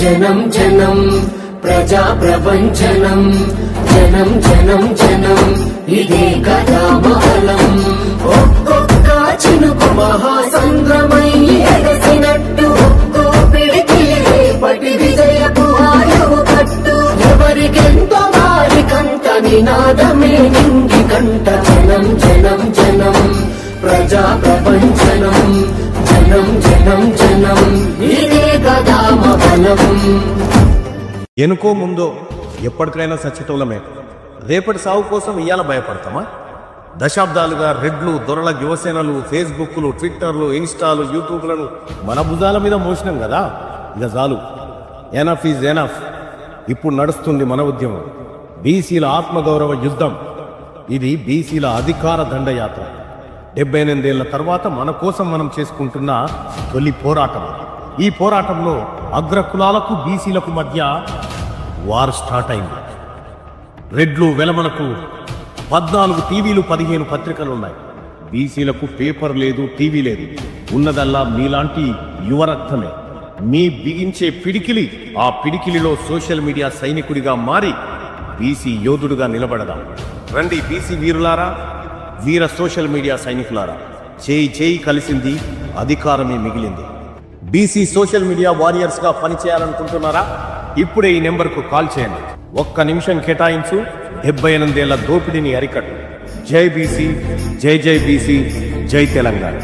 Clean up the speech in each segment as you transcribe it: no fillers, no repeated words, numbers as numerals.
జనం జనం ప్రజా ప్రపంచనం జనం జనం జనం ఇదే కదా బలం ఒక్కొక్క చినుకు మహాసంద్రమై ఎగసినట్టు ఒక్కో పిడికిలి రేపటి విజయపు ఆయువు కట్టు ఎవరికెంతో వారికంత నినాదమే నింగి కంట జనం జనం జనం ప్రజా ప్రపంచనం జనం జనం జనం ఇదే కదా బలం ఎనుకో ముందో ఎప్పటికైనా సచ్చేటోళ్ళమే రేపటి సాగు కోసం ఇయ్యాల భయపడతామా దశాబ్దాలుగా రెడ్లు దొరల యువసేనలు ఫేస్బుక్లు ట్విట్టర్లు ఇన్స్టాలు యూట్యూబ్లను మన భుజాల మీద మోసినాం కదా ఇక చాలు ఎనఫ్ ఈజ్ ఎనఫ్ ఇప్పుడు నడుస్తుంది మన ఉద్యమం బీసీల ఆత్మగౌరవ యుద్ధం ఇది బీసీల అధికార దండయాత్ర 78 ఏళ్ల తర్వాత మన కోసం మనం చేసుకుంటున్న తొలి పోరాటం ఈ పోరాటంలో అగ్రకులాలకు బీసీలకు మధ్య వార్ స్టార్ట్ అయింది రెడ్లు వెలమలకు 14 టీవీలు 15 పత్రికలున్నాయి బీసీలకు పేపర్ లేదు టీవీ లేదు ఉన్నదల్లా మీలాంటి యువరక్తమే మీ బిగించే పిడికిలి ఆ పిడికిలిలో సోషల్ మీడియా సైనికుడిగా మారి బీసీ యోధుడుగా నిలబడదాం రండి బీసీ వీరులారా వీర సోషల్ మీడియా సైనికులారా చేయి చేయి కలిసింది అధికారమే మిగిలింది బీసీ సోషల్ మీడియా వారియర్స్ గా పనిచేయాలనుకుంటున్నారా ఇప్పుడే ఈ నెంబర్కు కాల్ చేయండి ఒక్క నిమిషం కేటాయించు 78 ఏళ్ల దోపిడీని అరికట్టు జై బీసీ జై జై బీసీ జై తెలంగాణ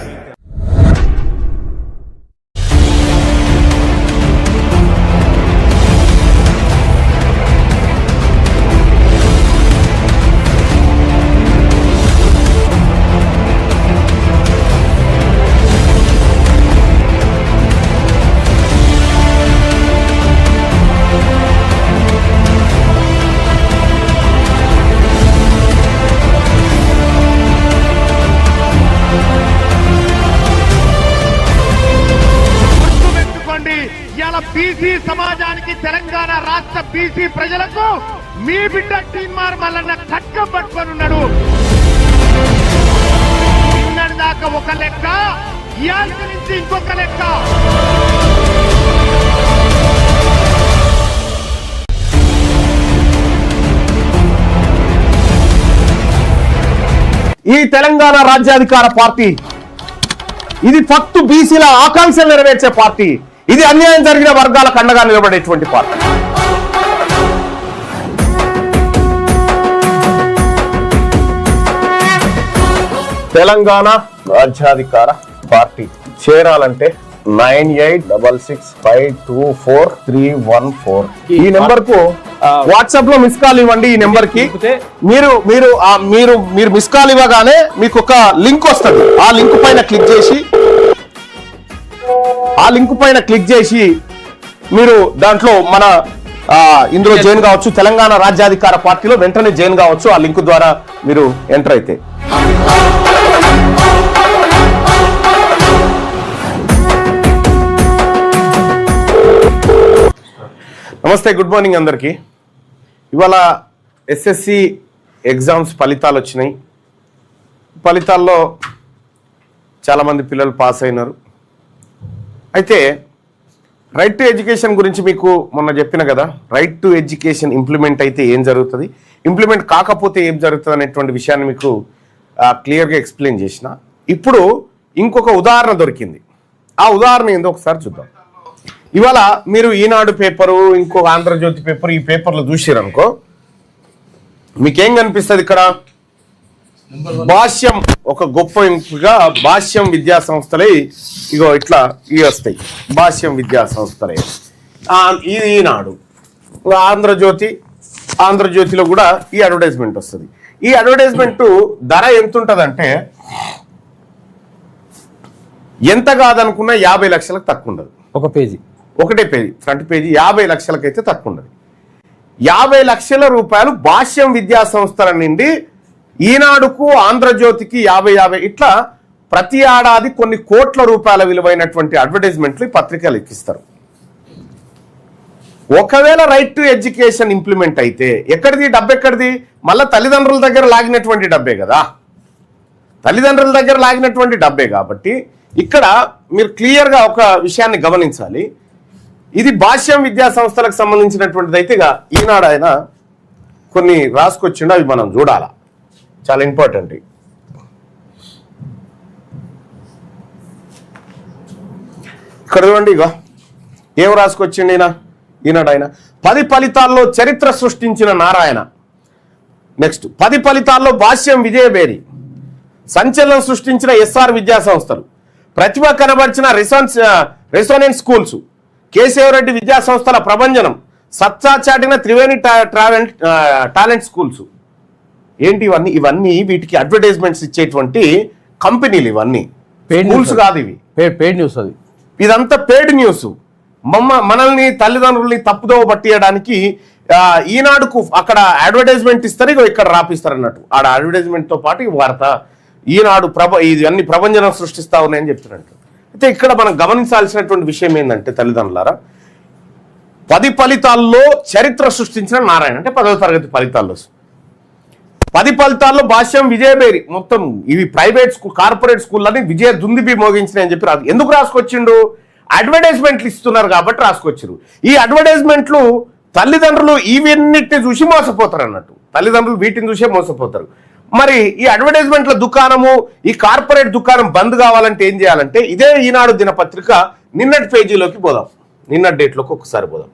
బీసీ సమాజానికి తెలంగాణ రాష్ట్ర బీసీ ప్రజలకు మీ బిడ్డ టీన్మార్ మల్లన్న కట్టం పట్టుకొనున్నాడు నిన్నటి దాకా ఒక లెక్క ఇయాల నుంచి ఇంకొక లెక్క ఈ తెలంగాణ రాజ్యాధికార పార్టీ ఇది ఫక్తు బీసీల ఆకాంక్షలు నెరవేర్చే పార్టీ ఇది అన్యాయం జరిగిన వర్గాలకు అండగా నిలబడేటువంటి పార్టీ తెలంగాణ రాజ్యాధికార పార్టీ చేరాలంటే 9866524314 ఈ నెంబర్ కు వాట్సాప్ లో మిస్ కాల్ ఇవ్వండి ఈ నెంబర్ కి మీరు మిస్ కాల్ ఇవ్వగానే మీకు ఒక లింక్ వస్తుంది ఆ లింక్ పైన క్లిక్ చేసి మీరు దాంట్లో మన ఇందులో జాయిన్ కావచ్చు తెలంగాణ రాజ్యాధికార పార్టీలో వెంటనే జాయిన్ కావచ్చు ఆ లింక్ ద్వారా మీరు ఎంటర్ అయితే నమస్తే గుడ్ మార్నింగ్ అందరికీ ఇవాళ ఎస్ఎస్సి ఎగ్జామ్స్ ఫలితాలు వచ్చినాయి ఫలితాల్లో చాలామంది పిల్లలు పాస్ అయినారు అయితే రైట్ టు ఎడ్యుకేషన్ గురించి మీకు మొన్న చెప్పిన కదా రైట్ టు ఎడ్యుకేషన్ ఇంప్లిమెంట్ అయితే ఏం జరుగుతుంది ఇంప్లిమెంట్ కాకపోతే ఏం జరుగుతుంది అనేటువంటి విషయాన్ని మీకు క్లియర్గా ఎక్స్ప్లెయిన్ చేసిన ఇప్పుడు ఇంకొక ఉదాహరణ దొరికింది ఆ ఉదాహరణ ఏందో ఒకసారి చూద్దాం ఇవాళ మీరు ఈనాడు పేపరు ఇంకొక ఆంధ్రజ్యోతి పేపర్ ఈ పేపర్లు చూసారనుకో మీకేం కనిపిస్తుంది ఇక్కడ భాష్యం ఒక గొప్ప ఎంపికగా భాష్యం విద్యా సంస్థలే ఇగో ఇట్లా ఇవి వస్తాయి భాష్యం విద్యా సంస్థలే ఈనాడు ఆంధ్రజ్యోతిలో కూడా ఈ అడ్వర్టైజ్మెంట్ వస్తుంది ఈ అడ్వర్టైజ్మెంట్ ధర ఎంత ఉంటుందంటే ఎంత కాదనుకున్నా 50 లక్షలకు తక్కువ ఉండదు ఒకటే పేజీ ఫ్రంట్ పేజీ 50 లక్షలకైతే తక్కువ ఉండదు 50 లక్షల రూపాయలు భాష్యం విద్యా సంస్థల నుండి ఈనాడుకు ఆంధ్రజ్యోతికి 50 ఇట్లా ప్రతి ఏడాది కొన్ని కోట్ల రూపాయల విలువైనటువంటి అడ్వర్టైజ్మెంట్లు పత్రికలు ఎక్కిస్తారు ఒకవేళ రైట్ టు ఎడ్యుకేషన్ ఇంప్లిమెంట్ అయితే ఎక్కడిది డబ్బు ఎక్కడిది మళ్ళీ తల్లిదండ్రుల దగ్గర లాగినటువంటి డబ్బే కదా తల్లిదండ్రుల దగ్గర లాగినటువంటి డబ్బే కాబట్టి ఇక్కడ మీరు క్లియర్గా ఒక విషయాన్ని గమనించాలి ఇది భాష్యం విద్యా సంస్థలకు సంబంధించినటువంటిది. అయితే ఇక ఈనాడు ఆయన కొన్ని రాసుకొచ్చిండో అవి మనం చూడాలా, చాలా ఇంపార్టెంట్. ఇక్కడ చూడండి, ఇక ఏం రాసుకొచ్చిండి ఈనాడు ఆయన 10 ఫలితాల్లో చరిత్ర సృష్టించిన నారాయణ. నెక్స్ట్ 10 ఫలితాల్లో భాష్యం విజయబేరి, సంచలనం సృష్టించిన ఎస్ఆర్ విద్యా సంస్థలు, ప్రతిభ కనబరిచిన రెసోనెన్స్ స్కూల్స్, కేశవరెడ్డి విద్యా సంస్థల ప్రభంజనం, సత్తా చాటిన త్రివేణి టాలెంట్ స్కూల్స్. ఏంటి ఇవన్నీ వీటికి అడ్వర్టైజ్మెంట్స్ ఇచ్చేటువంటి కంపెనీలు. ఇవన్నీ స్కూల్స్ కాదు, ఇవి పెయిడ్ న్యూస్. అది ఇదంతా పెయిడ్ న్యూస్. మనల్ని తల్లిదండ్రుల్ని తప్పుదోవ పట్టియడానికి ఈనాడుకు అక్కడ అడ్వర్టైజ్మెంట్ ఇస్తారు, ఇక్కడ రాపిస్తారు అన్నట్టు. ఆడ అడ్వర్టైజ్మెంట్ తో పాటు ఈ వార్త ఈనాడు ఇవన్నీ ప్రభంజనం సృష్టిస్తా ఉన్నాయని చెప్తున్నట్టు. అయితే ఇక్కడ మనం గమనించాల్సినటువంటి విషయం ఏంటంటే తల్లిదండ్రులారా, 10 ఫలితాల్లో చరిత్ర సృష్టించిన నారాయణ అంటే 10వ తరగతి ఫలితాల్లో 10 ఫలితాల్లో భాష్యం విజయబేరి. మొత్తం ఇవి ప్రైవేట్ స్కూల్ కార్పొరేట్ స్కూళ్ళని విజయ దుందిబి మోగించినాయని చెప్పి రాదు. ఎందుకు రాసుకొచ్చిండు? అడ్వర్టైజ్మెంట్లు ఇస్తున్నారు కాబట్టి రాసుకొచ్చారు. ఈ అడ్వర్టైజ్మెంట్లు తల్లిదండ్రులు ఇవన్నిటిని చూసి మోసపోతారు అన్నట్టు. తల్లిదండ్రులు వీటిని చూసే మోసపోతారు. మరి ఈ అడ్వర్టైజ్మెంట్ల దుకాణము, ఈ కార్పొరేట్ దుకాణం బంద్ కావాలంటే ఏం చేయాలంటే ఇదే ఈనాడు దినపత్రిక నిన్నటి పేజీలోకి పోదాం, నిన్నటి డేట్లోకి ఒకసారి పోదాం.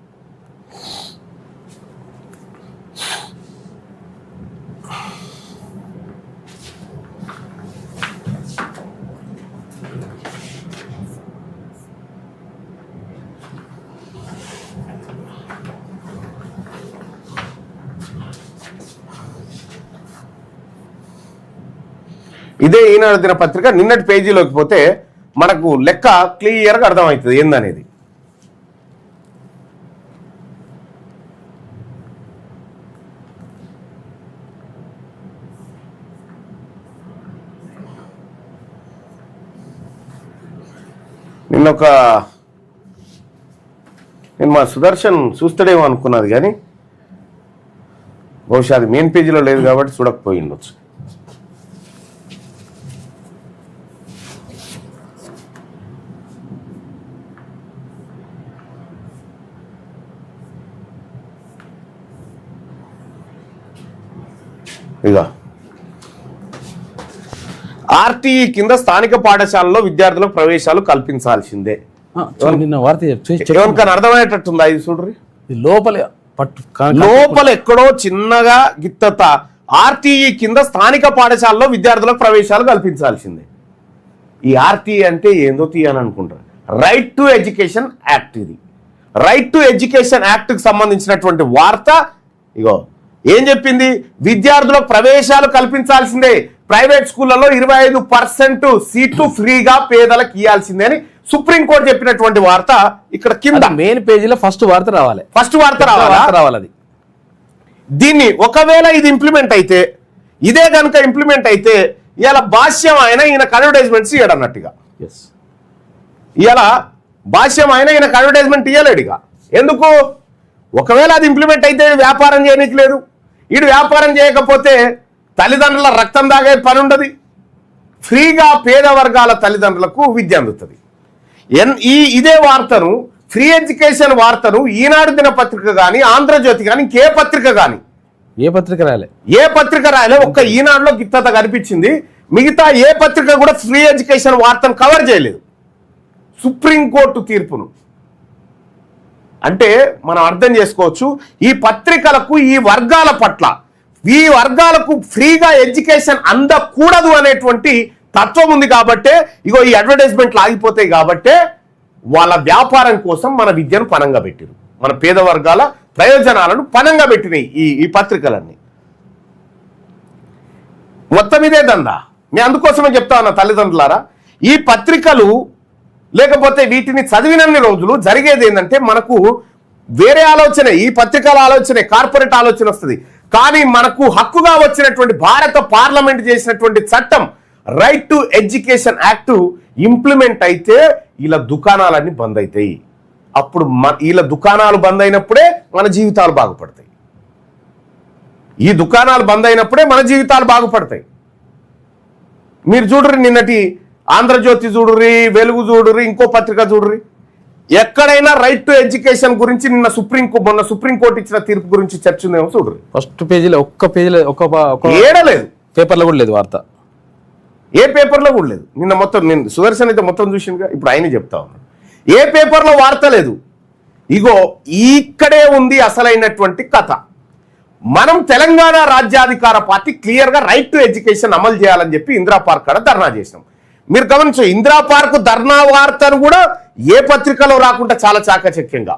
ఇదే ఈనాడు దినపత్రిక నిన్నటి పేజీలోకి పోతే మనకు లెక్క క్లియర్గా అర్థమవుతుంది ఏందనేది. నేను మా సుదర్శన్ చూస్తాడేమో అనుకున్నది, కానీ బహుశా అది మెయిన్ పేజీలో లేదు కాబట్టి చూడకపోయి ఉండొచ్చు. ఇక ఆర్టీఈ కింద స్థానిక పాఠశాలలో విద్యార్థులకు ప్రవేశాలు కల్పించాల్సిందే. ఎవరికైనా అర్థమయ్యేటట్టుందా? ఇది చూడ్రి, లోపల ఎక్కడో చిన్నగా గిత్తత. ఆర్టీఈ కింద స్థానిక పాఠశాలలో విద్యార్థులకు ప్రవేశాలు కల్పించాల్సిందే. ఈ ఆర్టీఈ అంటే ఏందో తీయని అనుకుంటారు. Right to education act. ఇది రైట్ టు ఎడ్యుకేషన్ యాక్ట్ కి సంబంధించినటువంటి వార్త. ఇగో ఏం చెప్పింది? విద్యార్థులకు ప్రవేశాలు కల్పించాల్సిందే, ప్రైవేట్ స్కూళ్లలో 25% సీట్లు ఫ్రీగా పేదలకు ఇవ్వాల్సిందే అని సుప్రీంకోర్టు చెప్పినటువంటి వార్త ఇక్కడ కింద మెయిన్ పేజీలో ఫస్ట్ వార్త రావాలి. అది దీన్ని ఒకవేళ ఇది ఇంప్లిమెంట్ అయితే, ఇదే కనుక ఇంప్లిమెంట్ అయితే ఇలా భాష్యం ఆయన ఈయనకు అడ్వర్టైజ్మెంట్స్ ఇవ్వడన్నట్టుగా. ఇలా భాష్యం ఆయన ఈయనకు అడ్వర్టైజ్మెంట్ ఇవ్వలేడుగా. ఎందుకు? ఒకవేళ అది ఇంప్లిమెంట్ అయితే వ్యాపారం చేయడానికి లేదు. వీడు వ్యాపారం చేయకపోతే తల్లిదండ్రుల రక్తం దాగే పని ఉండదు. ఫ్రీగా పేద వర్గాల తల్లిదండ్రులకు విద్య అందుతుంది. ఇదే వార్తను, ఫ్రీ ఎడ్యుకేషన్ వార్తను ఈనాడు దినపత్రిక కానీ, ఆంధ్రజ్యోతి కానీ, ఏ పత్రిక రాయలే. ఒక్క ఈనాడులో గిత్తత కనిపించింది. మిగతా ఏ పత్రిక కూడా ఫ్రీ ఎడ్యుకేషన్ వార్తను కవర్ చేయలేదు. సుప్రీంకోర్టు తీర్పును అంటే మనం అర్థం చేసుకోవచ్చు. ఈ పత్రికలకు ఈ వర్గాల పట్ల, ఈ వర్గాలకు ఫ్రీగా ఎడ్యుకేషన్ అందకూడదు అనేటువంటి తత్వం ఉంది కాబట్టే ఇగో ఈ అడ్వర్టైజ్మెంట్లు ఆగిపోతాయి. కాబట్టే వాళ్ళ వ్యాపారం కోసం మన విద్యను పనంగా పెట్టిరు, మన పేద వర్గాల ప్రయోజనాలను పనంగా పెట్టినాయి ఈ పత్రికలన్నీ. మొత్తం ఇదే దందా. నేను అందుకోసమే చెప్తా ఉన్నా తల్లిదండ్రులారా, ఈ పత్రికలు లేకపోతే వీటిని చదివినన్ని రోజులు జరిగేది ఏంటంటే మనకు వేరే ఆలోచనే, ఈ పత్రికల ఆలోచనే, కార్పొరేట్ ఆలోచన వస్తుంది. కానీ మనకు హక్కుగా వచ్చినటువంటి భారత పార్లమెంట్ చేసినటువంటి చట్టం right to education act implement అయితే ఇలా దుకాణాలన్నీ బంద్ అవుతాయి. అప్పుడు ఇలా దుకాణాలు బంద్ అయినప్పుడే మన జీవితాలు బాగుపడతాయి. ఈ దుకాణాలు బంద్ అయినప్పుడే మన జీవితాలు బాగుపడతాయి. మీరు చూడరు, నిన్నటి ఆంధ్రజ్యోతి చూడుర్రి, వెలుగు చూడుర్రి, ఇంకో పత్రిక చూడుర్రి. ఎక్కడైనా రైట్ టు ఎడ్యుకేషన్ గురించి మొన్న సుప్రీంకోర్టు ఇచ్చిన తీర్పు గురించి చర్చ ఉందేమో చూడరు. ఫస్ట్ పేజీలో ఒక్క పేజీలో ఏడలేదు, పేపర్లో కూడా లేదు వార్త, ఏ పేపర్లో కూడా లేదు. నేను సుదర్శన్ అయితే మొత్తం చూసిందిగా, ఇప్పుడు ఆయన చెప్తా ఉన్నాను. ఏ పేపర్లో వార్త లేదు. ఇగో ఇక్కడే ఉంది అసలైనటువంటి కథ. మనం తెలంగాణ రాజ్యాధికార పార్టీ క్లియర్ గా రైట్ టు ఎడ్యుకేషన్ అమలు చేయాలని చెప్పి ఇందిరా పార్క్ కాడ ధర్నా చేసినాం. మీరు గమనించు, ఇందిరా పార్క్ ధర్నా వార్తను కూడా ఏ పత్రికలో రాకుండా చాలా చాకచక్యంగా,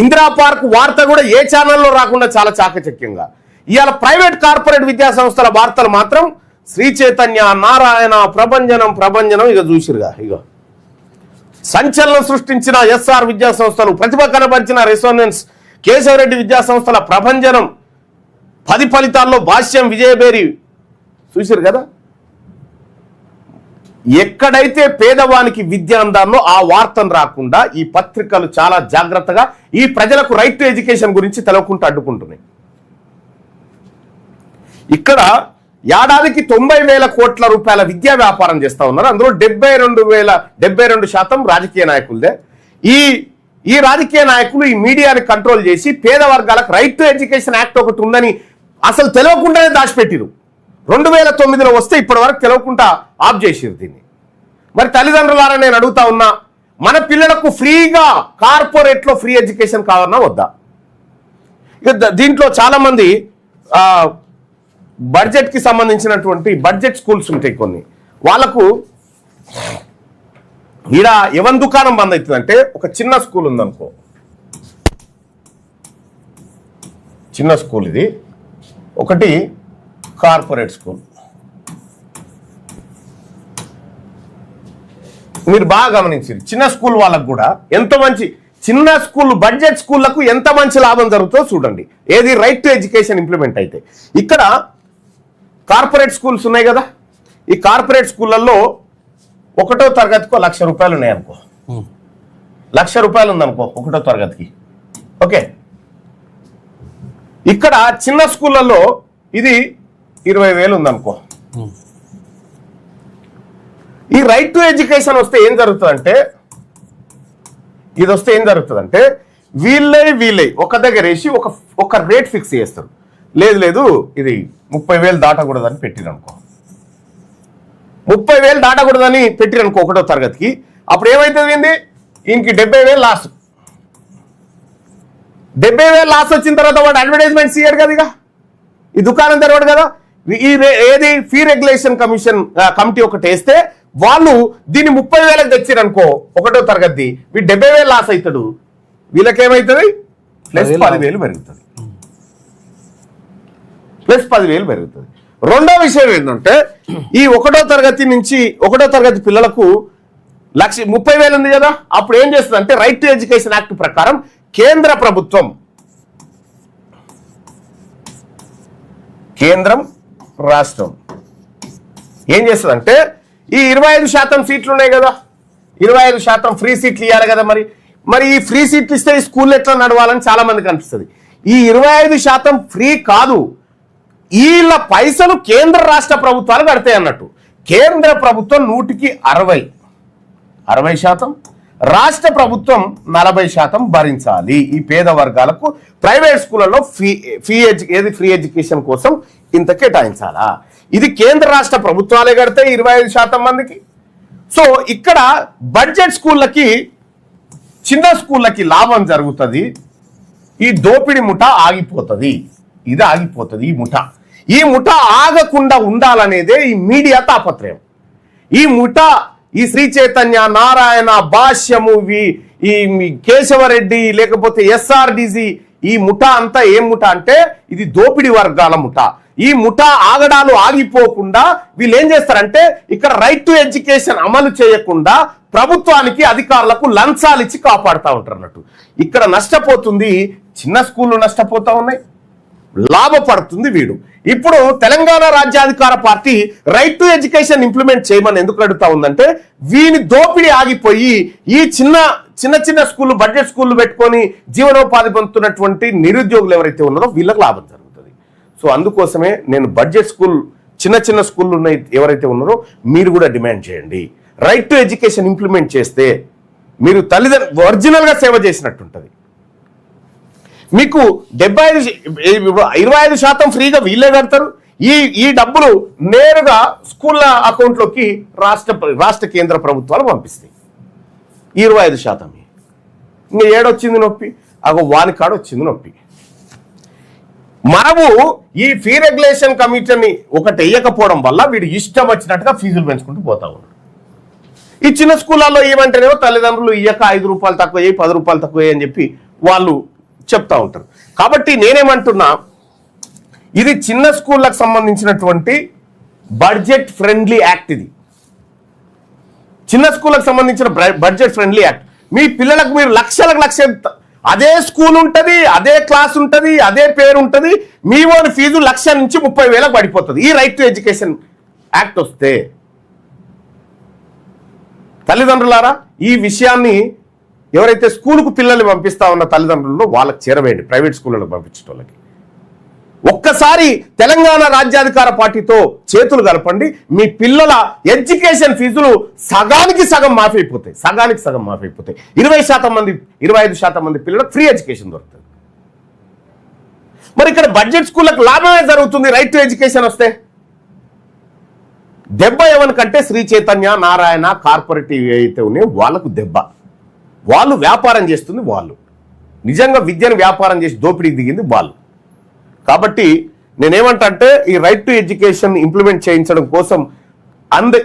ఇందిరా పార్క్ వార్త కూడా ఏ ఛానల్లో రాకుండా చాలా చాకచక్యంగా, ఇవాళ ప్రైవేట్ కార్పొరేట్ విద్యా సంస్థల వార్తలు మాత్రం శ్రీ చైతన్య, నారాయణ, ప్రభంజనం ఇక చూసిరుగా. ఇక సంచలనం సృష్టించిన ఎస్ఆర్ విద్యా సంస్థలు, ప్రతిభ కనబరిచిన రెసోనెన్స్, కేశవరెడ్డి విద్యా సంస్థల ప్రభంజనం, 10 ఫలితాల్లో భాష్యం, విజయబేరి చూసారు కదా. ఎక్కడైతే పేదవానికి విద్య అందాలో ఆ వార్తను రాకుండా ఈ పత్రికలు చాలా జాగ్రత్తగా ఈ ప్రజలకు రైట్ టు ఎడ్యుకేషన్ గురించి తెలవకుండా అడ్డుకుంటున్నాయి. ఇక్కడ ఏడాదికి 90,000 కోట్ల రూపాయల విద్యా వ్యాపారం చేస్తా ఉన్నారు. అందులో 72% రాజకీయ నాయకులదే. ఈ రాజకీయ నాయకులు ఈ మీడియాని కంట్రోల్ చేసి పేద వర్గాలకు రైట్ టు ఎడ్యుకేషన్ యాక్ట్ ఒకటి ఉందని అసలు తెలియకుండానే దాచిపెట్టిరు. 2009లో వస్తే ఇప్పటి వరకు తెలియకుండా ఆఫ్ చేసిరు దీన్ని. మరి తల్లిదండ్రులారా నేను అడుగుతా ఉన్నా, మన పిల్లలకు ఫ్రీగా కార్పొరేట్లో ఫ్రీ ఎడ్యుకేషన్ కావాలన్నా వద్దా? దీంట్లో చాలా మంది బడ్జెట్ కి సంబంధించినటువంటి బడ్జెట్ స్కూల్స్ ఉంటాయి కొన్ని, వాళ్ళకు ఈడ ఎవరి దుకాణం బంద్ అవుతుందంటే, ఒక చిన్న స్కూల్ ఉందనుకో, చిన్న స్కూల్ ఇది, ఒకటి కార్పొరేట్ స్కూల్. మీరు బాగా గమనించారు, చిన్న స్కూల్ వాళ్ళకు కూడా ఎంత మంచి, చిన్న స్కూల్ బడ్జెట్ స్కూళ్లకు ఎంత మంచి లాభం జరుగుతుందో చూడండి. ఏది రైట్ టు ఎడ్యుకేషన్ ఇంప్లిమెంట్ అయితే. ఇక్కడ కార్పొరేట్ స్కూల్స్ ఉన్నాయి కదా, ఈ కార్పొరేట్ స్కూళ్ళల్లో 1వ తరగతికి 1,00,000 రూపాయలు ఉన్నాయనుకో, 1,00,000 రూపాయలు ఉందనుకో 1వ తరగతికి, ఓకే. ఇక్కడ చిన్న స్కూళ్ళల్లో ఇది 20,000 ఉందనుకో. ఈ రైట్ టు ఎడ్యుకేషన్ వస్తే ఏం జరుగుతుందంటే, ఇది వస్తే ఏం జరుగుతుందంటే వీళ్ళే ఒక దగ్గర వేసి ఒక రేట్ ఫిక్స్ చేస్తారు. లేదు ఇది 30,000 దాటకూడదని పెట్టిరనుకో, 30,000 దాటకూడదని పెట్టిరనుకో 1వ తరగతికి. అప్పుడు ఏమైతుంది, ఈయనకి 70,000 లాస్. 70,000 లాస్ వచ్చిన తర్వాత వాడు అడ్వర్టైజ్మెంట్స్ ఇయ్యాడు కదా, ఇక ఈ దుకాణం తెరవాడు కదా. ఏది ఫీ రెగ్యులేషన్ కమిటీ ఒకటి వేస్తే వాళ్ళు దీన్ని 30,000కి తెచ్చిరనుకో 1వ తరగతి, వీడు 70,000 లాస్ అవుతాడు. వీళ్ళకేమవుతుంది, ప్లస్ 10,000 పెరుగుతుంది, ప్లస్ 10,000 పెరుగుతుంది. రెండో విషయం ఏంటంటే, ఈ 1వ తరగతి నుంచి 1వ తరగతి పిల్లలకు 30,000 ఉంది కదా, అప్పుడు ఏం చేస్తుంది అంటే రైట్ టు ఎడ్యుకేషన్ యాక్ట్ ప్రకారం కేంద్ర ప్రభుత్వం, కేంద్రం రాష్ట్రం ఏం చేస్తుందంటే, ఈ 25% సీట్లు ఉన్నాయి కదా, 25% ఫ్రీ సీట్లు ఇవ్వాలి కదా. మరి ఈ ఫ్రీ సీట్లు ఇస్తే ఈ స్కూల్ ఎట్లా నడవాలని చాలా మందికి అనిపిస్తుంది. ఈ 25% ఫ్రీ కాదు, వీళ్ళ పైసలు కేంద్ర రాష్ట్ర ప్రభుత్వాలు కడతాయి అన్నట్టు. కేంద్ర ప్రభుత్వం 100కి 60%, రాష్ట్ర ప్రభుత్వం 40% భరించాలి. ఈ పేద వర్గాలకు ప్రైవేట్ స్కూళ్ళలో ఫ్రీ ఎడ్యుకేషన్ కోసం ఇంత కేటాయించాలా. ఇది కేంద్ర రాష్ట్ర ప్రభుత్వాలే కడితే 25% మందికి. సో ఇక్కడ బడ్జెట్ స్కూళ్ళకి, చిన్న స్కూళ్ళకి లాభం జరుగుతుంది. ఈ దోపిడి ముఠ ఆగిపోతుంది, ఇది ఆగిపోతుంది. ఈ ముఠ ఆగకుండా ఉండాలనేదే ఈ మీడియా తాపత్రయం. ఈ ముఠ, ఈ శ్రీ చైతన్య, నారాయణ, భాష్యము, ఈ కేశవరెడ్డి, లేకపోతే ఎస్ఆర్డిసి, ఈ ముఠ అంతా ఏం ముఠ అంటే ఇది దోపిడి వర్గాల ముఠ. ఈ ముఠ ఆగడాలు ఆగిపోకుండా వీళ్ళు ఏం చేస్తారంటే, ఇక్కడ రైట్ టు ఎడ్యుకేషన్ అమలు చేయకుండా ప్రభుత్వానికి, అధికారులకు లంచాలు ఇచ్చి కాపాడుతూ ఉంటారు అన్నట్టు. ఇక్కడ నష్టపోతుంది చిన్న స్కూళ్ళు, నష్టపోతా ఉన్నాయి, లాభపడుతుంది వీడు. ఇప్పుడు తెలంగాణ రాజ్యాధికార party right to education implement చేయమని ఎందుకు అడుగుతా ఉందంటే, వీని దోపిడీ ఆగిపోయి ఈ చిన్న స్కూళ్ళు, బడ్జెట్ స్కూళ్ళు పెట్టుకొని జీవనోపాధి పొందుతున్నటువంటి నిరుద్యోగులు ఎవరైతే ఉన్నారో వీళ్ళకి లాభం జరుగుతుంది. సో అందుకోసమే నేను బడ్జెట్ స్కూల్, చిన్న స్కూళ్ళు ఎవరైతే ఉన్నారో మీరు కూడా డిమాండ్ చేయండి. రైట్ టు ఎడ్యుకేషన్ ఇంప్లిమెంట్ చేస్తే మీరు తల్లిదండ్రులు ఒరిజినల్గా సేవ చేసినట్టుంటుంది. మీకు 25% ఫ్రీగా వీళ్ళే కడతారు. ఈ డబ్బులు నేరుగా స్కూళ్ళ అకౌంట్లోకి రాష్ట్ర కేంద్ర ప్రభుత్వాలు పంపిస్తాయి. 25% ఇంకా ఏడొచ్చింది నొప్పి, వాని కాడ వచ్చింది నొప్పి. మనము ఈ ఫీ రెగ్యులేషన్ కమిటీని ఒకటి వేయకపోవడం వల్ల వీడు ఇష్టం వచ్చినట్టుగా ఫీజులు పెంచుకుంటూ పోతా ఉన్నాడు. ఈ చిన్న స్కూళ్ళల్లో ఏమంటేనేమో తల్లిదండ్రులు ఇయ్యక 5 రూపాయలు తక్కువ 10 రూపాయలు తక్కువ అని చెప్పి వాళ్ళు చెప్తా ఉంటారు. కాబట్టి నేనేమంటున్నా, ఇది చిన్న స్కూళ్ళకు సంబంధించినటువంటి బడ్జెట్ ఫ్రెండ్లీ యాక్ట్. ఇది చిన్న స్కూళ్ళకు సంబంధించిన బడ్జెట్ ఫ్రెండ్లీ యాక్ట్. మీ పిల్లలకు మీరు లక్షలకు అదే స్కూల్ ఉంటుంది, అదే క్లాస్ ఉంటుంది, అదే పేరు ఉంటుంది, మీ ఓన్ ఫీజు 1,00,000 నుంచి 30,000 పడిపోతుంది. ఈ రైట్ టు ఎడ్యుకేషన్ యాక్ట్ వస్తే తల్లిదండ్రులారా, ఈ విషయాన్ని ఎవరైతే స్కూలుకు పిల్లల్ని పంపిస్తా ఉన్న తల్లిదండ్రుల్లో వాళ్ళకి చేరవేయండి. ప్రైవేట్ స్కూళ్ళకు పంపించే వాళ్ళకి ఒక్కసారి తెలంగాణ రాజ్యాధికార పార్టీతో చేతులు కలపండి. మీ పిల్లల ఎడ్యుకేషన్ ఫీజులు సగానికి సగం మాఫీ అయిపోతాయి. 25% మంది పిల్లలకు ఫ్రీ ఎడ్యుకేషన్ దొరుకుతుంది. మరి ఇక్కడ బడ్జెట్ స్కూళ్ళకు లాభమే జరుగుతుంది రైట్ టు ఎడ్యుకేషన్ వస్తే. దెబ్బ ఎవరికంటే శ్రీ చైతన్య, నారాయణ, కార్పొరేటివ్ అయితే ఉన్నాయో వాళ్ళకు దెబ్బ. వాళ్ళు వ్యాపారం చేస్తుంది వాళ్ళు. నిజంగా విద్యను వ్యాపారం చేసి దోపిడీకి దిగింది వాళ్ళు. కాబట్టి నేనేమంటే ఈ రైట్ టు ఎడ్యుకేషన్ ఇంప్లిమెంట్ చేయించడం కోసం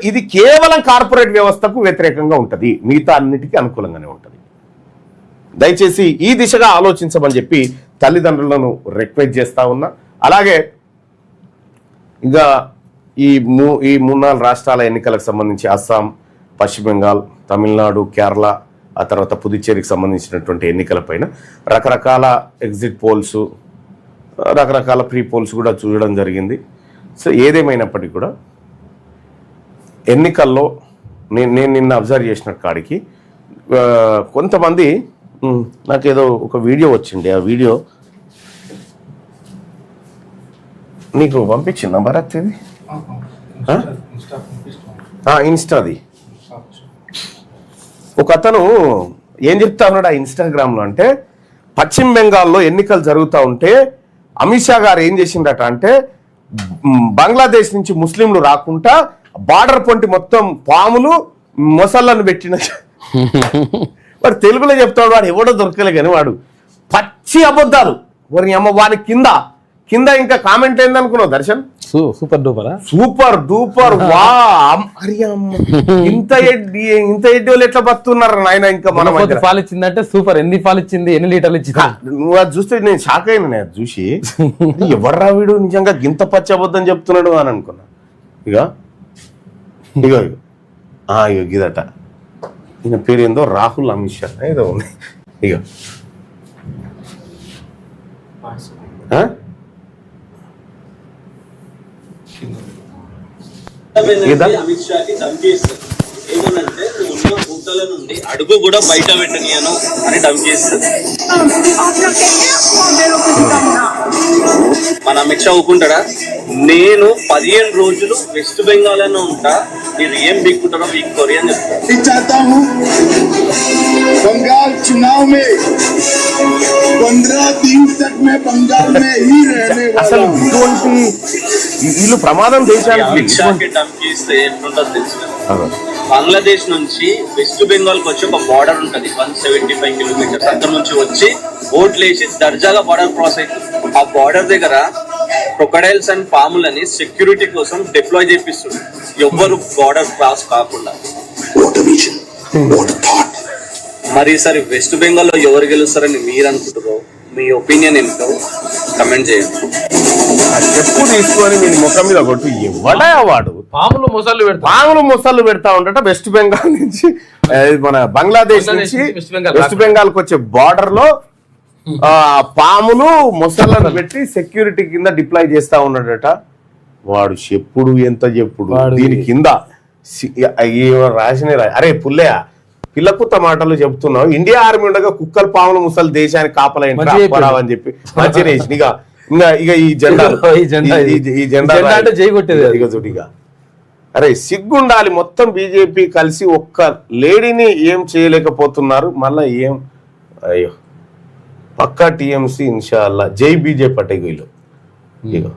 ఇది కేవలం కార్పొరేట్ వ్యవస్థకు వ్యతిరేకంగా ఉంటుంది, మిగతా అన్నిటికీ అనుకూలంగానే ఉంటుంది. దయచేసి ఈ దిశగా ఆలోచించమని చెప్పి తల్లిదండ్రులను రిక్వెస్ట్ చేస్తా ఉన్నా. అలాగే ఇంకా ఈ 3-4 రాష్ట్రాల ఎన్నికలకు సంబంధించి అస్సాం, పశ్చిమ బెంగాల్, తమిళనాడు, కేరళ, ఆ తర్వాత పుదుచ్చేరికి సంబంధించినటువంటి ఎన్నికలపైన రకరకాల ఎగ్జిట్ పోల్స్, రకరకాల ప్రీ పోల్స్ కూడా చూడడం జరిగింది. సో ఏదేమైనప్పటికీ కూడా ఎన్నికల్లో నేను నిన్న అబ్జర్వ్ చేసిన కాడికి కొంతమంది నాకేదో ఒక వీడియో వచ్చింది. ఆ వీడియో నీకు పంపించిందా భరత్? ఇది ఇన్స్టాది. ఒక అతను ఏం చెప్తా ఉన్నాడు ఆ ఇన్స్టాగ్రామ్లో అంటే, పశ్చిమ బెంగాల్లో ఎన్నికలు జరుగుతూ ఉంటే అమిత్ షా గారు ఏం చేసిందట అంటే, బంగ్లాదేశ్ నుంచి ముస్లింలు రాకుండా బార్డర్ పొంటి మొత్తం పాములు మొసళ్ళను పెట్టిన వాడు తెలుగులో చెప్తాడు. వాడు ఎవడో దొరకలే కానీ వాడు పచ్చి అబద్ధాలు. వాని కింద ఇంకా కామెంట్ ఏందనుకున్నావు దర్శన్? సూపర్ డూపర్ వా ఇంత ఎడ్డోళ్ళు ఎట్లా బతున్నారు నాయన. ఇంకా మనం పాలు ఇచ్చిందంటే సూపర్. ఎన్ని పాలు ఇచ్చింది, ఎన్ని లీటర్లు ఇచ్చింది నువ్వు అది చూస్తే నేను షాక్ అయినా. నేను చూసి ఎవర్రా వీడు నిజంగా గింత పచ్చి అబద్ధం చెప్తున్నాడు అని అనుకున్నా. ఇగో గిదట. ఈయన పేరు ఏందో రాహుల్ అమిత్ షా ఏదో ఉంది. ఇగో అమిత్ షాకి ధమ్కేస్తారు. ఏమనంటే ఉన్న గుట్టల నుండి అడుగు కూడా బయట పెట్టనియను అని ధమ్కేస్తారు. మన అమిత్ షా ఒప్పుకుంటాడా? నేను 15 రోజులు వెస్ట్ బెంగాల్ అనే ఉంటా, మీరు ఏం బిక్కుంటారో బిక్కోరి అని చెప్తాను. बंगाल चुनाव में 15 दिन तक मैं बंगाल में ही रहने वाला हूं. వీళ్ళు ప్రమాదం దేశానికి. అమిత్ షాకి ధమ్కిస్తే ఎట్లుంటుందో తెలుసు. బంగ్లాదేశ్ నుంచి వెస్ట్ బెంగాల్ కి వచ్చి ఒక బార్డర్ ఉంటది 175 కిలోమీటర్స్. అక్కడ నుంచి వచ్చి ఓట్లేసి దర్జాగా బార్డర్ క్రాస్ అవుతుంది. ఆ బార్డర్ దగ్గర క్రొకడైల్స్ అండ్ పాములని సెక్యూరిటీ కోసం డిప్లాయ్ చేపిస్తుంది, ఎవ్వరు బార్డర్ క్రాస్ కాకుండా. మరి ఈసారి వెస్ట్ బెంగాల్లో ఎవరు గెలుస్తారని మీరు అనుకుంటారో, మీ ఒపీనియన్ ఏంటో కమెంట్ చేయండి. చెప్పు తీసుకొని నేను ముఖం మీద కొట్టు. ఎవడా వాడు పాములు మొసళ్ళు పెడతా ఉండట. వెస్ట్ బెంగాల్ నుంచి మన బంగ్లాదేశ్ నుంచి వెస్ట్ బెంగాల్ కి వచ్చే బార్డర్ లో పాములు మొసళ్ళను పెట్టి సెక్యూరిటీ కింద డిప్లాయ్ చేస్తా ఉన్నాడట. వాడు చెప్పుడు ఎంత చెప్పుడు. దీని కింద రాసిన అరే పుల్లయ్య పిల్లకుత్త మాటలు చెప్తున్నావు. ఇండియా ఆర్మీ ఉండగా కుక్కలు పాములు ముసలు దేశానికి కాపలాయని చెప్పి మంచిగా ఇక ఈ జెండా జై కొట్టేది. ఇక చూడు. అరే సిగ్గుండాలి. మొత్తం బీజేపీ కలిసి ఒక్క లేడీని ఏం చేయలేకపోతున్నారు. మళ్ళా ఏం అయ్యో పక్కా టీఎంసీ ఇన్షాల్లా జై బీజేపీ అంటే వీళ్ళు ఇగో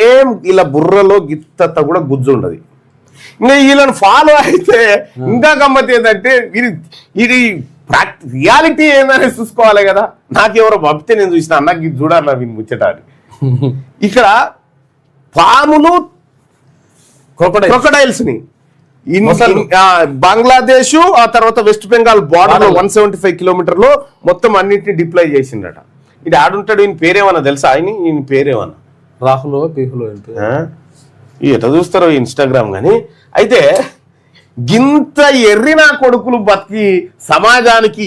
ఏం ఇలా బుర్రలో గిత్త కూడా గుజ్జు ఉండదు. ఇంకా వీళ్ళని ఫాలో అయితే ఇంకా గమ్మత్ ఏంటంటే ఇది రియాలిటీ ఏందని చూసుకోవాలి కదా. నాకెవరో పంపితే నేను చూసిన నాకు ఇది చూడాలి వీళ్ళు ముచ్చటాన్ని. ఇక్కడ పాములు క్రొకడైల్స్ ని బంగ్లాదేశ్ ఆ తర్వాత వెస్ట్ బెంగాల్ బార్డర్ లో 175 కిలోమీటర్లో మొత్తం అన్నింటినీ డిప్లాయ్ చేసిండట. ఇది ఆడుంటాడు. ఈయన పేరేమన్నా తెలుసా? ఈయన పేరేమన్నా రాహులో పీహులో ఎట్లా చూస్తారో ఇన్స్టాగ్రామ్ గాని. అయితే గింత ఎర్రి నా కొడుకులు బతికి సమాజానికి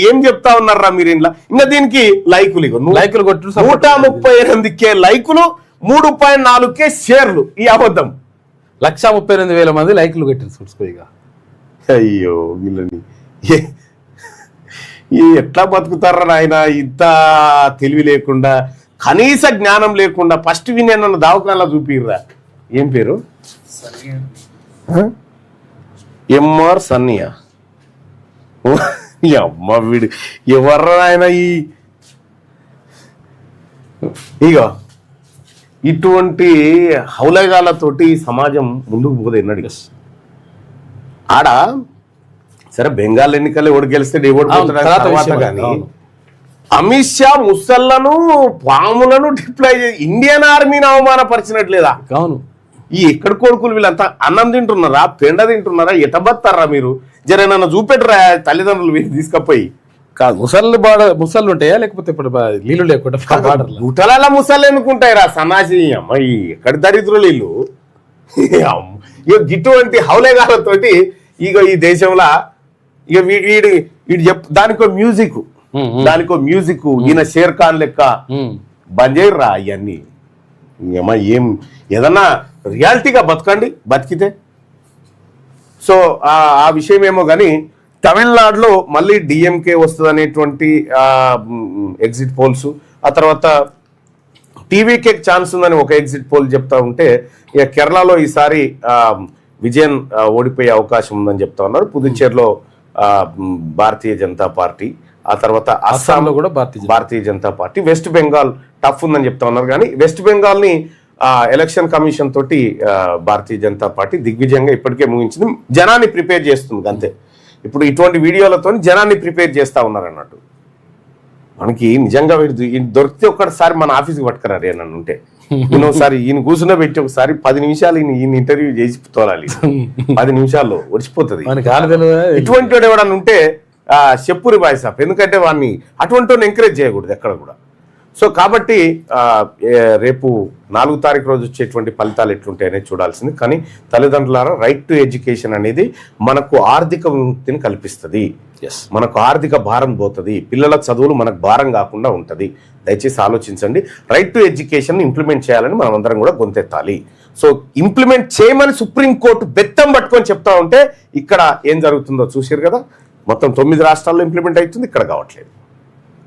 ఏం చెప్తా ఉన్నారా మీరు ఇంట్లో? ఇంకా దీనికి లైకులు కొట్టు 138K లైకులు 3.4K షేర్లు. ఈ అబద్ధం 138,000 మంది లైకులు కట్టింది చూసుకోయిగా. అయ్యో వీళ్ళని ఎట్లా బతుకుతారా నాయన? ఇంత తెలివి లేకుండా కనీస జ్ఞానం లేకుండా ఫస్ట్ విన్న దావకాలా చూపిర్రా. ఏం పేరు? ఎంఆర్ సన్నియా. అమ్మ వీడు ఎవర్రా ఆయన? ఇగో ఇటువంటి హౌలగాలతోటి సమాజం ముందుకు పోదు ఎన్నడిగా. ఆడ సరే బెంగాల్ ఎన్నికలు ఎవడు గెలిస్తే తర్వాత కానీ అమిత్ షా ముసళ్లను పాములను డిప్లాయ్ చేసి ఇండియన్ ఆర్మీని అవమానపరిచినట్లేదా? అవును. ఈ ఎక్కడ కొడుకులు వీళ్ళంతా అన్నం తింటున్నారా, పెండ తింటున్నారా, ఎటబత్తారా మీరు? జర నన్ను చూపెట్టరా తల్లిదండ్రులు తీసుకపోయి. కాదు ముసళ్ళు ఉంటాయా లేకపోతే ఇప్పుడు నీళ్ళు లేకుండా గుటల ముసళ్ళు ఎందుకుంటాయి రా సన్నాసి? అమ్మాయి ఎక్కడ దరిద్రులు వీళ్ళు. ఇక ఇటువంటి హౌలేగాలతోటి ఇక ఈ దేశంలో ఇక వీడు దానికో మ్యూజిక్ ఈయన షేర్ ఖాన్ లెక్క బంద్ చేయరా ఇవన్నీ. ఏమా ఏం ఏదన్నా రియాలిటీగా బతకండి బతికితే. సో ఆ విషయం ఏమో కానీ తమిళనాడులో మళ్ళీ డిఎంకే వస్తుంది అనేటువంటి ఎగ్జిట్ పోల్స్, ఆ తర్వాత టీవీకే ఛాన్స్ ఉందని ఒక ఎగ్జిట్ పోల్ చెప్తా ఉంటే, ఇక కేరళలో ఈసారి విజయన్ ఓడిపోయే అవకాశం ఉందని చెప్తా ఉన్నారు. పుదుచ్చేరిలో భారతీయ జనతా పార్టీ, ఆ తర్వాత అస్సాంలో కూడా భారతీయ జనతా పార్టీ, వెస్ట్ బెంగాల్ టఫ్ ఉందని చెప్తా ఉన్నారు. కానీ వెస్ట్ బెంగాల్ ని ఎలక్షన్ కమిషన్ తోటి భారతీయ జనతా పార్టీ దిగ్విజయంగా ఇప్పటికే ముగించింది. జనాన్ని ప్రిపేర్ చేస్తుంది అంతే. ఇప్పుడు ఇటువంటి వీడియోలతో జనాన్ని ప్రిపేర్ చేస్తా ఉన్నారు అన్నట్టు. మనకి నిజంగా దొరికితే ఒక్కసారి మన ఆఫీస్కి పట్టుకురారు నన్ను ఉంటే. నేను ఒకసారి ఈయన కూర్చున్న పెట్టి ఒకసారి 10 నిమిషాలు ఈయన ఇంటర్వ్యూ చేసి తోలాలి. 10 నిమిషాల్లో ఒడిచిపోతుంది. ఇటువంటి వాడు ఎవడన్నా ఉంటే చెప్పురి బాయ్ సాబ్, ఎందుకంటే వాడిని అటువంటి వాడిని ఎంకరేజ్ చేయకూడదు ఎక్కడ కూడా. సో కాబట్టి రేపు 4వ తారీఖు రోజు వచ్చేటువంటి ఫలితాలు ఎట్లుంటాయనే చూడాల్సింది. కానీ తల్లిదండ్రులారా, రైట్ టు ఎడ్యుకేషన్ అనేది మనకు ఆర్థిక విముక్తిని కల్పిస్తుంది. మనకు ఆర్థిక భారం పోతుంది. పిల్లల చదువులు మనకు భారం కాకుండా ఉంటుంది. దయచేసి ఆలోచించండి. రైట్ టు ఎడ్యుకేషన్ ఇంప్లిమెంట్ చేయాలని మనం అందరం కూడా గొంతెత్తాలి. సో ఇంప్లిమెంట్ చేయమని సుప్రీంకోర్టు బెత్తం పట్టుకొని చెప్తా ఉంటే ఇక్కడ ఏం జరుగుతుందో చూసారు కదా. మొత్తం 9 రాష్ట్రాల్లో ఇంప్లిమెంట్ అవుతుంది, ఇక్కడ కావట్లేదు.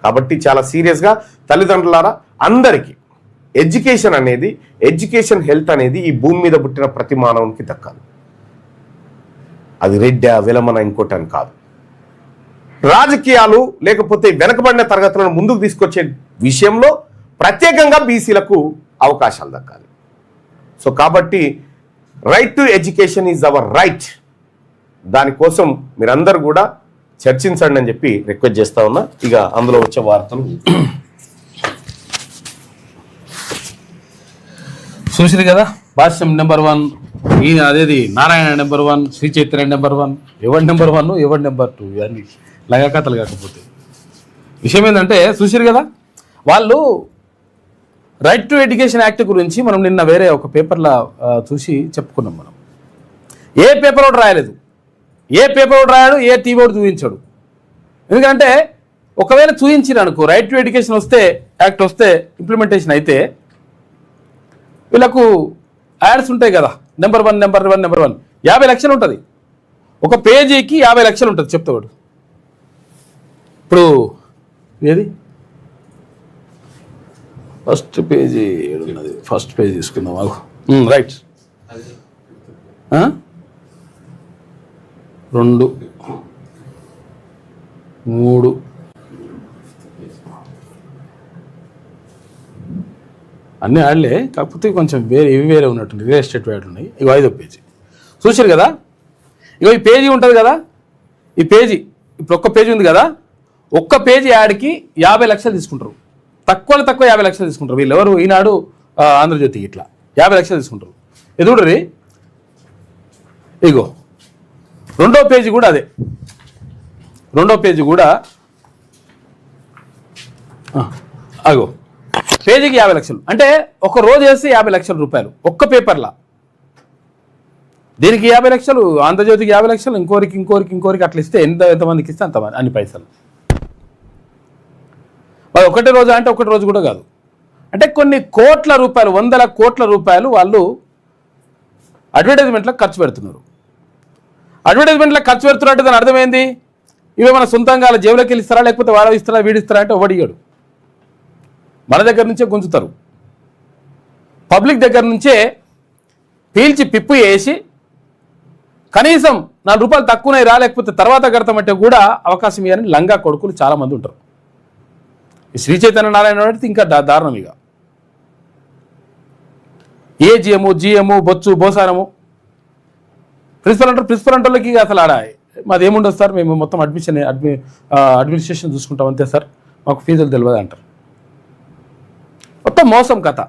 కాబట్టి చాలా సీరియస్గా తల్లిదండ్రులారా అందరికీ ఎడ్యుకేషన్ హెల్త్ అనేది ఈ భూమి మీద పుట్టిన ప్రతి మానవునికి దక్కాలి. అది రెడ్డా విలమన ఇంకోటి అని కాదు. రాజకీయాలు లేకపోతే వెనకబడిన తరగతులను ముందుకు తీసుకొచ్చే విషయంలో ప్రత్యేకంగా బీసీలకు అవకాశాలు దక్కాలి. సో కాబట్టి right to education is our right. దానికోసం మీరందరూ కూడా చర్చించండి అని చెప్పి రిక్వెస్ట్ చేస్తా ఉన్నా. ఇక అందులో వచ్చే వార్తలు చూసింది కదా. భాష్యం నెంబర్ 1, ఈయన అదేది నారాయణ నెంబర్ 1, శ్రీ చైతన్య నెంబర్ 1, ఎవరి నెంబర్ 1 ఎవరి నెంబర్ 2, ఇవన్నీ లగా కథలు కాకపోతే విషయం ఏంటంటే చూసారు కదా. వాళ్ళు రైట్ టు ఎడ్యుకేషన్ యాక్ట్ గురించి మనం నిన్న వేరే ఒక పేపర్లో చూసి చెప్పుకున్నాం. మనం ఏ పేపర్ ఒకటి రాయలేదు, ఏ పేపర్ ఒకటి రాయాడు, ఏ టీవీ ఒకటి చూపించాడు. ఎందుకంటే ఒకవేళ చూపించిన అనుకో రైట్ టు ఎడ్యుకేషన్ వస్తే, యాక్ట్ వస్తే, ఇంప్లిమెంటేషన్ అయితే వీళ్ళకు యాడ్స్ ఉంటాయి కదా. నెంబర్ 1 50 లక్షలు ఉంటుంది. ఒక పేజీకి 50 లక్షలు ఉంటుంది చెప్తాడు. ఇప్పుడు ఏది ఫస్ట్ పేజీ ఏడున్నది, ఫస్ట్ పేజీ తీసుకుందాం. రైట్ 2 3 అన్నీ ఆడలే, కాకపోతే కొంచెం వేరే ఉన్నట్టుంది, రియల్ ఎస్టేట్ యాడ్లు ఉన్నాయి. ఇగో 5వ పేజీ చూసారు కదా. ఇగో ఈ పేజీ ఉంటుంది కదా, ఈ పేజీ ఇప్పుడు ఒక్క పేజీ ఉంది కదా, ఒక్క పేజీ యాడ్కి 50 లక్షలు తీసుకుంటారు. తక్కువ 50 లక్షలు తీసుకుంటారు. వీళ్ళు ఎవరు, ఈనాడు, ఆంధ్రజ్యోతి, ఇట్లా 50 లక్షలు తీసుకుంటారు. ఎదుగుడ్రి. ఇగో 2వ పేజీ కూడా అదే, 2వ పేజీ కూడా అగో పేజీకి 50 లక్షలు. అంటే ఒక రోజు వేస్తే 50 లక్షల రూపాయలు ఒక్క పేపర్లా. దీనికి 50 లక్షలు, ఆంధ్రజ్యోతికి 50 లక్షలు, ఇంకోరికి అట్లా ఇస్తే ఎంతమందికి ఇస్తే అంతమంది, అన్ని పైసలు. వాళ్ళు ఒకటే రోజు అంటే ఒకటి రోజు కూడా కాదు, అంటే కొన్ని కోట్ల రూపాయలు, 100 కోట్ల రూపాయలు వాళ్ళు అడ్వర్టైజ్మెంట్లకు ఖర్చు పెడుతున్నారు. అడ్వర్టైజ్మెంట్లకు ఖర్చు పెడుతున్నట్టు దాని అర్థమైంది, ఇవి మన సొంతంగా వాళ్ళ జేబులోకి వెళ్ళి ఇస్తారా, లేకపోతే వాడు ఇస్తారా, వీడు ఇస్తారా అంటే ఒకడిగాడు. మన దగ్గర నుంచే గుంజుతారు, పబ్లిక్ దగ్గర నుంచే పీల్చి పిప్పు వేసి కనీసం 4 రూపాయలు తక్కువనే రా, లేకపోతే తర్వాత కడతామంటే కూడా అవకాశం ఇవ్వాలని లంగా కొడుకులు చాలామంది ఉంటారు. ఈ శ్రీ చైతన్య నారాయణ అంటే ఇంకా దారుణం. ఇక జిఎము బొచ్చు బోసానము ప్రిన్సిపల్ అంటోళ్ళకి అసలు మాది ఏముండదు సార్, మేము మొత్తం అడ్మినిస్ట్రేషన్ చూసుకుంటాం అంతే సార్, మాకు ఫీజులు తెలియదు అంటారు. మొత్తం మోసం కథ.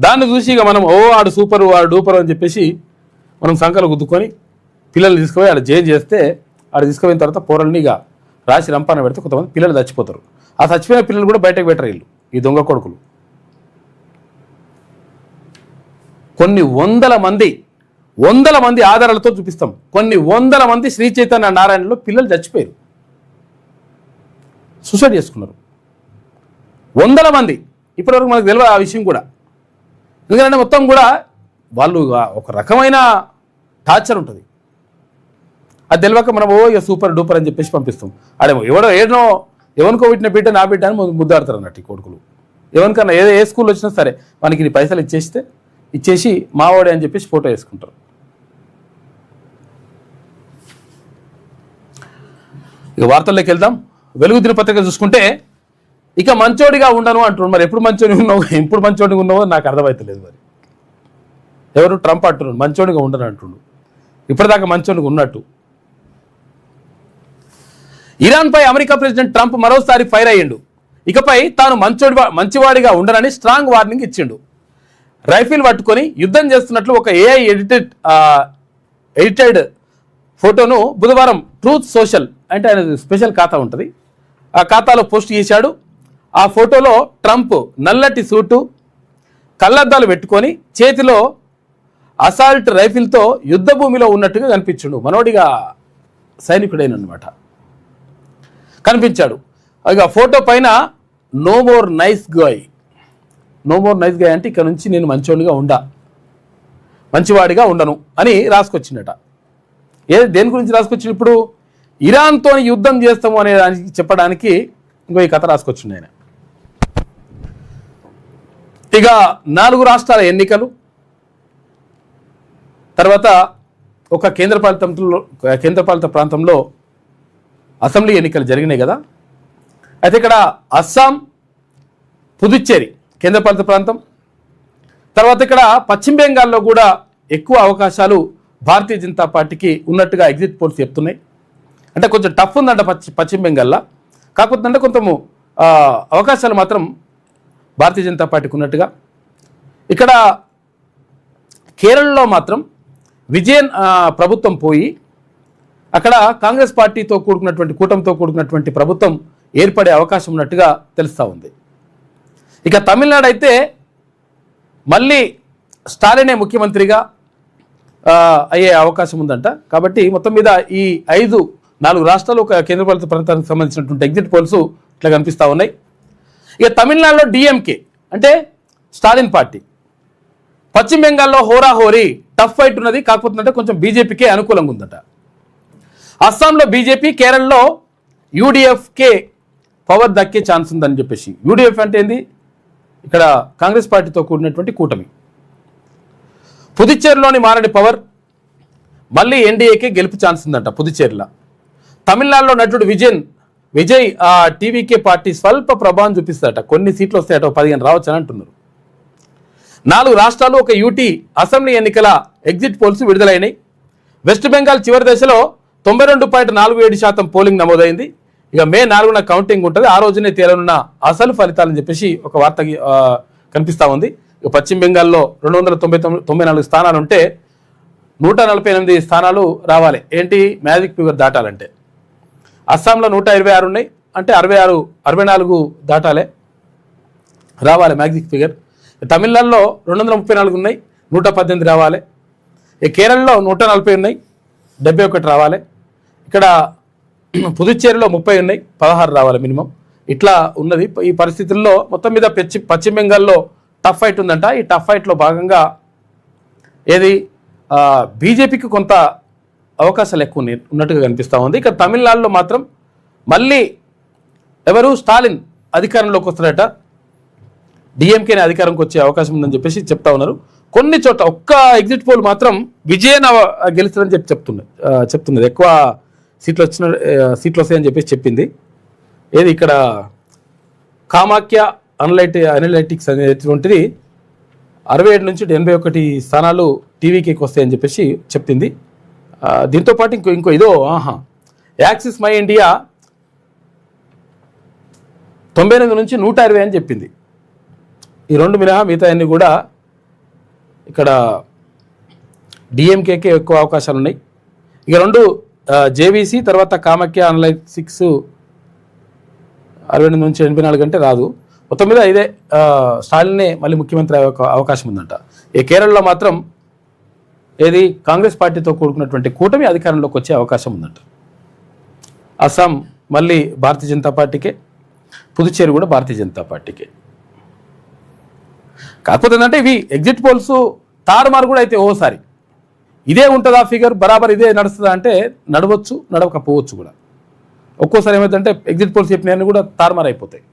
దాన్ని చూసి ఇక మనం ఆడు సూపర్, వాడు డూపర్ అని చెప్పేసి మనం సంకలు గుద్దుకొని పిల్లలు తీసుకుపోయి ఆడ జైలు చేస్తే, ఆడ తీసుకుపోయిన తర్వాత పోరల్ని ఇక రాసి రంపాన పెడితే కొంతమంది పిల్లలు చచ్చిపోతారు. ఆ చచ్చిపోయిన పిల్లలు కూడా బయటకు పెట్టరు వీళ్ళు, ఈ దొంగ కొడుకులు. కొన్ని వందల మంది ఆధారాలతో చూపిస్తాం. కొన్ని 100 మంది శ్రీ చైతన్య నారాయణలో పిల్లలు చచ్చిపోయారు, సూసైడ్ చేసుకున్నారు. 100 మంది. ఇప్పటివరకు మనకు తెలియదు ఆ విషయం కూడా. ఎందుకంటే మొత్తం కూడా వాళ్ళు ఒక రకమైన టార్చర్ ఉంటుంది. అది తెలియక మనం ఇక సూపర్ డూపర్ అని చెప్పేసి పంపిస్తాం. ఆడేమో ఎవరికో పెట్టిన బిడ్డ నా బిడ్డ అని ముద్దాడతారు అన్నట్టు ఈ కొడుకులు. ఎవరికన్నా ఏ స్కూల్లో వచ్చినా సరే మనకి నీ పైసలు ఇచ్చేసి మావాడే అని చెప్పేసి ఫోటో వేసుకుంటారు. ఇక వార్తల్లోకి వెళ్దాం. వెలుగు దినపత్రిక చూసుకుంటే ఇక మంచోడిగా ఉండను అంటున్నాడు. మరి ఎప్పుడు మంచోడిగా ఉన్నావో నాకు అర్థమవుతలేదు. మరి ఎవరు ట్రంప్ అంటున్నాడు మంచోడిగా ఉండను అంటుండు, ఇప్పటిదాకా మంచోడిగా ఉన్నట్టు. ఇరాన్పై అమెరికా ప్రెసిడెంట్ ట్రంప్ మరోసారి ఫైర్ అయ్యిండు. ఇకపై తాను మంచివాడిగా ఉండనని స్ట్రాంగ్ వార్నింగ్ ఇచ్చిండు. రైఫిల్ పట్టుకొని యుద్ధం చేస్తున్నట్లు ఒక ఏఐ ఎడిటెడ్ ఫోటోను బుధవారం ట్రూత్ సోషల్ అంటే ఆయన స్పెషల్ ఖాతా ఉంటుంది, ఆ ఖాతాలో పోస్ట్ చేశాడు. ఆ ఫోటోలో ట్రంప్ నల్లటి సూటు, కళ్ళద్దాలు పెట్టుకొని చేతిలో అసాల్ట్ రైఫిల్తో యుద్ధ భూమిలో ఉన్నట్టుగా కనిపించాడు. మనోడిగా సైనికుడైనమాట కనిపించాడు. ఇక ఫోటో పైన నో మోర్ నైస్ గాయ్ అంటే ఇక్కడ నుంచి నేను మంచివాడిగా ఉండను అని రాసుకొచ్చిండట. దేని గురించి రాసుకొచ్చిండు? ఇప్పుడు ఇరాన్తో యుద్ధం చేస్తాము అనే దానికి చెప్పడానికి ఇంకో ఈ కథ రాసుకొచ్చిండు ఆయన. ఇక 4 రాష్ట్రాల ఎన్నికలు తర్వాత ఒక కేంద్రపాలిత ప్రాంతంలో అసెంబ్లీ ఎన్నికలు జరిగినాయి కదా. అయితే ఇక్కడ అస్సాం, పుదుచ్చేరి కేంద్రపాలిత ప్రాంతం, తర్వాత ఇక్కడ పశ్చిమ బెంగాల్లో కూడా ఎక్కువ అవకాశాలు భారతీయ జనతా పార్టీకి ఉన్నట్టుగా ఎగ్జిట్ పోల్స్ చెప్తున్నాయి. అంటే కొంచెం టఫ్ ఉందంట పశ్చిమ బెంగాల్లో, కాకపోతే అంటే కొంచెం అవకాశాలు మాత్రం భారతీయ జనతా పార్టీకి ఉన్నట్టుగా. ఇక్కడ కేరళలో మాత్రం విజయన్ ప్రభుత్వం పోయి అక్కడ కాంగ్రెస్ పార్టీతో కూటమితో కూడుకున్నటువంటి ప్రభుత్వం ఏర్పడే అవకాశం ఉన్నట్టుగా తెలుస్తూ ఉంది. ఇక తమిళనాడు అయితే మళ్ళీ స్టాలినే ముఖ్యమంత్రిగా అయ్యే అవకాశం ఉందంట. కాబట్టి మొత్తం మీద ఈ 4 రాష్ట్రాలు ఒక కేంద్రపాలిత ప్రాంతానికి సంబంధించినటువంటి ఎగ్జిట్ పోల్స్ ఇట్లా కనిపిస్తూ ఉన్నాయి. ఇక తమిళనాడులో డిఎంకే అంటే స్టాలిన్ పార్టీ, పశ్చిమ బెంగాల్లో హోరాహోరీ టఫ్ ఫైట్ ఉన్నది, కాకపోతే అంటే కొంచెం బీజేపీకే అనుకూలంగా ఉందట. అస్సాంలో బీజేపీ, కేరళలో యూడిఎఫ్కే పవర్ దక్కే ఛాన్స్ ఉందని చెప్పేసి. యూడిఎఫ్ అంటే ఏంది? ఇక్కడ కాంగ్రెస్ పార్టీతో కూడినటువంటి కూటమి. పుదుచ్చేరిలోని మారడి పవర్, మళ్ళీ ఎన్డీఏకే గెలుపు ఛాన్స్ ఉందంట పుదుచ్చేరిలో. తమిళనాడులో నటుడు విజయ్ టీవీకే పార్టీ స్వల్ప ప్రభావం చూపిస్తాడట. కొన్ని సీట్లు వస్తాయట, 15 రావచ్చు అని అంటున్నారు. 4 రాష్ట్రాలు ఒక యూటీ అసెంబ్లీ ఎన్నికల ఎగ్జిట్ పోల్స్ విడుదలైనాయి. వెస్ట్ బెంగాల్ చివరి దశలో 92.47% పోలింగ్ నమోదైంది. ఇక మే 4న కౌంటింగ్ ఉంటుంది. ఆ రోజునే తేలనున్న అసలు ఫలితాలని చెప్పేసి ఒక వార్త కనిపిస్తూ ఉంది. ఇక పశ్చిమ బెంగాల్లో 294 స్థానాలు ఉంటే 148 స్థానాలు రావాలి. ఏంటి మ్యాజిక్ ఫిగర్ దాటాలంటే. అస్సాంలో 126 ఉన్నాయి, అంటే 64 దాటాలే, రావాలి మ్యాజిక్ ఫిగర్. తమిళనాడులో 234 ఉన్నాయి, 118 రావాలి. ఈ కేరళలో 140 ఉన్నాయి, 71 రావాలి. ఇక్కడ పుదుచ్చేరిలో 30 ఉన్నాయి, 16 రావాలి మినిమం. ఇట్లా ఉన్నది. ఈ పరిస్థితుల్లో మొత్తం మీద పశ్చిమ బెంగాల్లో టఫ్ ఫైట్ ఉందంట. ఈ టఫ్ ఫైట్లో భాగంగా ఏది బీజేపీకి కొంత అవకాశాలు ఎక్కువ ఉన్నట్టుగా కనిపిస్తూ ఉంది. ఇక తమిళనాడులో మాత్రం మళ్ళీ ఎవరు స్టాలిన్ అధికారంలోకి వస్తారట, డిఎంకేని అధికారంకి వచ్చే అవకాశం ఉందని చెప్పేసి చెప్తా ఉన్నారు. కొన్ని చోట్ల ఒక్క ఎగ్జిట్ పోల్ మాత్రం విజయన్ గెలుస్తారని చెప్తున్నది. ఎక్కువ సీట్లు వస్తాయని చెప్పేసి చెప్పింది. ఏది ఇక్కడ కామాఖ్య అనలైటిక్స్ అనేటువంటిది 67 నుంచి 81 స్థానాలు టీవీకి వస్తాయని చెప్పేసి చెప్పింది. దీంతోపాటు ఇంకో ఇదో యాక్సిస్ మై ఇండియా 98 నుంచి 120 అని చెప్పింది. ఈ 2 మినహా మిగతా అన్ని కూడా ఇక్కడ డిఎంకేకే ఎక్కువ అవకాశాలు ఉన్నాయి. ఇక 2 జేవీసీ తర్వాత కామాఖ్య అనలైటిక్స్ 68 నుంచి 84 అంటే రాదు. మొత్తం మీద ఇదే స్టాలినే మళ్ళీ ముఖ్యమంత్రి అవకాశం ఉందంట. ఈ కేరళలో మాత్రం ఏది కాంగ్రెస్ పార్టీతో కూడుకున్నటువంటి కూటమి అధికారంలోకి వచ్చే అవకాశం ఉందంట. అస్సాం మళ్ళీ భారతీయ జనతా పార్టీకే, పుదుచ్చేరి కూడా భారతీయ జనతా పార్టీకే. కాకపోతే ఏంటంటే ఇవి ఎగ్జిట్ పోల్స్ తారుమారు కూడా అయితే ఓసారి ఇదే ఉంటుందా ఫిగర్ బరాబర్ ఇదే నడుస్తుందా అంటే నడవచ్చు, నడవకపోవచ్చు కూడా. ఒక్కోసారి ఏమైందంటే ఎగ్జిట్ పోల్స్ చెప్పినవన్నీ కూడా తారుమారు అయిపోతాయి.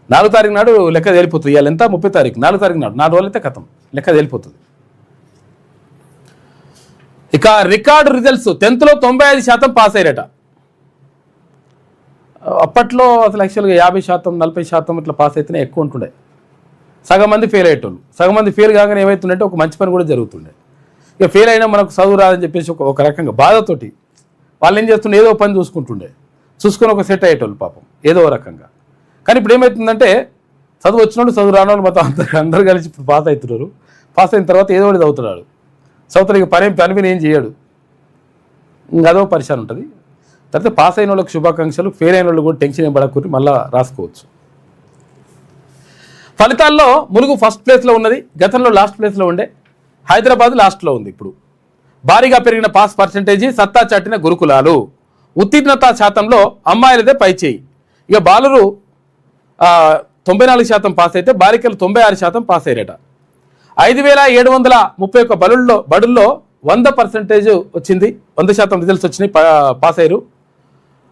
4 తారీఖు నాడు లెక్క తేలిపోతుంది. ఇవాళ ఎంత 30 తారీఖు, 4 తారీఖు నాడు 4 రోజులు అయితే కథం లెక్క తేలిపోతుంది. ఇక రికార్డు రిజల్ట్స్ 10th లో 95% పాస్ అయ్యారట. అప్పట్లో అసలు యాక్చువల్గా 50%, 40% ఇట్లా పాస్ అయితేనే ఎక్కువ ఉంటుండే. సగం మంది ఫెయిల్ అయ్యేటోళ్ళు. సగం మంది ఫెయిల్ కాగానే ఏమవుతుందంటే ఒక మంచి పని కూడా జరుగుతుండే. ఇక ఫెయిల్ అయినా మనకు చదువు రాదని చెప్పేసి ఒక రకంగా బాధతోటి వాళ్ళు ఏం చేస్తుండే, ఏదో పని చూసుకొని ఒక సెట్ అయ్యేటోళ్ళు పాపం ఏదో రకంగా. కానీ ఇప్పుడు ఏమవుతుందంటే చదువు వచ్చినోడు చదువు రానోళ్ళు మొత్తం అందరూ కలిసి పాస్ అవుతున్నారు. పాస్ అయిన తర్వాత ఏదో ఒకటి చదువుతున్నాడు. ఇక పని ఏం చేయడు, ఇంకా అదో పరిశాన్ ఉంటుంది. తర్వాత పాస్ అయిన వాళ్ళకి శుభాకాంక్షలు, ఫెయిల్ అయిన వాళ్ళు కూడా టెన్షన్ ఏం పడకూరి మళ్ళీ రాసుకోవచ్చు. ఫలితాల్లో ములుగు ఫస్ట్ ప్లేస్లో ఉన్నది. గతంలో లాస్ట్ ప్లేస్లో ఉండే. హైదరాబాద్ లాస్ట్లో ఉంది. ఇప్పుడు భారీగా పెరిగిన పాస్ పర్సెంటేజీ, సత్తా చాటిన గురుకులాలు. ఉత్తీర్ణత శాతంలో అమ్మాయిలదే పైచేయి. ఇక బాలురు 94% పాస్ అయితే బాలికలు 96% పాస్ అయ్యారట. 5731 బడుల్లో 100% వచ్చింది, 100% రిజల్ట్స్ వచ్చినాయి, పాస్ అయ్యారు.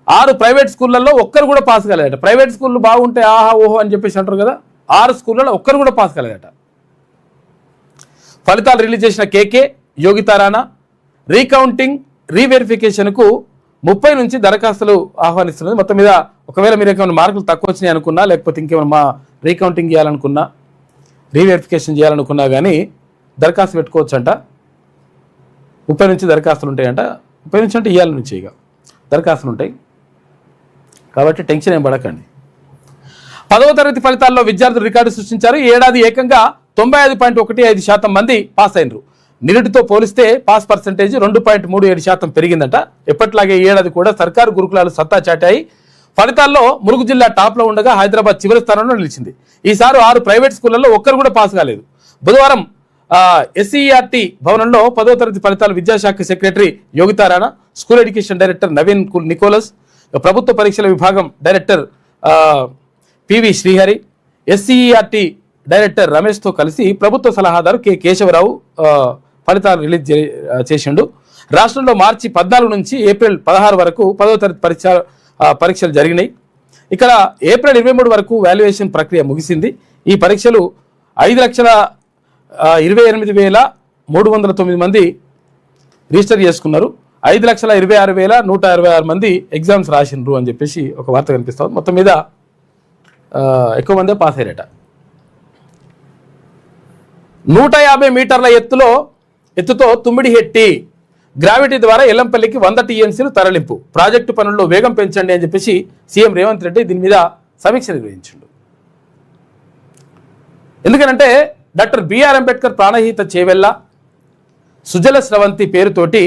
6 ప్రైవేట్ స్కూళ్ళల్లో ఒక్కరు కూడా పాస్ కాలేదట. ప్రైవేట్ స్కూళ్ళు బాగుంటే ఆహా ఓహో అని చెప్పేసి అంటారు కదా, 6 స్కూళ్ళలో ఒక్కరు కూడా పాస్ కాలేదట. ఫలితాలు రిలీజ్ చేసిన కేకే, యోగితా రాణా రీకౌంటింగ్ రీవెరిఫికేషన్కు 30 నుంచి దరఖాస్తులు ఆహ్వానిస్తున్నది. మొత్తం మీద ఒకవేళ మీరు ఏమైనా మార్కులు తక్కువ వచ్చినాయి అనుకున్నా, లేకపోతే ఇంకేమైనా రీకౌంటింగ్ చేయాలనుకున్నా, రీవెరిఫికేషన్ చేయాలనుకున్నా కానీ దరఖాస్తు పెట్టుకోవచ్చు అంట. 30 నుంచి దరఖాస్తులు ఉంటాయంట. 30 నుంచి అంటే ఇవాళ నుంచి ఇక దరఖాస్తులు ఉంటాయి కాబట్టి టెన్షన్ ఏం పడకండి. 10వ తరగతి ఫలితాల్లో విద్యార్థులు రికార్డు సృష్టించారు. ఈ ఏడాది ఏకంగా 95.15% మంది పాస్ అయినరు. నిరుటితో పోలిస్తే పాస్ పర్సెంటేజ్ 2.37% పెరిగిందట. ఎప్పట్లాగే ఈ ఏడాది కూడా సర్కారు గురుకులాలు సత్తా చాటాయి. ఫలితాల్లో ములుగు జిల్లా టాప్లో ఉండగా హైదరాబాద్ చివరి స్థానంలో నిలిచింది. ఈసారి 6 ప్రైవేట్ స్కూళ్లలో ఒక్కరు కూడా పాస్ కాలేదు. బుధవారం ఎస్సీఆర్టీ భవనంలో 10వ తరగతి ఫలితాలు విద్యాశాఖ secretary Yogita Rana, school education director Naveen Nicholas, ప్రభుత్వ పరీక్షల విభాగం director PV Srihari, SCERT director రమేష్తో కలిసి ప్రభుత్వ సలహాదారు కె కేశవరావు ఫలితాలు రిలీజ్ చేసిండు. రాష్ట్రంలో మార్చి 14 నుంచి ఏప్రిల్ 16 వరకు 10వ తరగతి పరీక్షలు జరిగినాయి. ఇక్కడ ఏప్రిల్ 23 వరకు వాల్యుయేషన్ ప్రక్రియ ముగిసింది. ఈ పరీక్షలు 5,28,309 మంది రిజిస్టర్ చేసుకున్నారు. 5,26,126 మంది ఎగ్జామ్స్ రాసిండ్రు అని చెప్పేసి ఒక వార్త కనిపిస్తుంది. మొత్తం మీద ఎక్కువ మందే పాస్ అయ్యారట. 150 మీటర్ల ఎత్తుతో తుమ్మిడిహెట్టి గ్రావిటీ ద్వారా ఎల్లంపల్లికి 100 టీఎంసీలు తరలింపు, ప్రాజెక్టు పనుల్లో వేగం పెంచండి అని చెప్పేసి సీఎం రేవంత్ రెడ్డి దీని మీద సమీక్ష నిర్వహించిండు. ఎందుకనంటే డాక్టర్ బిఆర్ అంబేద్కర్ ప్రాణహిత చేవెళ్ళ సుజల స్రవంతి పేరుతోటి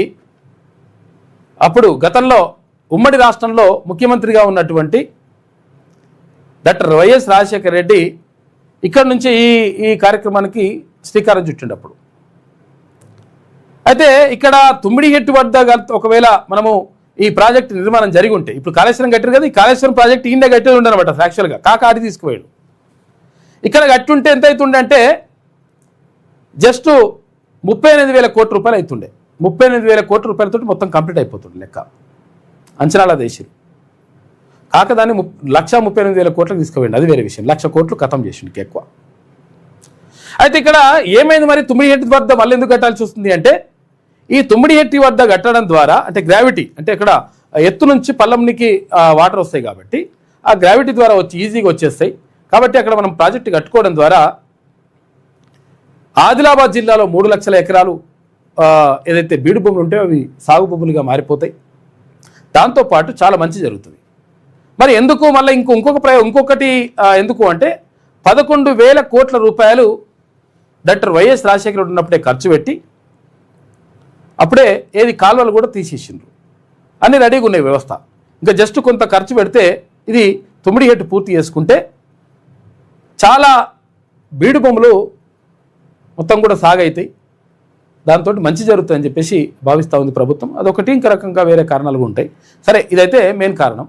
అప్పుడు గతంలో ఉమ్మడి రాష్ట్రంలో ముఖ్యమంత్రిగా ఉన్నటువంటి డాక్టర్ వైఎస్ రాజశేఖర రెడ్డి ఇక్కడ నుంచి ఈ కార్యక్రమానికి శ్రీకారం చుట్టినప్పుడు అయితే ఇక్కడ తుమ్మిడిహెట్టు వద్ద ఒకవేళ మనము ఈ ప్రాజెక్టు నిర్మాణం జరిగి ఉంటే, ఇప్పుడు కాళేశ్వరం కట్టారు కదా, ఈ కాళేశ్వరం ప్రాజెక్టు ఈయన కట్టేది ఉండనమాట యాక్చువల్గా, కాకాడి తీసుకుపోయాడు. ఇక్కడ కట్టుంటే ఎంత అవుతుండే అంటే జస్ట్ 38,000 కోట్ల రూపాయలు అవుతుండే. 38,000 కోట్ల రూపాయలతో మొత్తం కంప్లీట్ అయిపోతుంది లెక్క అంచనాల దేశం. కాక దాన్ని 1,38,000 కోట్లకు తీసుకుపోయింది, అది వేరే విషయం. 1,00,000 కోట్లు ఖతం చేసిండు ఎక్కువ. అయితే ఇక్కడ ఏమైంది మరి, తుమ్మిడిహెట్టి వద్ద మళ్ళీ ఎందుకు కట్టాల్సి వస్తుంది అంటే, ఈ తుమ్మిడిహెట్టి వద్ద కట్టడం ద్వారా అంటే గ్రావిటీ అంటే ఇక్కడ ఎత్తు నుంచి పల్లంనికి వాటర్ వస్తాయి కాబట్టి ఆ గ్రావిటీ ద్వారా వచ్చి ఈజీగా వచ్చేస్తాయి కాబట్టి అక్కడ మనం ప్రాజెక్టు కట్టుకోవడం ద్వారా ఆదిలాబాద్ జిల్లాలో 3 లక్షల ఎకరాలు ఏదైతే బీడు భూములు ఉంటాయో అవి సాగు భూములుగా మారిపోతాయి. దాంతోపాటు చాలా మంచి జరుగుతుంది. మరి ఎందుకు మళ్ళీ ఇంకొకటి ఎందుకు అంటే 11,000 కోట్ల రూపాయలు డాక్టర్ వైఎస్ రాజశేఖర ఉన్నప్పుడే ఖర్చు పెట్టి అప్పుడే కాలువలు కూడా తీసేసిండ్రు, అన్ని రెడీగా ఉన్నాయి వ్యవస్థ. ఇంకా జస్ట్ కొంత ఖర్చు పెడితే ఇది తుమ్మిడిహెట్టు పూర్తి చేసుకుంటే చాలా బీడు భూములు మొత్తం కూడా సాగైతాయి, దాంతో మంచి జరుగుతుందని చెప్పేసి భావిస్తూ ఉంది ప్రభుత్వం. అదొకటి, ఇంక రకంగా వేరే కారణాలు ఉంటాయి. సరే, ఇదైతే మెయిన్ కారణం.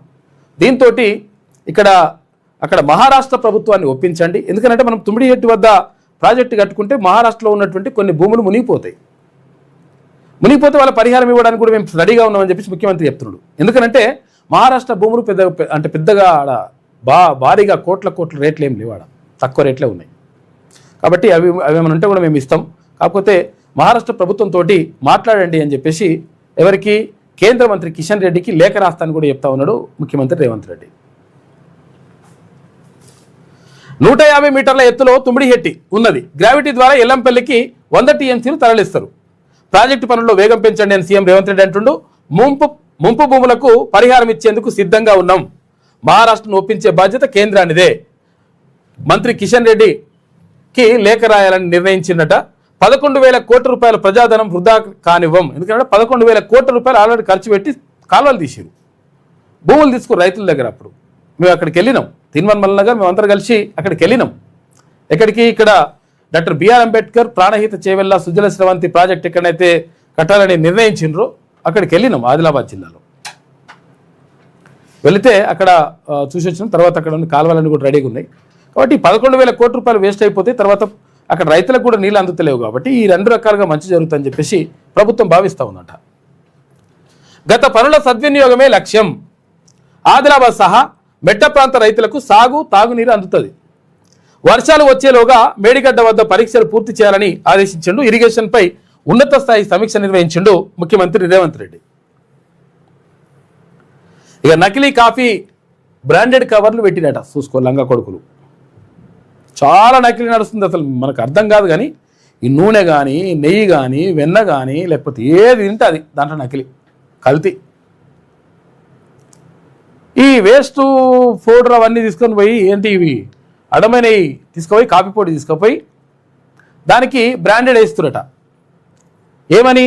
దీంతో అక్కడ మహారాష్ట్ర ప్రభుత్వాన్ని ఒప్పించండి. ఎందుకంటే మనం తుమ్మిడిహెట్టు వద్ద ప్రాజెక్టు కట్టుకుంటే మహారాష్ట్రలో ఉన్నటువంటి కొన్ని భూములు మునిగిపోతే వాళ్ళ పరిహారం ఇవ్వడానికి కూడా మేము రెడీగా ఉన్నామని చెప్పేసి ముఖ్యమంత్రి చెప్తున్నాడు. ఎందుకంటే మహారాష్ట్ర భూములు పెద్దగా భారీగా కోట్ల రేట్లు ఏం లేవు, ఆడ తక్కువ రేట్లే ఉన్నాయి. కాబట్టి అవి ఏమైనా ఉంటే కూడా మేము ఇస్తాం, కాకపోతే మహారాష్ట్ర ప్రభుత్వంతో మాట్లాడండి అని చెప్పేసి ఎవరికి, కేంద్ర మంత్రి కిషన్ రెడ్డికి లేఖ రాస్తానని కూడా చెప్తా ఉన్నాడు ముఖ్యమంత్రి రేవంత్ రెడ్డి. 150 మీటర్ల ఎత్తులో తుమ్మిడిహెట్టి ఉన్నది, గ్రావిటీ ద్వారా ఎల్లంపల్లికి 100 టీఎంసీలు తరలిస్తారు, ప్రాజెక్టు పనుల్లో వేగం పెంచండి అని సీఎం రేవంత్ రెడ్డి అంటుండు. ముంపు భూములకు పరిహారం ఇచ్చేందుకు సిద్ధంగా ఉన్నాం, మహారాష్ట్రను ఒప్పించే బాధ్యత కేంద్రానిదే. మంత్రి కిషన్ రెడ్డికి లేఖ రాయాలని నిర్ణయించిందట. 11,000 కోట్ల రూపాయల ప్రజాధనం వృధా కానివ్వం. ఎందుకంటే 11,000 కోట్ల రూపాయలు ఆల్రెడీ ఖర్చు పెట్టి కాలువలు తీసారు, భూములు తీసుకుని రైతుల దగ్గర. అప్పుడు మేము అక్కడికి వెళ్ళినాం, తిన్వన్మల్ నగర్ మేమందరం కలిసి అక్కడికి వెళ్ళినాం. ఎక్కడికి, ఇక్కడ doctor BR Ambedkar Pranahita Chevella Sujala Sravanthi project ఎక్కడైతే కట్టాలని నిర్ణయించిండ్రో అక్కడికి వెళ్ళినాం ఆదిలాబాద్ జిల్లాలో. వెళితే అక్కడ చూసి వచ్చిన తర్వాత అక్కడ ఉన్న కాలువలన్నీ కూడా రెడీగా ఉన్నాయి. కాబట్టి 11,000 కోట్ల రూపాయలు వేస్ట్ అయిపోతాయి, తర్వాత అక్కడ రైతులకు కూడా నీళ్ళు అందుతలేవు. కాబట్టి ఈ 2 రకాలుగా మంచి జరుగుతుందని చెప్పేసి ప్రభుత్వం భావిస్తూ ఉందట. గత పనుల సద్వినియోగమే లక్ష్యం, ఆదిలాబాద్ సహా మెట్ట ప్రాంత రైతులకు తాగునీరు అందుతుంది. వర్షాలు వచ్చేలోగా మేడిగడ్డ వద్ద పరీక్షలు పూర్తి చేయాలని ఆదేశించిండు. ఇరిగేషన్ పై ఉన్నత స్థాయి సమీక్ష నిర్వహించిండు ముఖ్యమంత్రి రేవంత్ రెడ్డి. ఇక నకిలీ కాఫీ బ్రాండెడ్ కవర్లు పెట్టినట, చూసుకో లంగా కొడుకులు. చాలా నకిలీ నడుస్తుంది, అసలు మనకు అర్థం కాదు. కానీ ఈ నూనె కానీ, నెయ్యి కానీ, వెన్న కానీ, లేకపోతే ఏది తింటే అది దాంట్లో నకిలీ, కల్తీ. ఈ వేస్ట్ పౌడర్ అవన్నీ తీసుకొని పోయి ఇవి అడమైనవి తీసుకుపోయి, కాఫీ పొడి తీసుకుపోయి దానికి బ్రాండెడ్ వేస్తురట. ఏమని,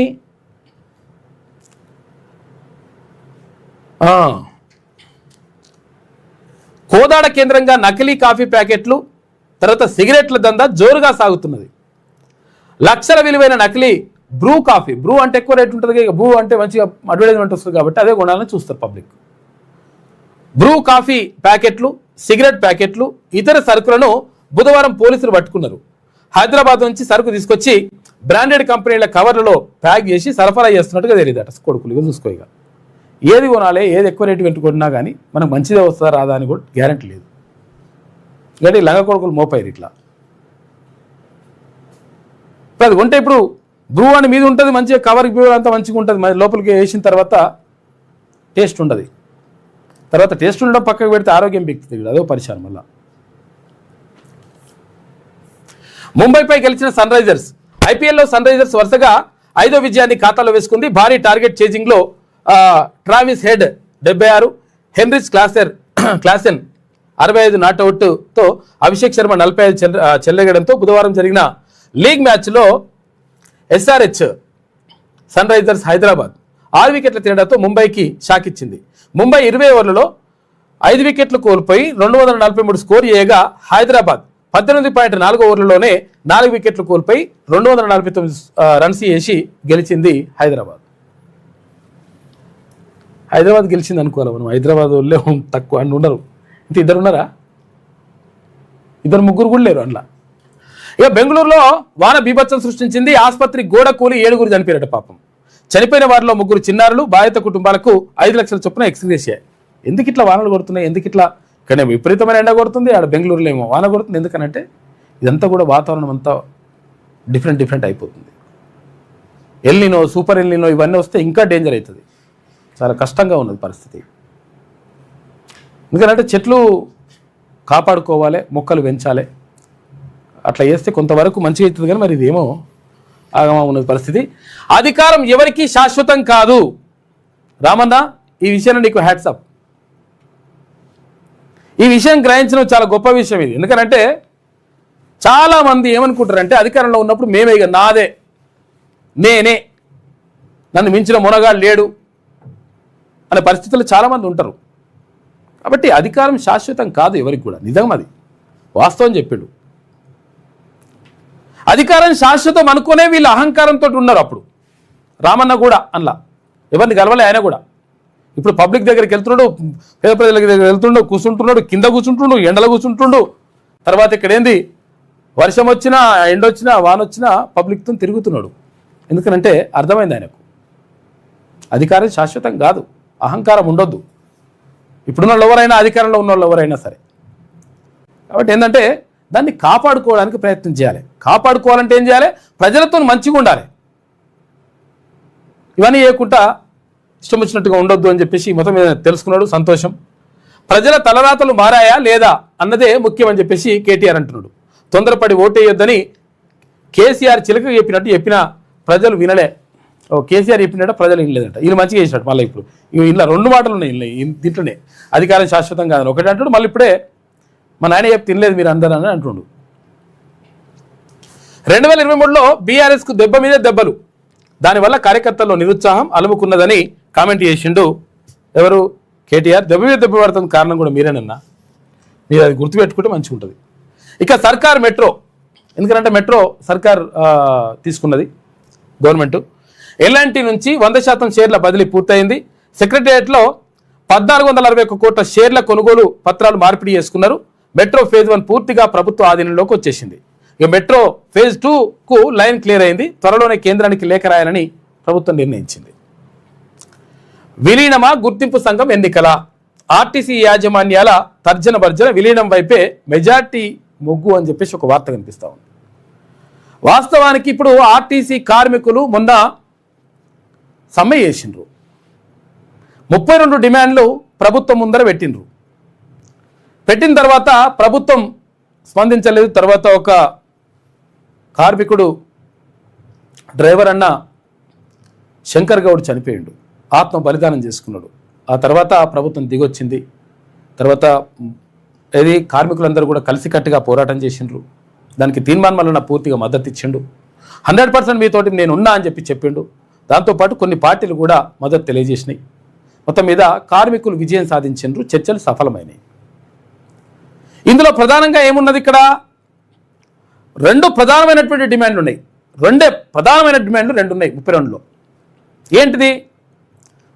కోదాడ కేంద్రంగా నకిలీ కాఫీ ప్యాకెట్లు, తర్వాత సిగరెట్ల దందా జోరుగా సాగుతున్నది. లక్షల విలువైన నకిలీ బ్రూ కాఫీ, బ్రూ అంటే ఎక్కువ రేట్ ఉంటుంది, బ్రూ అంటే మంచిగా అడ్వర్టైజ్మెంట్ వస్తుంది కాబట్టి అదే కొనాలని చూస్తారు పబ్లిక్. బ్రూ కాఫీ ప్యాకెట్లు, సిగరెట్ ప్యాకెట్లు, ఇతర సరుకులను బుధవారం పోలీసులు పట్టుకున్నారు. హైదరాబాద్ నుంచి సరుకు తీసుకొచ్చి బ్రాండెడ్ కంపెనీల కవర్లలో ప్యాక్ చేసి సరఫరా చేస్తున్నట్టుగా తెలియదట. కొడుకులు ఇక చూసుకో, ఇక ఏది కొనాలి, ఏది ఎక్కువ రేటు పెట్టుకున్నా కానీ మనకు మంచిదే వస్తుందా రాదా అని కూడా గ్యారంటీ లేదు. కాబట్టి లంగ కొడుకులు మోపారు ఇట్లా. ఇప్పుడు అది కొంటే ఇప్పుడు బ్రూ అని మీద ఉంటుంది, మంచిగా కవర్కి బ్రూ అంతా మంచిగా ఉంటుంది, లోపలికి వేసిన తర్వాత టేస్ట్ ఉండదు. తర్వాత టేస్ట్ ఉండడం పక్కకు పెడితే ఆరోగ్యం బిక్తుంది, అదో పరిశానం. మళ్ళా ముంబైపై గెలిచిన సన్ రైజర్స్. ఐపీఎల్లో సన్ రైజర్స్ వరుసగా 5వ విజయాన్ని ఖాతాలో వేసుకుంది. భారీ టార్గెట్ చేజింగ్లో ట్రావిస్ హెడ్ 76, హెన్రిచ్ క్లాసెన్ 65 నాట్అవుట్తో అభిషేక్ శర్మ 45 చెల్లెగడంతో బుధవారం జరిగిన లీగ్ మ్యాచ్లో ఎస్ఆర్హెచ్ సన్ రైజర్స్ హైదరాబాద్ 6 వికెట్ల తేడాతో ముంబైకి షాక్ ఇచ్చింది. ముంబై 20 ఓవర్లలో 5 వికెట్లు కోల్పోయి 243 స్కోర్ చేయగా హైదరాబాద్ 18.4 ఓవర్లలోనే 4 వికెట్లు కోల్పోయి 249 రన్స్ చేసి గెలిచింది. హైదరాబాద్ గెలిచింది అనుకోవాలి మనం. హైదరాబాద్ వాళ్ళే తక్కువ అని ఉండరు, ఇంత ఇద్దరు ఉన్నారా, ఇద్దరు ముగ్గురు కూడా లేరు అందులో. ఇక బెంగళూరులో వాన బీభత్సం సృష్టించింది. ఆసుపత్రి గోడ కూలి 7 చనిపోయారట. పాపం చనిపోయిన వారిలో 3 చిన్నారులు. బాధిత కుటుంబాలకు 5 లక్షల చొప్పున ఎక్స్గ్రేషియా. ఎందుకు ఇట్లా వానలు కొడుతున్నాయి, ఎందుకు ఇట్లా? కానీ విపరీతమైన ఎండ కొడుతుంది, ఆడ బెంగళూరులో ఏమో వాన కొడుతుంది. ఎందుకనంటే ఇదంతా కూడా వాతావరణం అంతా డిఫరెంట్ అయిపోతుంది. ఎల్నినో, సూపర్ ఎల్నినో ఇవన్నీ వస్తే ఇంకా డేంజర్ అవుతుంది. చాలా కష్టంగా ఉన్నది పరిస్థితి. ఎందుకంటే చెట్లు కాపాడుకోవాలి, మొక్కలు పెంచాలి. అట్లా చేస్తే కొంతవరకు మంచిగా అవుతుంది. కానీ మరి ఇదేమో ఆగమా ఉన్నది పరిస్థితి. అధికారం ఎవరికి శాశ్వతం కాదు. రామన్న, ఈ విషయాన్ని నీకు హ్యాట్సాప్. ఈ విషయం గ్రహించడం చాలా గొప్ప విషయం ఇది. ఎందుకంటే చాలామంది ఏమనుకుంటారంటే అధికారంలో ఉన్నప్పుడు మేమే, ఇక నాదే, నేనే, నన్ను మించిన మునగాడు లేడు అనే పరిస్థితుల్లో చాలామంది ఉంటారు. కాబట్టి అధికారం శాశ్వతం కాదు ఎవరికి కూడా. నిజం, అది వాస్తవం చెప్పిండు. అధికారం శాశ్వతం అనుకునే వీళ్ళు అహంకారంతో ఉన్నారు. అప్పుడు రామన్న కూడా అన్లా ఎవరిని గెలవలే. ఆయన కూడా ఇప్పుడు పబ్లిక్ దగ్గరికి వెళ్తున్నాడు, పేద ప్రజల దగ్గర వెళ్తుండో, కూర్చుంటున్నాడు, కింద కూర్చుంటుండు, ఎండలో కూర్చుంటుండు. తర్వాత ఇక్కడ ఏంది, వర్షం వచ్చినా, ఎండొచ్చినా, వానొచ్చినా పబ్లిక్తో తిరుగుతున్నాడు. ఎందుకనంటే అర్థమైంది ఆయనకు అధికారం శాశ్వతం కాదు, అహంకారం ఉండొద్దు. ఇప్పుడున్న వాళ్ళు ఎవరైనా, అధికారంలో ఉన్న వాళ్ళు ఎవరైనా సరే. కాబట్టి ఏంటంటే దాన్ని కాపాడుకోవడానికి ప్రయత్నం చేయాలి. కాపాడుకోవాలంటే ఏం చేయాలి? ప్రజలతో మంచిగా ఉండాలి. ఇవన్నీ చేయకుండా ఇష్టం వచ్చినట్టుగా ఉండొద్దు అని చెప్పేసి మొత్తం మీద తెలుసుకున్నాడు. సంతోషం. ప్రజల తలరాతలు మారాయా లేదా అన్నదే ముఖ్యం అని చెప్పేసి కేటీఆర్ అంటున్నాడు. తొందరపడి ఓటేయొద్దని కేసీఆర్ చిలక చెప్పినా ప్రజలు వినలే. కేసీఆర్ చెప్పినట్టు ప్రజలు వినలేదట. వీళ్ళు మంచిగా చేసినట్టు. మళ్ళీ ఇప్పుడు ఇలా 2 మాటలు ఉన్నాయి దీంట్లోనే. అధికారం శాశ్వతం కాదని ఒకటి అంటాడు, మళ్ళీ ఇప్పుడే మా నాయన చెప్పి తినలేదు మీరు అందరూ అని అంటుండు. 2023లో బీఆర్ఎస్కు దెబ్బ మీద దెబ్బలు, దానివల్ల కార్యకర్తల్లో నిరుత్సాహం అలుముకున్నదని కామెంట్ చేసిండు. ఎవరు? కేటీఆర్. దెబ్బ మీద దెబ్బ పడుతుంది కారణం కూడా మీరేనన్నా. మీరు అది గుర్తుపెట్టుకుంటే మంచిగా ఉంటుంది. ఇక సర్కార్ మెట్రో, ఎందుకంటే మెట్రో సర్కార్ తీసుకున్నది గవర్నమెంట్. ఎల్ఎన్టీ నుంచి 100% షేర్ల బదిలీ పూర్తయింది. సెక్రటేరియట్లో 1441 కోట్ల షేర్ల కొనుగోలు పత్రాలు మార్పిడి చేసుకున్నారు. మెట్రో ఫేజ్ 1 పూర్తిగా ప్రభుత్వ ఆధీనంలోకి వచ్చేసింది. ఇక మెట్రో ఫేజ్ 2కు లైన్ క్లియర్ అయింది. త్వరలోనే కేంద్రానికి లేఖ రాయాలని ప్రభుత్వం నిర్ణయించింది. విలీనమా గుర్తింపు సంఘం ఎన్నికల? ఆర్టీసీ యాజమాన్యాల తర్జన భర్జన, విలీనం వైపే మెజార్టీ మొగ్గు అని చెప్పేసి ఒక వార్త కనిపిస్తా ఉంది. వాస్తవానికి ఇప్పుడు ఆర్టీసీ కార్మికులు మొన్న సమ్మె చేసిండ్రు. 32 డిమాండ్లు ప్రభుత్వం ముందర పెట్టిన తర్వాత ప్రభుత్వం స్పందించలేదు. తర్వాత ఒక కార్మికుడు డ్రైవర్ అన్న శంకర్ గౌడ్ చనిపోయిండు, ఆత్మ బలిదానం చేసుకున్నాడు. ఆ తర్వాత ప్రభుత్వం దిగొచ్చింది. తర్వాత ఏది కార్మికులందరూ కూడా కలిసికట్టుగా పోరాటం చేసిండ్రు. దానికి తీర్మాన్ మల్లన్న పూర్తిగా మద్దతు ఇచ్చిండు. 100% మీతోటి నేను ఉన్నా అని చెప్పిండు. దాంతోపాటు కొన్ని పార్టీలు కూడా మద్దతు తెలియజేసినాయి. మొత్తం మీద కార్మికులు విజయం సాధించిండ్రు. చర్చలు సఫలమైనాయి. ఇందులో ప్రధానంగా ఏమున్నది? ఇక్కడ 2 ప్రధానమైనటువంటి డిమాండ్లు ఉన్నాయి. 2 ప్రధానమైన డిమాండ్లు 2 ఉన్నాయి 32లో. ఏంటిది?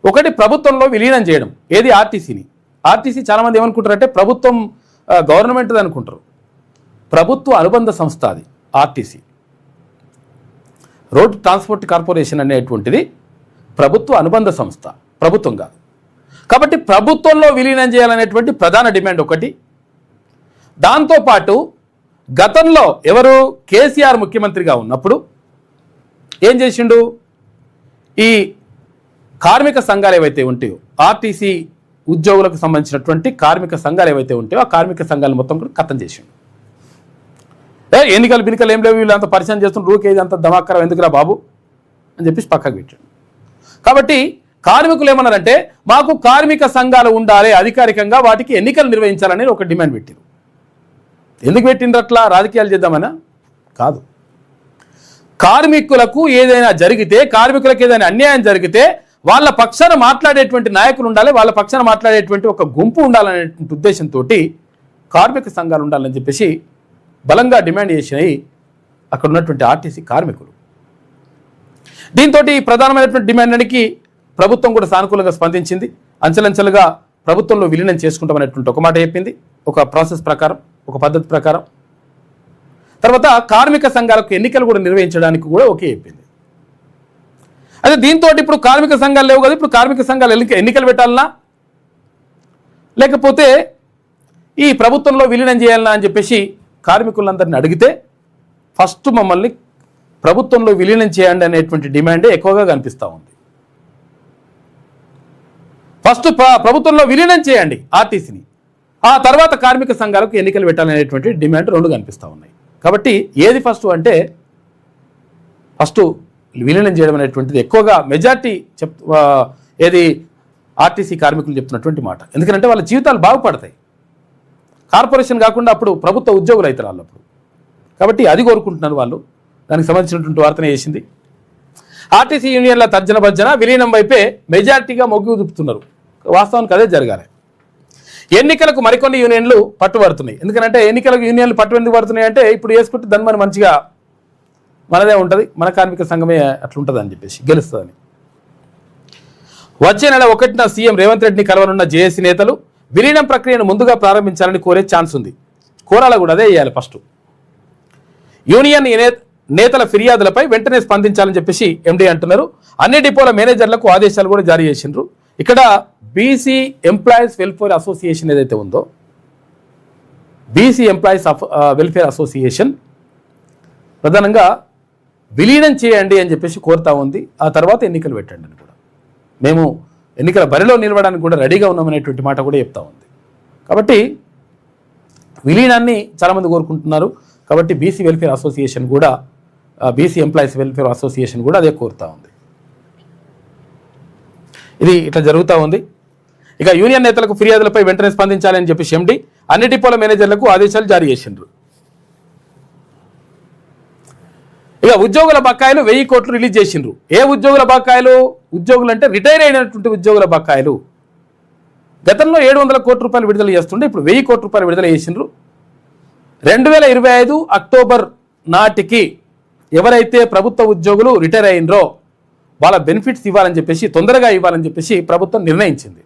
ఒకటి ప్రభుత్వంలో విలీనం చేయడం. ఏది? ఆర్టీసీని. ఆర్టీసీ చాలామంది ఏమనుకుంటారంటే ప్రభుత్వం గవర్నమెంట్ది అనుకుంటారు. ప్రభుత్వ అనుబంధ సంస్థ అది ఆర్టీసీ. రోడ్ ట్రాన్స్పోర్ట్ కార్పొరేషన్ అనేటువంటిది ప్రభుత్వ అనుబంధ సంస్థ, ప్రభుత్వం కాదు. కాబట్టి ప్రభుత్వంలో విలీనం చేయాలనేటువంటి ప్రధాన డిమాండ్ ఒకటి. దాంతోపాటు గతంలో ఎవరు కేసీఆర్ ముఖ్యమంత్రిగా ఉన్నప్పుడు ఏం చేసిండు, ఈ కార్మిక సంఘాలు ఏవైతే ఉంటాయో, ఆర్టీసీ ఉద్యోగులకు సంబంధించినటువంటి కార్మిక సంఘాలు ఏవైతే ఉంటాయో ఆ కార్మిక సంఘాలు మొత్తం కూడా ఖతం చేసిండు. ఎన్నికలు బినికలు ఏం లేవు, వీళ్ళంతా పరిచయం చేస్తున్న రూకేది అంత దమాకరం ఎందుకురా బాబు అని చెప్పేసి పక్కకు పెట్టాడు. కాబట్టి కార్మికులు ఏమన్నారంటే మాకు కార్మిక సంఘాలు ఉండాలి, అధికారికంగా వాటికి ఎన్నికలు నిర్వహించాలని ఒక డిమాండ్ పెట్టారు. ఎందుకు పెట్టిండ్రు అట్లా? రాజకీయాలు చేద్దామనా? కాదు. కార్మికులకు ఏదైనా జరిగితే, కార్మికులకు ఏదైనా అన్యాయం జరిగితే వాళ్ళ పక్షాన మాట్లాడేటువంటి నాయకులు ఉండాలి, వాళ్ళ పక్షాన మాట్లాడేటువంటి ఒక గుంపు ఉండాలనేటువంటి ఉద్దేశంతో కార్మిక సంఘాలు ఉండాలని చెప్పేసి బలంగా డిమాండ్ చేసినాయి అక్కడ ఉన్నటువంటి ఆర్టీసీ కార్మికులు. దీంతో ప్రధానమైనటువంటి డిమాండ్కి ప్రభుత్వం కూడా సానుకూలంగా స్పందించింది. అంచెలంచెలుగా ప్రభుత్వంలో విలీనం చేసుకుంటామనేటువంటి ఒక మాట చెప్పింది, ఒక ప్రాసెస్ ప్రకారం, ఒక పద్ధతి ప్రకారం. తర్వాత కార్మిక సంఘాలకు ఎన్నికలు కూడా నిర్వహించడానికి కూడా ఓకే చెప్పింది. అదే దీంతో ఇప్పుడు కార్మిక సంఘాలు లేవు కదా, ఇప్పుడు కార్మిక సంఘాలు ఎన్నికలు పెట్టాలన్నా లేకపోతే ఈ ప్రభుత్వంలో విలీనం చేయాలన్నా అని చెప్పేసి కార్మికులందరినీ అడిగితే ఫస్ట్ మమ్మల్ని ప్రభుత్వంలో విలీనం చేయండి అనేటువంటి డిమాండే ఎక్కువగా కనిపిస్తూ ఉంది. ఫస్ట్ ప్రభుత్వంలో విలీనం చేయండి ఆర్టీసీని, ఆ తర్వాత కార్మిక సంఘాలకు ఎన్నికలు పెట్టాలనేటువంటి డిమాండ్ రెండు కనిపిస్తూ ఉన్నాయి. కాబట్టి ఏది ఫస్ట్ అంటే ఫస్ట్ విలీనం చేయడం అనేటువంటిది ఎక్కువగా మెజార్టీ ఏది ఆర్టీసీ కార్మికులు చెప్తున్నటువంటి మాట. ఎందుకంటే వాళ్ళ జీవితాలు బాగుపడతాయి, కార్పొరేషన్ కాకుండా అప్పుడు ప్రభుత్వ ఉద్యోగులు అవుతారు వాళ్ళప్పుడు. కాబట్టి అది కోరుకుంటున్నారు వాళ్ళు. దానికి సంబంధించినటువంటి వార్తనే చేసింది. ఆర్టీసీ యూనియన్ల తర్జన భర్జన విలీనం వైపే మెజార్టీగా మొగ్గు చూపుతున్నారు. వాస్తవానికి అదే జరగాలి. ఎన్నికలకు మరికొన్ని యూనియన్లు పట్టుబడుతున్నాయి. ఎందుకంటే ఎన్నికలకు యూనియన్లు పట్టు ఎందుకు పడుతున్నాయి అంటే ఇప్పుడు వేసుకుంటే దాన్ని మంచిగా మనదే ఉంటుంది, మన కార్మిక సంఘమే అట్లుంటుంది అని చెప్పేసి గెలుస్తుందని. వచ్చే నెల 1న సీఎం రేవంత్ రెడ్డిని కలవనున్న జేఏసీ నేతలు విలీనం ప్రక్రియను ముందుగా ప్రారంభించాలని కోరే ఛాన్స్ ఉంది. కోరాల కూడా అదే చేయాలి. ఫస్ట్ యూనియన్ నేతల ఫిర్యాదులపై వెంటనే స్పందించాలని చెప్పేసి ఎండీ అంటున్నారు. అన్ని డిపోల మేనేజర్లకు ఆదేశాలు కూడా జారీ చేసిండ్రు. ఇక్కడ బీసీ ఎంప్లాయీస్ వెల్ఫేర్ అసోసియేషన్ ఏదైతే ఉందో, బీసీ ఎంప్లాయీస్ వెల్ఫేర్ అసోసియేషన్ ప్రధానంగా విలీనం చేయండి అని చెప్పేసి కోరుతా ఉంది. ఆ తర్వాత ఎన్నికలు పెట్టండి అని కూడా, మేము ఎన్నికల బరిలో నిలవడానికి కూడా రెడీగా ఉన్నామనేటువంటి మాట కూడా చెప్తా ఉంది. కాబట్టి విలీనాన్ని చాలామంది కోరుకుంటున్నారు. కాబట్టి బీసీ వెల్ఫేర్ అసోసియేషన్ కూడా, బీసీ ఎంప్లాయీస్ వెల్ఫేర్ అసోసియేషన్ కూడా అదే కోరుతా ఉంది. ఇది ఇట్లా జరుగుతూ ఉంది. ఇక యూనియన్ నేతలకు ఫిర్యాదులపై వెంటనే స్పందించాలని చెప్పేసి ఎండీ అన్ని డిపోల మేనేజర్లకు ఆదేశాలు జారీ చేసిండ్రు. ఇక ఉద్యోగుల బకాయిలు 1000 కోట్లు రిలీజ్ చేసిండ్రు. ఏ ఉద్యోగుల బకాయిలు? ఉద్యోగులు అంటే రిటైర్ అయినటువంటి ఉద్యోగుల బకాయిలు. గతంలో 700 కోట్ల రూపాయలు విడుదల చేస్తుండే, ఇప్పుడు 1000 కోట్ల రూపాయలు విడుదల చేసిండ్రు. 2025 అక్టోబర్ నాటికి ఎవరైతే ప్రభుత్వ ఉద్యోగులు రిటైర్ అయినరో వాళ్ళ బెనిఫిట్స్ ఇవ్వాలని చెప్పేసి, తొందరగా ఇవ్వాలని చెప్పేసి ప్రభుత్వం నిర్ణయించింది.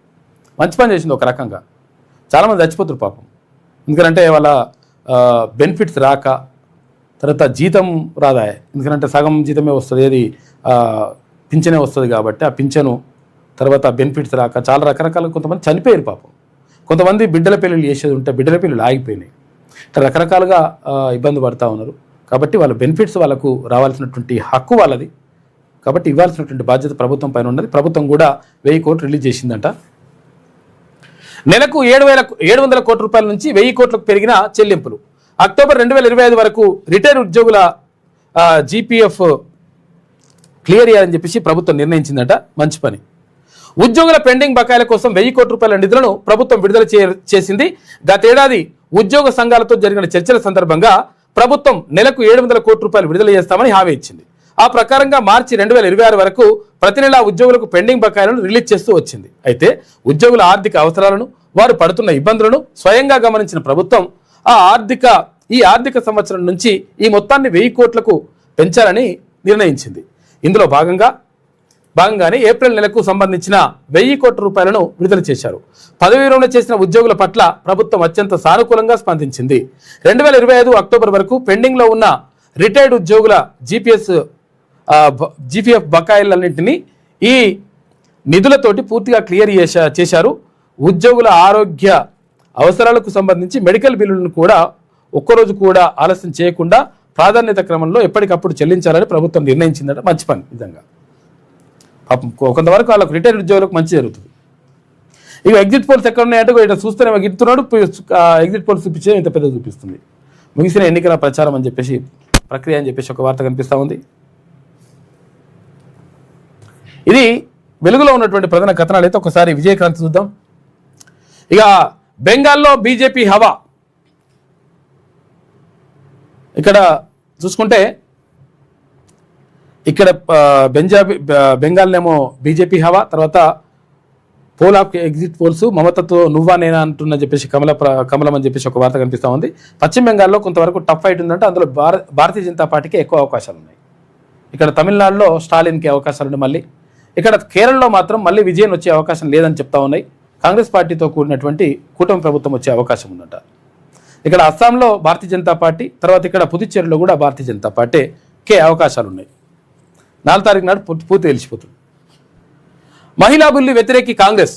మంచి పని చేసింది ఒక రకంగా. చాలామంది చచ్చిపోతారు పాపం, ఎందుకంటే వాళ్ళ బెనిఫిట్స్ రాక, తర్వాత జీతం రాదా, ఎందుకంటే సగం జీతమే వస్తుంది, ఏది పింఛనే వస్తుంది కాబట్టి ఆ పింఛను తర్వాత బెనిఫిట్స్ రాక చాలా రకరకాల, కొంతమంది చనిపోయారు పాపం, కొంతమంది బిడ్డల పెళ్ళిళ్ళు చేసేది ఉంటే బిడ్డల పెళ్ళిళ్ళు ఆగిపోయినాయి. ఇట్లా రకరకాలుగా ఇబ్బంది పడుతూ ఉన్నారు. కాబట్టి వాళ్ళ బెనిఫిట్స్ వాళ్ళకు రావాల్సినటువంటి హక్కు వాళ్ళది. కాబట్టి ఇవ్వాల్సినటువంటి బాధ్యత ప్రభుత్వం పైన ఉన్నది. ప్రభుత్వం కూడా 1000 కోట్లు రిలీజ్ చేసిందంట. నెలకు 700 కోట్ల రూపాయల నుంచి 1000 కోట్లకు పెరిగిన చెల్లింపులు. అక్టోబర్ 2025 వరకు రిటైర్ ఉద్యోగుల జీపీఎఫ్ క్లియర్ చేయాలని చెప్పేసి ప్రభుత్వం నిర్ణయించిందట. మంచి పని. ఉద్యోగుల పెండింగ్ బకాయిల కోసం 1000 కోట్ల రూపాయల నిధులను ప్రభుత్వం విడుదల చేసింది. గతేడాది ఉద్యోగ సంఘాలతో జరిగిన చర్చల సందర్భంగా ప్రభుత్వం నెలకు 700 కోట్ల రూపాయలు విడుదల చేస్తామని హామీ ఇచ్చింది. ఆ ప్రకారంగా మార్చి 2026 వరకు ప్రతి నెలా ఉద్యోగులకు పెండింగ్ బకాయిలను రిలీజ్ చేస్తూ వచ్చింది. అయితే ఉద్యోగుల ఆర్థిక అవసరాలను, వారు పడుతున్న ఇబ్బందులను స్వయంగా గమనించిన ప్రభుత్వం ఈ ఆర్థిక సంవత్సరం నుంచి ఈ మొత్తాన్ని 1000 కోట్లకు పెంచాలని నిర్ణయించింది. ఇందులో భాగంగానే ఏప్రిల్ నెలకు సంబంధించిన 1000 కోట్ల రూపాయలను విడుదల చేశారు. పదవి విరమణ చేసిన ఉద్యోగుల పట్ల ప్రభుత్వం అత్యంత సానుకూలంగా స్పందించింది. 2025 అక్టోబర్ వరకు పెండింగ్లో ఉన్న రిటైర్డ్ ఉద్యోగుల జీపీఎఫ్ బకాయిలన్నింటినీ ఈ నిధులతోటి పూర్తిగా క్లియర్ చేశారు. ఉద్యోగుల ఆరోగ్య అవసరాలకు సంబంధించి మెడికల్ బిల్లులను కూడా ఒక్కరోజు కూడా ఆలస్యం చేయకుండా ప్రాధాన్యత క్రమంలో ఎప్పటికప్పుడు చెల్లించాలని ప్రభుత్వం నిర్ణయించిందట. మంచి పని నిజంగా. పాపం కొంతవరకు వాళ్ళకు రిటైర్డ్ ఉద్యోగులకు మంచి జరుగుతుంది. ఇక ఎగ్జిట్ పోల్స్ ఎక్కడ ఉన్నాయంటే ఇట్లా చూస్తేనే గిట్టున్నాడు, ఎగ్జిట్ పోల్స్ చూపించే ఇంత పెద్ద చూపిస్తుంది. ముగిసిన ఎన్నికల ప్రచారం అని చెప్పేసి ప్రక్రియ అని చెప్పేసి ఒక వార్త కనిపిస్తూ ఉంది. ఇది వెలుగులో ఉన్నటువంటి ప్రధాన కథనాలు. అయితే ఒకసారి విజయకాంత్ చూద్దాం. ఇక బెంగాల్లో బీజేపీ హవా. ఇక్కడ చూసుకుంటే ఇక్కడ బెంగాల్నేమో బీజేపీ హవా, తర్వాత పోల్ ఆఫ్ ఎగ్జిట్ పోల్స్ మమతతో నువ్వా నేనా అంటున్న చెప్పేసి కమలం అని చెప్పేసి ఒక వార్త కనిపిస్తూ ఉంది. పశ్చిమ బెంగాల్లో కొంతవరకు టఫ్ ఫైట్ ఉందంటే అందులో భారతీయ జనతా పార్టీకి ఎక్కువ అవకాశాలు ఉన్నాయి. ఇక్కడ తమిళనాడులో స్టాలిన్కి అవకాశాలు ఉన్నాయి. మళ్ళీ ఇక్కడ కేరళలో మాత్రం మళ్ళీ విజయం వచ్చే అవకాశం లేదని చెప్తా ఉన్నాయి. కాంగ్రెస్ పార్టీతో కూడినటువంటి కూటమి ప్రభుత్వం వచ్చే అవకాశం ఉందంట. ఇక్కడ అస్సాంలో భారతీయ జనతా పార్టీ, తర్వాత ఇక్కడ పుదుచ్చేరిలో కూడా భారతీయ జనతా పార్టీకే అవకాశాలు ఉన్నాయి. 4 తారీఖు నాడు పూర్తి తెలిసిపోతుంది. మహిళా బిల్లు వ్యతిరేకి కాంగ్రెస్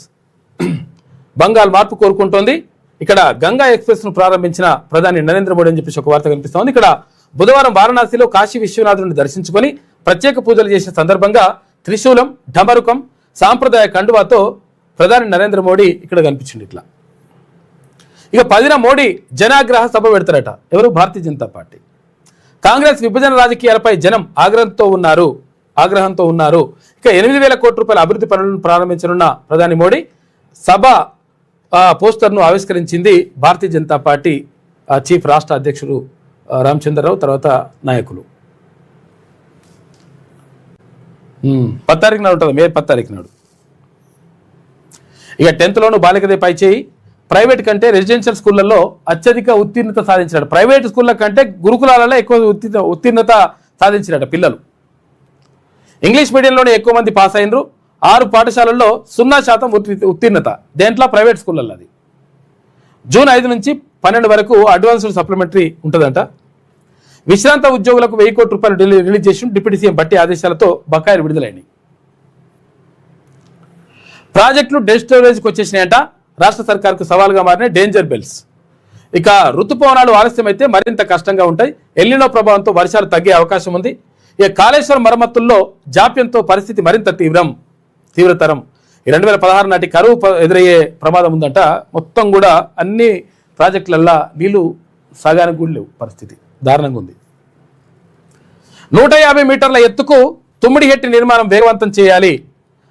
బంగాల్ మార్పు కోరుకుంటోంది. ఇక్కడ గంగా ఎక్స్ప్రెస్ను ప్రారంభించిన ప్రధాని నరేంద్ర మోడీ అని చెప్పేసి ఒక వార్త కనిపిస్తోంది. ఇక్కడ బుధవారం వారణాసిలో కాశీ విశ్వనాథుడిని దర్శించుకొని ప్రత్యేక పూజలు చేసిన సందర్భంగా త్రిశూలం, ఢమరుకం, సాంప్రదాయ కండువాతో ప్రధాని నరేంద్ర మోడీ ఇక్కడ కనిపించింది. ఇట్లా ఇక 10న మోడీ జనాగ్రహ సభ పెడతారట. ఎవరు? భారతీయ జనతా పార్టీ. కాంగ్రెస్ విభజన రాజకీయాలపై జనం ఆగ్రహంతో ఉన్నారు. ఇక 8,000 కోట్ల రూపాయల అభివృద్ధి పనులను ప్రారంభించనున్న ప్రధాని మోడీ సభ పోస్టర్ను ఆవిష్కరించింది భారతీయ జనతా పార్టీ చీఫ్ రాష్ట్ర అధ్యక్షుడు రామచంద్రరావు, తర్వాత నాయకులు. 10 తారీఖు నాడు ఉంటుంది, మే 10 తారీఖు నాడు. ఇక 10th బాలికదే పై చేయి. ప్రైవేట్ కంటే రెసిడెన్షియల్ స్కూళ్లలో అత్యధిక ఉత్తీర్ణత సాధించినట్టు. ప్రైవేట్ స్కూళ్ళ కంటే గురుకులాలలో ఎక్కువ ఉత్తీర్ణత సాధించినట్టు పిల్లలు. ఇంగ్లీష్ మీడియంలోనే ఎక్కువ మంది పాస్ అయినరు. 6 పాఠశాలల్లో 0% ఉత్తీర్ణత. దేంట్లో? ప్రైవేట్ స్కూళ్ళల్లో. అది జూన్ 5 నుంచి 12 వరకు అడ్వాన్స్డ్ సప్లిమెంటరీ ఉంటుందంట. విశ్రాంత ఉద్యోగులకు 1,000 కోట్ల రూపాయలు రిలీజ్ చేసిన డిప్యూటీ సీఎం బట్టి ఆదేశాలతో బకాయిలు విడుదలైనవి. ప్రాజెక్టులు డెడ్ స్టోరేజ్కి వచ్చేసినాయంట. రాష్ట్ర సర్కార్కు సవాల్గా మారిన డేంజర్ బెల్స్. ఇక ఋతుపవనాలు ఆలస్యమైతే మరింత కష్టంగా ఉంటాయి. ఎల్నినో ప్రభావంతో వర్షాలు తగ్గే అవకాశం ఉంది. ఇక కాళేశ్వరం మరమ్మతుల్లో జాప్యంతో పరిస్థితి మరింత తీవ్రతరం. 2016 నాటి కరువు ఎదురయ్యే ప్రమాదం ఉందంట. మొత్తం కూడా అన్ని ప్రాజెక్టులల్లా నీళ్లు సాగానికి కూడా లేవు. పరిస్థితి దారుణంగా ఉంది. 150 మీటర్ల ఎత్తుకు తుమ్మిడిహెట్టి నిర్మాణం వేగవంతం చేయాలి.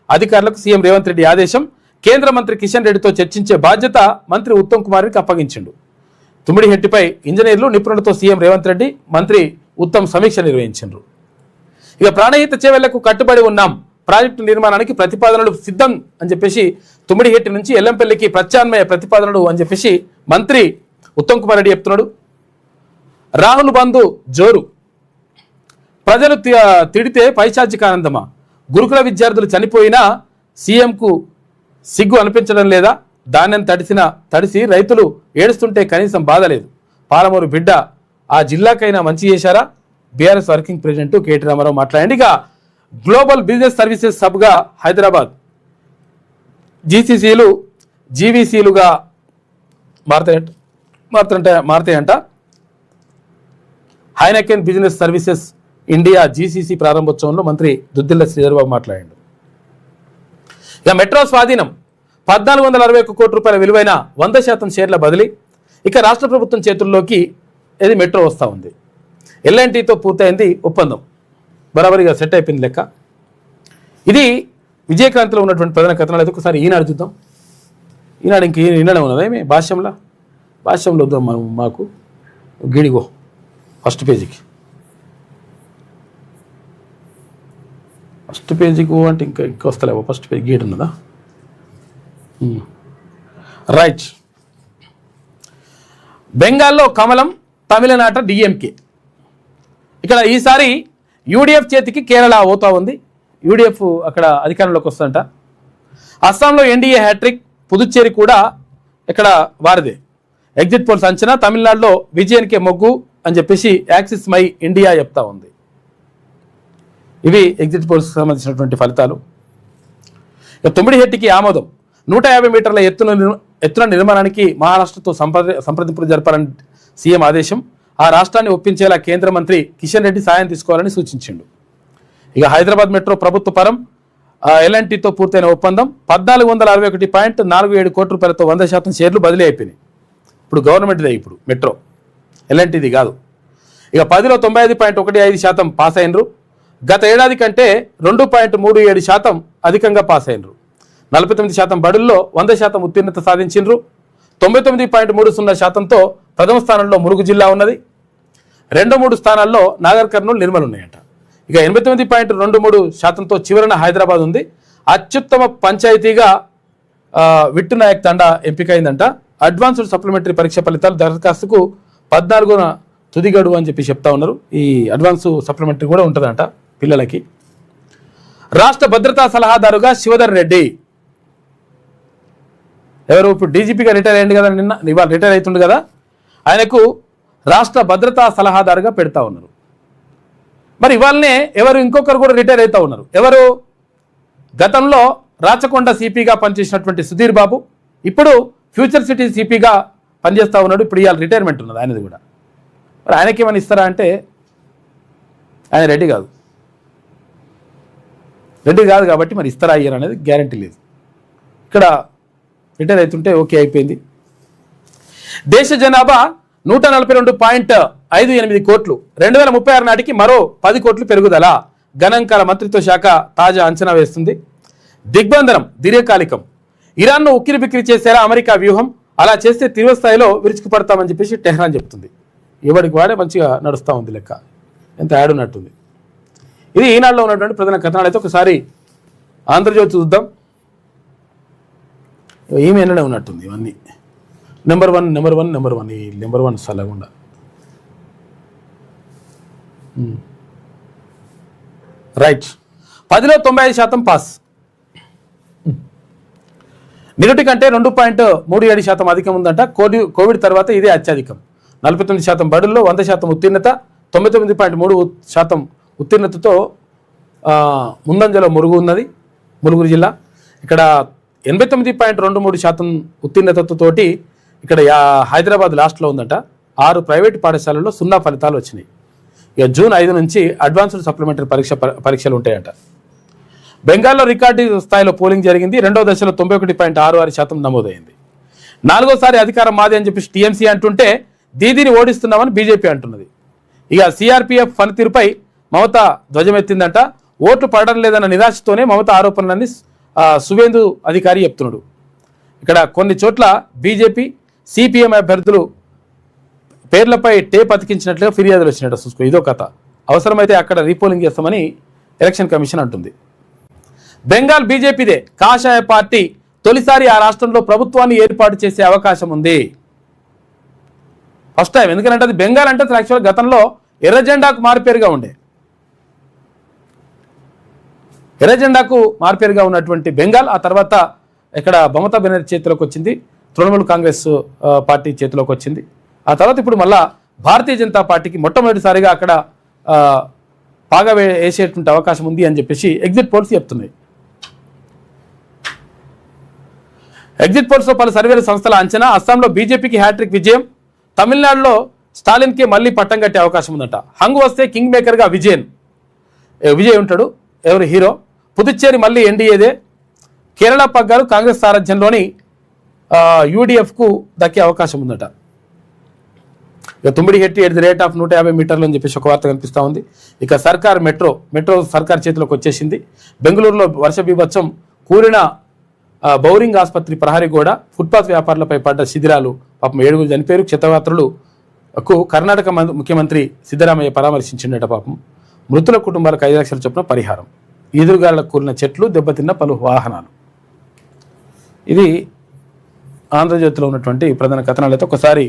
అధికారులకు సీఎం రేవంత్ రెడ్డి ఆదేశం. కేంద్ర మంత్రి కిషన్ రెడ్డితో చర్చించే బాధ్యత మంత్రి ఉత్తమ్ కుమార్కి అప్పగించిండు. తుమ్మిడిహెట్టిపై ఇంజనీర్లు నిపుణులతో సీఎం రేవంత్ రెడ్డి, మంత్రి ఉత్తమ్ సమీక్ష నిర్వహించారు. ఇక ప్రాణహిత చేవెళ్లకు కట్టుబడి ఉన్నాం. ప్రాజెక్టు నిర్మాణానికి ప్రతిపాదనలు సిద్ధం అని చెప్పేసి తుమ్మిడిహెట్టి నుంచి ఎల్లంపల్లికి ప్రత్యామ్నాయ ప్రతిపాదనలు అని చెప్పేసి మంత్రి ఉత్తమ్ కుమార్ రెడ్డి చెప్తున్నాడు. రాహుల్ బంధు జోరు. ప్రజలు తిడితే పైశాచిక ఆనందమా? గురుకుల విద్యార్థులు చనిపోయినా సీఎంకు సిగ్గు అనిపించడం లేదా? ధాన్యం తడిసి రైతులు ఏడుస్తుంటే కనీసం బాధ లేదు. పాలమూరు బిడ్డ ఆ జిల్లాకైనా మంచి చేశారా? BRS working president KT Rama Rao మాట్లాడండి. ఇక గ్లోబల్ బిజినెస్ సర్వీసెస్ హబ్గా హైదరాబాద్ జీసీసీలు జీవీసీలుగా మారుతాయంట. Heineken business services India GCC ప్రారంభోత్సవంలో మంత్రి దుద్దిల్ల శ్రీధర్బాబు మాట్లాడాడు. ఇక మెట్రో స్వాధీనం. 1,461 కోట్ల రూపాయల విలువైన 100% షేర్ల బదిలీ. ఇక రాష్ట్ర ప్రభుత్వం చేతుల్లోకి ఇది మెట్రో వస్తూ ఉంది. ఎల్ఎన్టీతో పూర్తయింది ఒప్పందం. బరాబరిగా సెట్ అయిపోయింది లెక్క. ఇది విజయక్రాంతిలో ఉన్నటువంటి ప్రధాన కథనాలు. అయితే ఒకసారి ఈనాడు చూద్దాం. ఈనాడు ఈనాడే ఉన్నదేమి భాష్యంలో వద్దాం మనం. మాకు గిడిగో ఫస్ట్ పేజీకి అంటే ఇంకా వస్తలేవో. ఫస్ట్ పేజీ గీడ్ ఉన్నదా? రైట్. బెంగాల్లో కమలం, తమిళనాట డిఎంకే. ఇక్కడ ఈసారి యూడిఎఫ్ చేతికి కేరళ అవుతా ఉంది. యూడిఎఫ్ అక్కడ అధికారంలోకి వస్తుందంట. అస్సాంలో ఎన్డీఏ హ్యాట్రిక్, పుదుచ్చేరి కూడా ఇక్కడ వారిదే. ఎగ్జిట్ పోల్స్ అంచనా. తమిళనాడులో విజయానికే మొగ్గు అని చెప్పేసి యాక్సిస్ మై ఇండియా చెప్తా ఉంది. ఇవి ఎగ్జిట్ పోల్స్ సంబంధించినటువంటి ఫలితాలు. ఇక తుమ్మిడిహెట్టికి ఆమోదం. 150 మీటర్ల ఎత్తున నిర్మాణానికి మహారాష్ట్రతో సంప్రదింపులు జరపాలని సీఎం ఆదేశం. ఆ రాష్ట్రాన్ని ఒప్పించేలా కేంద్ర మంత్రి కిషన్ రెడ్డి సాయం తీసుకోవాలని సూచించిండు. ఇక హైదరాబాద్ మెట్రో ప్రభుత్వ పరం ఎల్ఎన్టీతో పూర్తయిన ఒప్పందం 1461.47 కోట్ల రూపాయలతో 100% షేర్లు బదిలీ అయిపోయినాయి. ఇప్పుడు గవర్నమెంట్దే ఇప్పుడు మెట్రో, ఎల్ఎన్టీది కాదు. ఇక 10లో 95.15% పాస్ అయినరు. గత ఏడాది కంటే 2.37% అధికంగా పాస్ అయినరు. 49% బడుల్లో 100% ఉత్తీర్ణత సాధించిండ్రు. 99.30%తో ప్రథమ స్థానంలో ములుగు జిల్లా ఉన్నది. 2-3 స్థానాల్లో నాగర్ కర్నూలు, నిర్మల్ ఉన్నాయట. ఇక 89.23%తో చివరన హైదరాబాద్ ఉంది. అత్యుత్తమ పంచాయతీగా విట్టునాయక్ తండా ఎంపికైందంట. అడ్వాన్స్డ్ సప్లిమెంటరీ పరీక్ష ఫలితాలు దరఖాస్తుకు 14న తుది గడువు అని చెప్పి చెప్తా ఉన్నారు. ఈ అడ్వాన్స్ సప్లిమెంటరీ కూడా ఉంటుందంట పిల్లలకి. రాష్ట్ర భద్రతా సలహాదారుగా శివధర్ రెడ్డి, ఎవరు ఇప్పుడు డీజీపీగా రిటైర్ అయ్యింది కదా, ఇవాళ రిటైర్ అవుతుండు కదా, ఆయనకు రాష్ట్ర భద్రతా సలహాదారుగా పెడతా ఉన్నారు. మరి ఇవాళనే ఎవరు ఇంకొకరు కూడా రిటైర్ అవుతూ ఉన్నారు. ఎవరు? గతంలో రాచకొండ సిపిగా పనిచేసినటువంటి సుధీర్ బాబు ఇప్పుడు ఫ్యూచర్ సిటీ సిపిగా పనిచేస్తూ ఉన్నాడు. ఇప్పుడు ఇవాళ రిటైర్మెంట్ ఉన్నది ఆయనది కూడా. మరి ఆయనకి ఏమైనా ఇస్తారా అంటే ఆయన రెడ్డి కాదు కాబట్టి మరి ఇస్తారా అయ్యారు అనేది గ్యారంటీ లేదు. ఇక్కడ రిటైర్ అవుతుంటే ఓకే అయిపోయింది. దేశ జనాభా 142.58 కోట్లు, 2036 నాటికి మరో 10 కోట్లు పెరుగుదల గణాంకాల మంత్రిత్వ శాఖ తాజా అంచనా వేస్తుంది. దిగ్బంధనం దీర్ఘకాలికం, ఇరాన్ను ఉక్కిరి బిక్కిరి చేసేలా అమెరికా వ్యూహం, అలా చేస్తే తీవ్ర స్థాయిలో విరుచుకుపడతామని చెప్పేసి టెహ్రాన్ చెప్తుంది. ఎవరికి వాడే మంచిగా నడుస్తూ ఉంది లెక్క, ఎంత యాడ్ ఉన్నట్టుంది. ఇది ఈనాడులో ఉన్నటువంటి ప్రధాన కథనాలు. అయితే ఒకసారి ఆంధ్రజ్యోతి చూద్దాం. ఈమె ఎన్నడే ఉన్నట్టుంది ఇవన్నీ. నెంబర్ వన్ ఈ నెంబర్ 1 సలగుండా. రైట్. 10లో 95% పాస్. నిరుటి కంటే 2.37% అధికం ఉందంట. కోవిడ్ తర్వాత ఇదే అత్యధికం. 49% బడుల్లో 100% ఉత్తీర్ణత, 99.3% ఉత్తీర్ణతతో ముందంజలో ములుగు జిల్లా. ఇక్కడ 89.23% ఉత్తీర్ణతతోటి ఇక్కడ హైదరాబాద్ లాస్ట్లో ఉందట. 6 ప్రైవేటు పాఠశాలల్లో 0 ఫలితాలు వచ్చినాయి. ఇక జూన్ 5 నుంచి అడ్వాన్స్డ్ సప్లిమెంటరీ పరీక్షలు ఉంటాయట. బెంగాల్లో రికార్డు స్థాయిలో పోలింగ్ జరిగింది. 2వ దశలో 91.66% నమోదైంది. 4వసారి అధికారం మాది అని చెప్పి టీఎంసీ అంటుంటే దీదీని ఓడిస్తున్నామని బీజేపీ అంటున్నది. ఇక సిఆర్పీఎఫ్ పనితీరుపై మమత ధ్వజమెత్తిందంట. ఓట్లు పడడం లేదన్న నిరాశతోనే మమత ఆరోపణలన్నీ సువేందు అధికారి చెప్తున్నాడు. ఇక్కడ కొన్ని చోట్ల బీజేపీ సిపిఎం అభ్యర్థులు పేర్లపై టేప్ అతికించినట్లుగా ఫిర్యాదులు వచ్చినట్టు చూసుకో. ఇదో కథ. అవసరమైతే అక్కడ రీపోలింగ్ చేస్తామని ఎలక్షన్ కమిషన్ అంటుంది. బెంగాల్ బీజేపీదే కాషాయ పార్టీ తొలిసారి ఆ రాష్ట్రంలో ప్రభుత్వాన్ని ఏర్పాటు చేసే అవకాశం ఉంది. First time. ఎందుకంటే అది బెంగాల్ అంటే యాక్చువల్ గతంలో ఎర్ర జెండాకు మారుపేరుగా ఉండే, ఎర్ర జెండాకు మారుపేరుగా ఉన్నటువంటి బెంగాల్ ఆ తర్వాత ఇక్కడ మమతా బెనర్జీ చేతిలోకి వచ్చింది, తృణమూల్ కాంగ్రెస్ పార్టీ చేతిలోకి వచ్చింది. ఆ తర్వాత ఇప్పుడు మళ్ళా భారతీయ జనతా పార్టీకి మొట్టమొదటిసారిగా అక్కడ పాగా వేసేటువంటి అవకాశం ఉంది అని చెప్పేసి ఎగ్జిట్ పోల్స్ చెప్తున్నాయి. ఎగ్జిట్ పోల్స్లో పలు సర్వేల సంస్థల అంచనా. అస్సాంలో బీజేపీకి హ్యాట్రిక్ విజయం, తమిళనాడులో స్టాలిన్కి మళ్ళీ పట్టం కట్టే అవకాశం ఉందట. హంగ్ వస్తే కింగ్ మేకర్గా విజయ్ ఉంటాడు, ఎవరు హీరో. పుదుచ్చేరి మళ్ళీ ఎన్డీఏదే. కేరళ పగ్గాలు కాంగ్రెస్ సారథ్యంలోని యూడీఎఫ్కు దక్కే అవకాశం ఉందట. ఇక తుమ్మిడి హెట్టి ఎట్ ది రేట్ ఆఫ్ 150 మీటర్లు అని చెప్పేసి ఒక వార్త కనిపిస్తూ ఉంది. ఇక సర్కార్ మెట్రో సర్కార్ చేతిలోకి వచ్చేసింది. బెంగళూరులో వర్ష బీభత్సం, కూలిన బౌరింగ్ ఆసుపత్రి ప్రహరీ గోడ, ఫుట్పాత్ వ్యాపారులపై పడ్డ శిథిరాలు, పాపం 7 చనిపోయారు. క్షతగాత్రులకు కర్ణాటక ముఖ్యమంత్రి సిద్ధరామయ్య పరామర్శించిండట. పాపం మృతుల కుటుంబాలకు 5 లక్షల చొప్పున పరిహారం. ఈదురుగాలకు కూలిన చెట్లు, దెబ్బతిన్న పలు వాహనాలు. ఇది ఆంధ్రజ్యోతిలో ఉన్నటువంటి ప్రధాన కథనాలు. అయితే ఒకసారి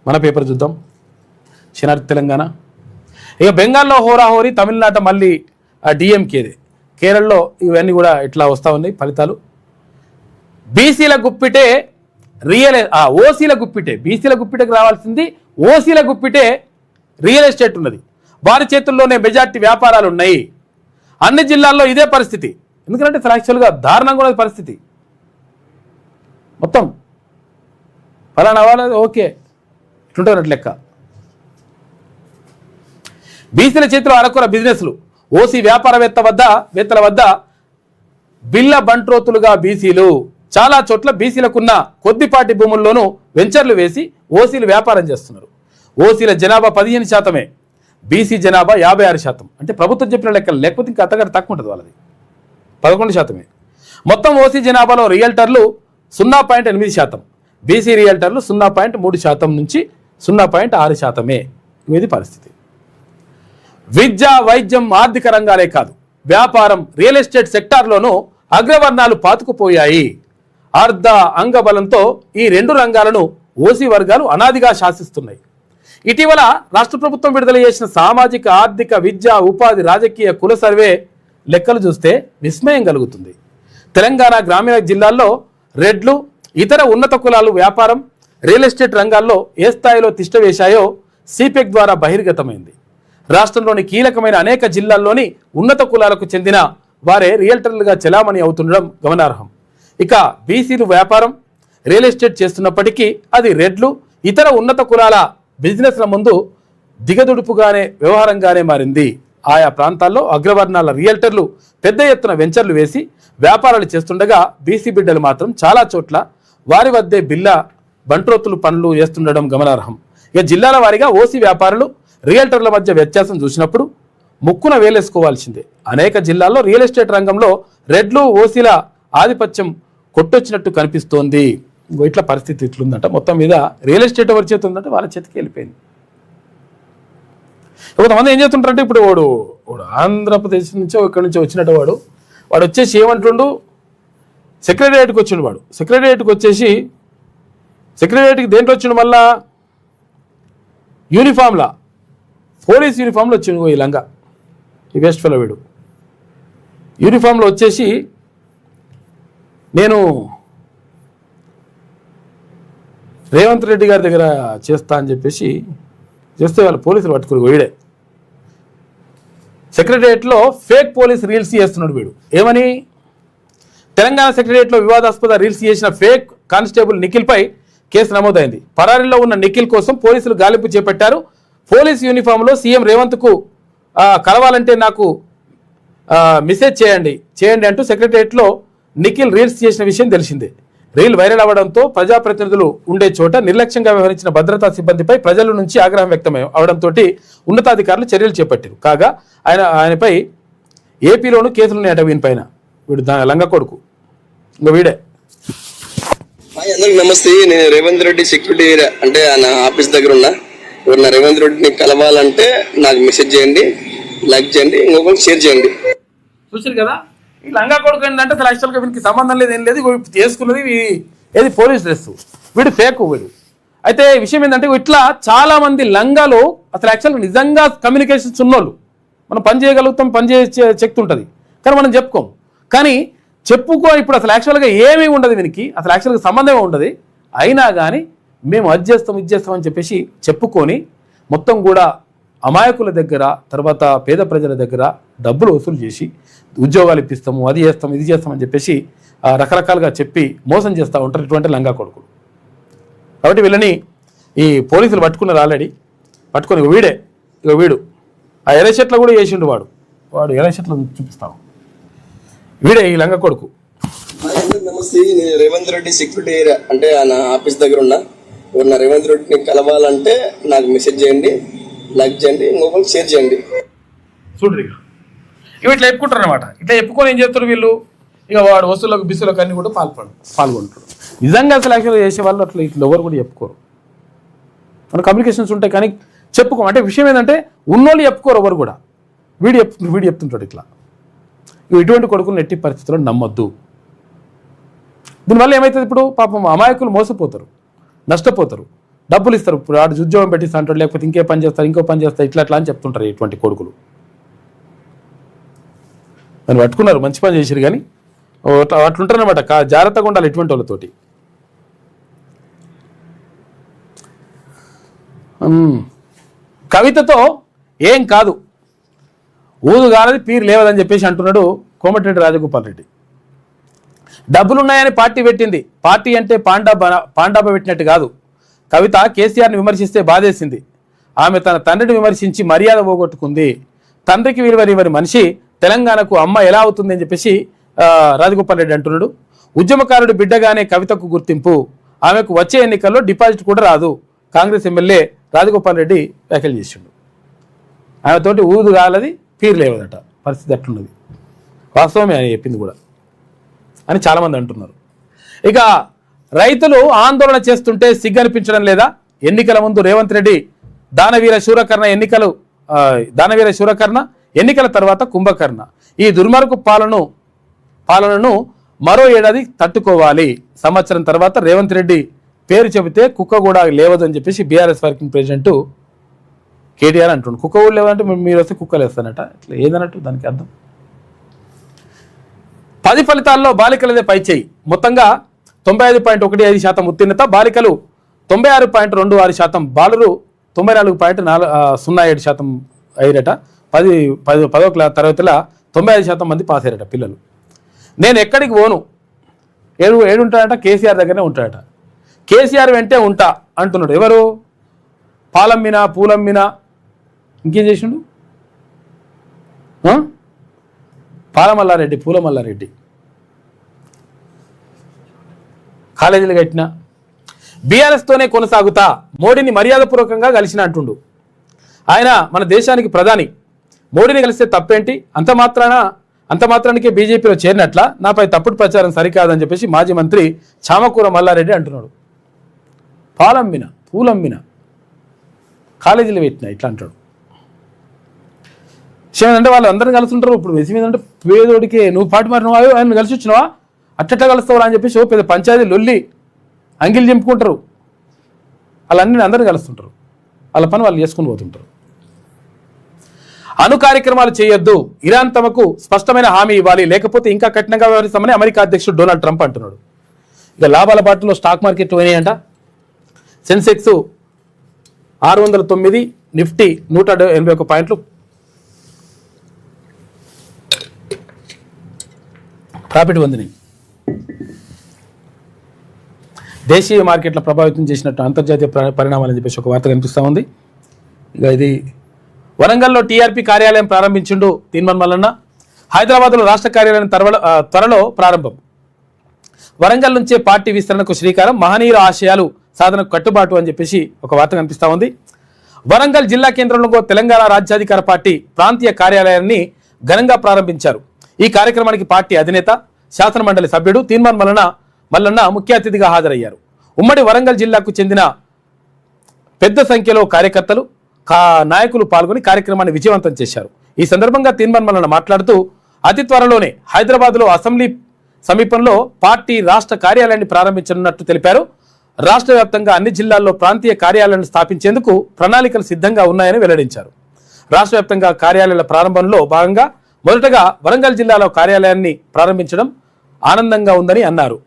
మన పేపర్ చూద్దాం. శనార్థి తెలంగాణ. ఇక బెంగాల్లో హోరాహోరీ, తమిళనాట మళ్ళీ డిఎంకేదే. కేరళలో ఇవన్నీ కూడా ఇట్లా వస్తూ ఉన్నాయి ఫలితాలు. బీసీల గుప్పిటే ఓసీల గుప్పిటే, బీసీల గుప్పిటకు రావాల్సింది ఓసీల గుప్పిటే రియల్ ఎస్టేట్ ఉన్నది. వారి చేతుల్లోనే మెజార్టీ వ్యాపారాలు ఉన్నాయి. అన్ని జిల్లాల్లో ఇదే పరిస్థితి. ఎందుకంటే యాక్చువల్గా దారుణంగా ఉన్నది పరిస్థితి. మొత్తం ఫలానా వాళ్ళ ఓకే ఇట్లుంటున్నట్టు లెక్క. బీసీల చేతిలో అరకొర బిజినెస్లు, ఓసీ వ్యాపారవేత్తల వద్ద బిల్ల బంట్రోతులుగా బీసీలు. చాలా చోట్ల బీసీలకున్న కొద్దిపాటి భూముల్లోనూ వెంచర్లు వేసి ఓసీలు వ్యాపారం చేస్తున్నారు. ఓసీల జనాభా 15%, బీసీ జనాభా 56%. అంటే ప్రభుత్వం చెప్పిన లెక్కలు, లేకపోతే ఇంకా అంతకంటే తక్కువ ఉంటుంది వాళ్ళది, 11%. మొత్తం ఓసీ జనాభాలో రియల్టర్లు 0.8%, బీసీ రియల్టర్లు 0.3% నుంచి 0.6%. ఇది పరిస్థితి. విద్య, వైద్యం, ఆర్థిక రంగాలే కాదు, వ్యాపారం, రియల్ ఎస్టేట్ సెక్టార్లోనూ అగ్రవర్ణాలు పాతుకుపోయాయి. అర్ధ అంగబలంతో ఈ 2 రంగాలను ఓసీ వర్గాలు అనాదిగా శాసిస్తున్నాయి. ఇటీవల రాష్ట్ర ప్రభుత్వం విడుదల చేసిన సామాజిక, ఆర్థిక, విద్య, ఉపాధి, రాజకీయ, కుల సర్వే లెక్కలు చూస్తే విస్మయం కలుగుతుంది. తెలంగాణ గ్రామీణ జిల్లాల్లో రెడ్లు, ఇతర ఉన్నత కులాలు వ్యాపారం, రియల్ ఎస్టేట్ రంగాల్లో ఏ స్థాయిలో తిష్టవేశాయో సిపెక్ ద్వారా బహిర్గతమైంది. రాష్ట్రంలోని కీలకమైన అనేక జిల్లాల్లోని ఉన్నత కులాలకు చెందిన వారే రియల్టర్లుగా చెలామణి అవుతుండడం గమనార్హం. ఇక బీసీలు వ్యాపారం, రియల్ ఎస్టేట్ చేస్తున్నప్పటికీ అది రెడ్లు, ఇతర ఉన్నత కులాల బిజినెస్ల ముందు దిగదుడుపుగానే వ్యవహారంగానే మారింది. ఆయా ప్రాంతాల్లో అగ్రవర్ణాల రియల్టర్లు పెద్ద ఎత్తున వెంచర్లు వేసి వ్యాపారాలు చేస్తుండగా బీసీ బిడ్డలు మాత్రం చాలా చోట్ల వారి వద్దే బిల్ల బంట్రోతులు పనులు చేస్తుండడం గమనార్హం. ఇక జిల్లాల వారీగా ఓసీ వ్యాపారులు, రియల్టర్ల మధ్య వ్యత్యాసం చూసినప్పుడు ముక్కున వేలేసుకోవాల్సిందే. అనేక జిల్లాల్లో రియల్ ఎస్టేట్ రంగంలో రెడ్లు, ఓసీల ఆధిపత్యం కొట్టొచ్చినట్టు కనిపిస్తోంది. ఇట్లా పరిస్థితి ఇట్లుందంట. మొత్తం మీద రియల్ ఎస్టేట్ ఎవరి చేతి ఉందంటే వాళ్ళ చేతికి వెళ్ళిపోయింది. కొంతమంది ఏం చేస్తుంటారంటే, ఇప్పుడు వాడు ఆంధ్రప్రదేశ్ నుంచో ఇక్కడి నుంచో వచ్చినట్టు వాడు వచ్చేసి ఏమంటుండు, సెక్రటేరియట్కి వచ్చిండు. వాడు సెక్రటేరియట్కి వచ్చేసి సెక్రటేరియట్కి దేంట్లో వచ్చిండు, మళ్ళా యూనిఫామ్లా, పోలీస్ యూనిఫామ్లో వచ్చిండు. ఈ లంగా, ఈ వెస్ట్ ఫెలో వీడు యూనిఫామ్లో వచ్చేసి నేను రేవంత్ రెడ్డి గారి దగ్గర చేస్తా అని చెప్పేసి చేస్తే వాళ్ళ పోలీసులు పట్టుకుని వీడే సెక్రటేరియట్లో ఫేక్ పోలీస్ రీల్స్ చేస్తున్నాడు. వీడు ఏమని, తెలంగాణ సెక్రటేరియట్లో వివాదాస్పద రీల్స్ చేసిన ఫేక్ కానిస్టేబుల్ నిఖిల్పై కేసు నమోదైంది. పరారీలో ఉన్న నిఖిల్ కోసం పోలీసులు గాలింపు చేపట్టారు. పోలీస్ యూనిఫామ్లో సీఎం రేవంత్కు కలవాలంటే నాకు మెసేజ్ చేయండి అంటూ సెక్రటేరియట్లో నిఖిల్ రీల్స్ చేసిన విషయం తెలిసిందే. రీల్ వైరల్ అవ్వడంతో ప్రజాప్రతినిధులు ఉండే చోట నిర్లక్ష్యంగా వ్యవహరించిన భద్రతా సిబ్బందిపై ప్రజల నుంచి ఆగ్రహం వ్యక్తం అవడంతో ఉన్నతాధికారులు చర్యలు చేపట్టారు. కాగా ఆయనపై ఏపీలోనూ కేసులున్నాయట. వీనిపైన వీడు లంగ కొడుకు, ఇంకా వీడే. అందరికి నమస్తే. నేను రేవంత్ రెడ్డి సెక్యూరిటీ అంటే నా ఆఫీస్ దగ్గర ఉన్నా. ఎవరన్నా రేవంత్ రెడ్డిని కలవాలంటే నాకు మెసేజ్ చేయండి, లైక్ చేయండి, ఇంకొకరికి షేర్ చేయండి. చూసారు కదా, ఈ లంగా కొడుకు ఏంటంటే అసలు యాక్చువల్గా వీనికి సంబంధం లేదు, ఏం లేదు. చేసుకున్నది ఏది పోలీస్ డ్రెస్, వీడు ఫేక్ వీడు. అయితే విషయం ఏంటంటే, ఇట్లా చాలా మంది లంగాలో అసలు యాక్చువల్గా నిజంగా కమ్యూనికేషన్స్ ఉన్నోళ్ళు, మనం పని చేయగలుగుతాం, పని చేసే శక్తి ఉంటుంది, కానీ మనం చెప్పుకోం. కానీ ఇప్పుడు అసలు యాక్చువల్గా ఏమీ ఉండదు వీనికి, అసలు యాక్చువల్గా సంబంధమే ఉండదు. అయినా కానీ మేము అది చేస్తాం అని చెప్పేసి చెప్పుకొని మొత్తం కూడా అమాయకుల దగ్గర, తర్వాత పేద ప్రజల దగ్గర డబ్బులు వసూలు చేసి ఉద్యోగాలు ఇప్పిస్తాము, అది చేస్తాం, ఇది చేస్తామని చెప్పేసి రకరకాలుగా చెప్పి మోసం చేస్తూ ఉంటారు ఇటువంటి లంగా కొడుకులు. కాబట్టి వీళ్ళని ఈ పోలీసులు పట్టుకున్నారు ఆల్రెడీ. పట్టుకొని వీడు ఆ ఎర్రషెట్లో కూడా చేసిండు. వాడు ఎర్రషెట్లో చూపిస్తాం. వీడే ఈ లంగా కొడుకు. నమస్తే. నేను రేవంత్ రెడ్డి సెక్యూరిటీ అంటే నా ఆఫీస్ దగ్గర ఉన్నా. ఎవరన్నా రేవంత్ రెడ్డిని కలవాలంటే నాకు మెసేజ్ చేయండి, లైక్ చేయండి, ఇంకొకరికి షేర్ చేయండి. చూడండి, ఇవి ఇట్లా చెప్పుకుంటారు అనమాట. ఇట్లా చెప్పుకొని ఏం చేస్తారు వీళ్ళు, ఇక వాడు వస్తువులకు బిస్సులకు అన్ని కూడా పాల్గొంటారు. నిజంగా అసలు యాక్చువల్గా చేసే వాళ్ళు అట్లా ఇట్లా ఎవరు కూడా చెప్పుకోరు. మన కమ్యూనికేషన్స్ ఉంటాయి కానీ చెప్పుకోం. అంటే విషయం ఏంటంటే, ఉన్నోళ్ళు చెప్పుకోరు ఎవరు కూడా. వీడు చెప్తుంటాడు ఇట్లా. ఇటువంటి కొడుకులను ఎట్టి పరిస్థితుల్లో నమ్మొద్దు. దీనివల్ల ఏమవుతుంది, ఇప్పుడు పాపం అమాయకులు మోసపోతారు, నష్టపోతారు, డబ్బులు ఇస్తారు. ఇప్పుడు ఆడు ఉద్యోగం పెట్టిస్తా అంటాడు, లేకపోతే ఇంకో పని చేస్తారు, ఇట్లా అని చెప్తుంటారు ఇటువంటి కొడుకులు. నన్ను పట్టుకున్నారు, మంచి పని చేసిరు, కానీ అట్లుంటారనమాట. జాగ్రత్తగా ఉండాలి ఇటువంటి వాళ్ళతోటి. కవితతో ఏం కాదు, ఊదు కాలది పీరు లేవదని చెప్పేసి అంటున్నాడు కోమటిరెడ్డి రాజగోపాల్ రెడ్డి. డబ్బులున్నాయని పార్టీ పెట్టింది, పార్టీ అంటే పాండాబ పెట్టినట్టు కాదు. కవిత కేసీఆర్ని విమర్శిస్తే బాధేసింది, ఆమె తన తండ్రిని విమర్శించి మర్యాద పోగొట్టుకుంది. తండ్రికి విలువనివ్వని మనిషి తెలంగాణకు అమ్మ ఎలా అవుతుంది అని చెప్పేసి రాజగోపాల్ రెడ్డి అంటున్నాడు. ఉద్యమకారుడు బిడ్డగానే కవితకు గుర్తింపు, ఆమెకు వచ్చే ఎన్నికల్లో డిపాజిట్ కూడా రాదు. కాంగ్రెస్ ఎమ్మెల్యే రాజగోపాల్ రెడ్డి వ్యాఖ్యలు చేసిండు. ఆమెతోటి ఊదు కాలది పీరు లేవదట. పరిస్థితి అట్లున్నది. వాస్తవమే ఆయన చెప్పింది కూడా అని చాలామంది అంటున్నారు. ఇక రైతులు ఆందోళన చేస్తుంటే సిగ్గనిపించడం లేదా? ఎన్నికల ముందు రేవంత్ రెడ్డి దానవీర శూరకర్ణ, ఎన్నికల తర్వాత కుంభకర్ణ. ఈ దుర్మార్గు పాలనను మరో ఏడాది తట్టుకోవాలి. సంవత్సరం తర్వాత రేవంత్ రెడ్డి పేరు చెబితే కుక్క కూడా లేవదు అని చెప్పేసి బీఆర్ఎస్ వర్కింగ్ ప్రెసిడెంట్ కేటీఆర్ అంటుండు. కుక్క కూడా లేవదంటే మీరు వస్తే కుక్కలు వేస్తానట. ఇట్లా ఏదన్నట్టు దానికి అర్థం. 10 ఫలితాల్లో బాలికలదే పైచేయి. మొత్తంగా 95.15% ఉత్తీర్ణత, బాలికలు 96.26%, బాలురు 94.07% అయ్యారట. 10వ తరగతిలో 95% మంది పాస్ అయ్యారట పిల్లలు. నేను ఎక్కడికి పోను, ఏడు ఉంటాడట, కేసీఆర్ దగ్గరనే ఉంటాడట. కేసీఆర్ వెంటే ఉంటా అంటున్నాడు. ఎవరు? పాలమ్మినా పూలమ్మినా ఇంకేం చేసిండు? పాలమల్లారెడ్డి, పూలమల్లారెడ్డి కాలేజీలు కట్టిన బీఆర్ఎస్తోనే కొనసాగుతా, మోడీని మర్యాదపూర్వకంగా కలిసిన అంటుండు. ఆయన మన దేశానికి ప్రధాని, మోడీని కలిస్తే తప్పేంటి? అంత మాత్రానికే బీజేపీలో చేరినట్ల, నాపై తప్పుడు ప్రచారం సరికాదని చెప్పేసి మాజీ మంత్రి చామకూర మల్లారెడ్డి అంటున్నాడు. పాలమ్మిన పూలమ్మిన కాలేజీలు పెట్టిన ఇట్లా అంటాడు. విషయం ఏంటంటే వాళ్ళు అందరం కలుస్తుంటారు. ఇప్పుడు విషయం ఏంటంటే పేదోడికి నువ్వు పాటు మారినవా, ఆయన కలిసి వచ్చినావా, అట్టట్లా కలుస్తావా అని చెప్పేసి పెద్ద పంచాయతీ లొల్లి అంగిలు చింపుకుంటారు. వాళ్ళన్నీ అందరూ కలుస్తుంటారు. వాళ్ళ పని వాళ్ళు చేసుకుని పోతుంటారు. అణు కార్యక్రమాలు చేయొద్దు, ఇరాన్ తమకు స్పష్టమైన హామీ ఇవ్వాలి, లేకపోతే ఇంకా కఠినంగా వ్యవహరిస్తామని అమెరికా అధ్యక్షుడు డొనాల్డ్ ట్రంప్ అంటున్నాడు. ఇక లాభాల బాటలో స్టాక్ మార్కెట్ పోయినాయంట. సెన్సెక్స్ 609, నిఫ్టీ 181 పాయింట్లు ప్రాఫిట్ పొందినాయి. దేశీయ మార్కెట్ల ప్రభావితం చేసినట్టు అంతర్జాతీయ పరిణామాలని చెప్పేసి ఒక వార్త కనిపిస్తూ ఉంది. ఇక ఇది వరంగల్లో టీఆర్పీ కార్యాలయం ప్రారంభించిండు తీన్మన్ మల్లన్న. హైదరాబాద్లో రాష్ట్ర కార్యాలయం త్వరలో ప్రారంభం. వరంగల్ నుంచే పార్టీ విస్తరణకు శ్రీకారం, మహనీయుల ఆశయాలు సాధనకు కట్టుబాటు అని చెప్పేసి ఒక వార్త కనిపిస్తూ ఉంది. వరంగల్ జిల్లా కేంద్రంలో తెలంగాణ రాజ్యాధికార పార్టీ ప్రాంతీయ కార్యాలయాన్ని ఘనంగా ప్రారంభించారు. ఈ కార్యక్రమానికి పార్టీ అధినేత, శాసనమండలి సభ్యుడు తీన్మన్ మల్లన్న ముఖ్య అతిథిగా హాజరయ్యారు. ఉమ్మడి వరంగల్ జిల్లాకు చెందిన పెద్ద సంఖ్యలో కార్యకర్తలు, నాయకులు పాల్గొని కార్యక్రమాన్ని విజయవంతం చేశారు. ఈ సందర్భంగా తీన్మన్ మల్లన్న మాట్లాడుతూ అతి త్వరలోనే హైదరాబాద్లో అసెంబ్లీ సమీపంలో పార్టీ రాష్ట్ర కార్యాలయాన్ని ప్రారంభించనున్నట్టు తెలిపారు. రాష్ట్ర వ్యాప్తంగా అన్ని జిల్లాల్లో ప్రాంతీయ కార్యాలయాలను స్థాపించేందుకు ప్రణాళికలు సిద్ధంగా ఉన్నాయని వెల్లడించారు. రాష్ట్ర వ్యాప్తంగా కార్యాలయాల ప్రారంభంలో భాగంగా మొదటగా వరంగల్ జిల్లాలో కార్యాలయాన్ని ప్రారంభించడం ఆనందంగా ఉందని అన్నారు.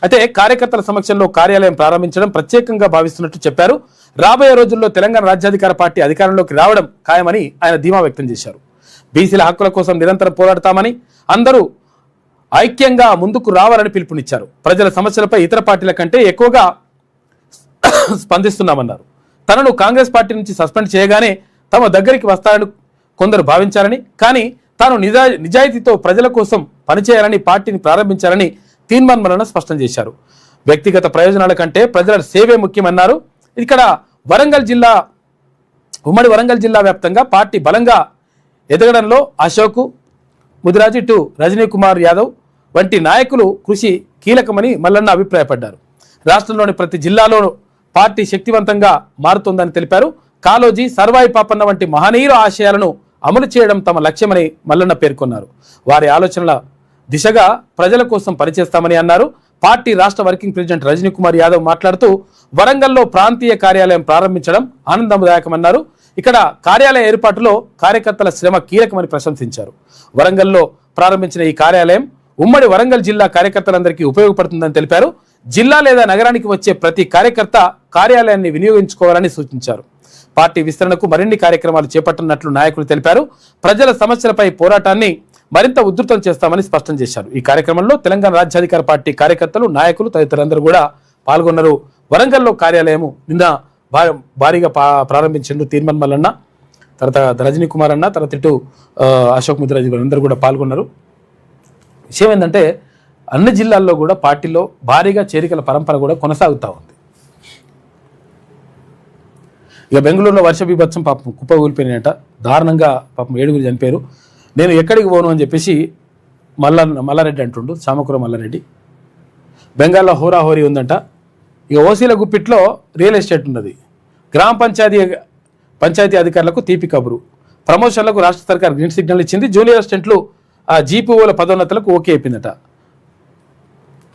అయితే కార్యకర్తల సమక్షంలో కార్యాలయం ప్రారంభించడం ప్రత్యేకంగా భావిస్తున్నట్టు చెప్పారు. రాబోయే రోజుల్లో తెలంగాణ రాజ్యాధికార పార్టీ అధికారంలోకి రావడం ఖాయమని ఆయన ధీమా వ్యక్తం చేశారు. బీసీల హక్కుల కోసం నిరంతరం పోరాడతామని, అందరూ ఐక్యంగా ముందుకు రావాలని పిలుపునిచ్చారు. ప్రజల సమస్యలపై ఇతర పార్టీల కంటే ఎక్కువగా స్పందిస్తున్నామన్నారు. తనను కాంగ్రెస్ పార్టీ నుంచి సస్పెండ్ చేయగానే తమ దగ్గరికి వస్తారని కొందరు భావించారని, కానీ తాను నిజాయితీతో ప్రజల కోసం పనిచేయాలని, పార్టీని ప్రారంభించాలని తీన్మన్ మల్లన్న స్పష్టం చేశారు. వ్యక్తిగత ప్రయోజనాల కంటే ప్రజల సేవే ముఖ్యమన్నారు. ఇక్కడ ఉమ్మడి వరంగల్ జిల్లా వ్యాప్తంగా పార్టీ బలంగా ఎదగడంలో అశోక్ ముదిరాజు, ఇటు రజనీ కుమార్ యాదవ్ వంటి నాయకులు కృషి కీలకమని మల్లన్న అభిప్రాయపడ్డారు. రాష్ట్రంలోని ప్రతి జిల్లాలో పార్టీ శక్తివంతంగా మారుతోందని తెలిపారు. కాళోజీ, సర్వాయి పాపన్న వంటి మహనీయుల ఆశయాలను అమలు చేయడం తమ లక్ష్యమని మల్లన్న పేర్కొన్నారు. వారి ఆలోచనల దిశగా ప్రజల కోసం పనిచేస్తామని అన్నారు. పార్టీ రాష్ట్ర వర్కింగ్ ప్రెసిడెంట్ రజనీ కుమార్ యాదవ్ మాట్లాడుతూ వరంగల్లో ప్రాంతీయ కార్యాలయం ప్రారంభించడం ఆనందదాయకమన్నారు. ఇక్కడ కార్యాలయ ఏర్పాటులో కార్యకర్తల శ్రమ కీలకమని ప్రశంసించారు. వరంగల్లో ప్రారంభించిన ఈ కార్యాలయం ఉమ్మడి వరంగల్ జిల్లా కార్యకర్తలందరికీ ఉపయోగపడుతుందని తెలిపారు. జిల్లా లేదా నగరానికి వచ్చే ప్రతి కార్యకర్త కార్యాలయాన్ని వినియోగించుకోవాలని సూచించారు. పార్టీ విస్తరణకు మరిన్ని కార్యక్రమాలు చేపట్టనున్నట్లు నాయకులు తెలిపారు. ప్రజల సమస్యలపై పోరాటాన్ని మరింత ఉధృతం చేస్తామని స్పష్టం చేశారు. ఈ కార్యక్రమంలో తెలంగాణ రాజ్యాధికార పార్టీ కార్యకర్తలు, నాయకులు తదితరులందరూ కూడా పాల్గొన్నారు. వరంగల్లో కార్యాలయం నిన్న భారీగా ప్రారంభించిండు తీర్మన్ మల్లన్న, తర్వాత రజనీ కుమార్ అన్న, తర్వాత ఇటు అశోక్ ముద్రాజీ అందరూ కూడా పాల్గొన్నారు. విషయం ఏంటంటే అన్ని జిల్లాల్లో కూడా పార్టీలో భారీగా చేరికల పరంపర కూడా కొనసాగుతూ ఉంది. ఇక బెంగళూరులో వర్ష బీభత్సం పాపం కుప్ప కూలిపోయినట, దారుణంగా పాపం 7 చనిపోయారు. నేను ఎక్కడికి పోను అని చెప్పేసి మల్లారెడ్డి అంటుండు, చామకూర మల్లారెడ్డి. బెంగాల్లో హోరాహోరీ ఉందంట. ఇక ఓసీల గుప్పిట్లో రియల్ ఎస్టేట్ ఉన్నది. గ్రామ పంచాయతీ అధికారులకు తీపి కబురు. ప్రమోషన్లకు రాష్ట్ర సర్కార్ గ్రీన్ సిగ్నల్ ఇచ్చింది. జూనియర్ అసిస్టెంట్లు జీపీఓల పదోన్నతులకు ఓకే అయిపోయిందట.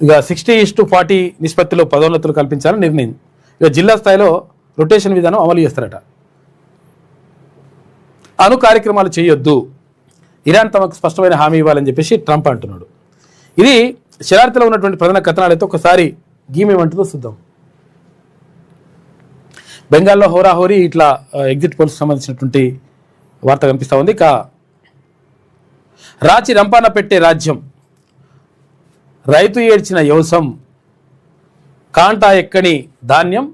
ఇక 60:40 నిష్పత్తిలో పదోన్నతులు కల్పించాలని నిర్ణయం. ఇక జిల్లా స్థాయిలో రొటేషన్ విధానం అమలు చేస్తారట. అణు కార్యక్రమాలు చేయొద్దు, ఇరాన్ తమకు స్పష్టమైన హామీ ఇవ్వాలని చెప్పేసి ట్రంప్ అంటున్నాడు. ఇది శరార్థలో ఉన్నటువంటి ప్రధాన కథనాలు అయితే ఒకసారి గీమేమంటుందో చూద్దాం. బెంగాల్లో హోరాహోరీ ఇట్లా ఎగ్జిట్ పోల్స్ సంబంధించినటువంటి వార్త కనిపిస్తూ ఉంది. ఇక రాచి రంపాన పెట్టే రాజ్యం, రైతు ఏడ్చిన యవసం, కాంటా ఎక్కని ధాన్యం,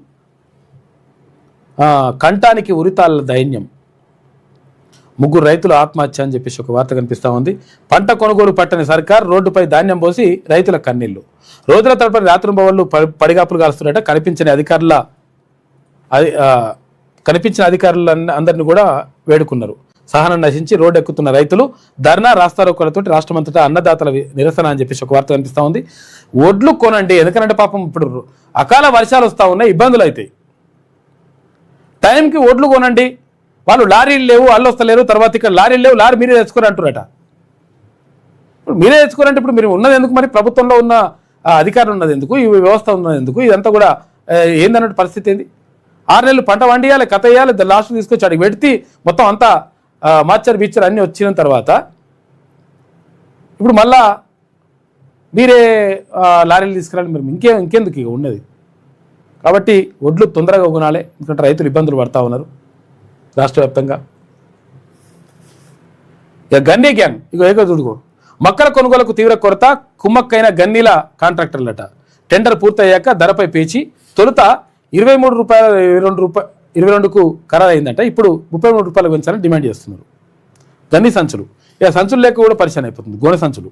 కంటానికి ఉరితాళ్ళ దైన్యం, 3 రైతులు ఆత్మహత్య అని చెప్పేసి ఒక వార్త కనిపిస్తూ ఉంది. పంట కొనుగోలు పట్టని సర్కార్, రోడ్డుపై ధాన్యం పోసి రైతుల కన్నీళ్లు. రోజుల తరబడి రాత్రింబవళ్లు పడిగాపులు కాలుస్తున్నట్ట. కనిపించిన అధికారులందరినీ కూడా వేడుకున్నారు. సహనం నశించి రోడ్డు ఎక్కుతున్న రైతులు ధర్నా రాస్తారోకోలతో రాష్ట్రమంతటా అన్నదాతల నిరసన అని చెప్పేసి ఒక వార్త కనిపిస్తూ ఉంది. ఒడ్లు కొనండి, ఎందుకంటే పాపం ఇప్పుడు అకాల వర్షాలు వస్తూ ఉన్నాయి, ఇబ్బందులు అవుతాయి. టైంకి ఒడ్లు కొనండి. వాళ్ళు లారీలు లేవు, వాళ్ళు వస్తలేరు, తర్వాత ఇక్కడ లారీలు లేవు, లారీ మీరే తెచ్చుకోరు అంటున్నారట. ఇప్పుడు మీరే తెచ్చుకోరంటే ఇప్పుడు మీరు ఉన్నది ఎందుకు? మరి ప్రభుత్వంలో ఉన్న అధికారం ఉన్నది ఎందుకు? ఈ వ్యవస్థ ఉన్నది ఎందుకు? ఇదంతా కూడా ఏందన్నట్టు పరిస్థితి ఏంది? 6 నెలలు పంట వండియాలి, కథ వేయాలి, లాస్ట్ తీసుకొచ్చి అడిగి పెడితే మొత్తం అంతా మార్చర్ బీచర్ అన్నీ వచ్చిన తర్వాత ఇప్పుడు మళ్ళా మీరే లారీలు తీసుకురాలి. మరి ఇంకెందుకు ఇక ఉన్నది? కాబట్టి ఒడ్లు తొందరగా కొనాలి, ఎందుకంటే రైతులు ఇబ్బందులు పడతా ఉన్నారు రాష్ట్ర వ్యాప్తంగా. ఇక గన్నీ గ్యాంగ్, ఇక చూడుకో, మొక్కల కొనుగోలుకు తీవ్ర కొరత, కుమ్మక్కైన గన్నీల కాంట్రాక్టర్లట. టెండర్ పూర్తయ్యాక ధరపై పేచి తొలుత ₹23.22కు ఖరారైందంట. ఇప్పుడు ₹33 పెంచాలని డిమాండ్ చేస్తున్నారు. గన్ని సంచులు, ఇక సంచులు లేక కూడా పరిశాన్ అయిపోతుంది. గోనె సంచులు.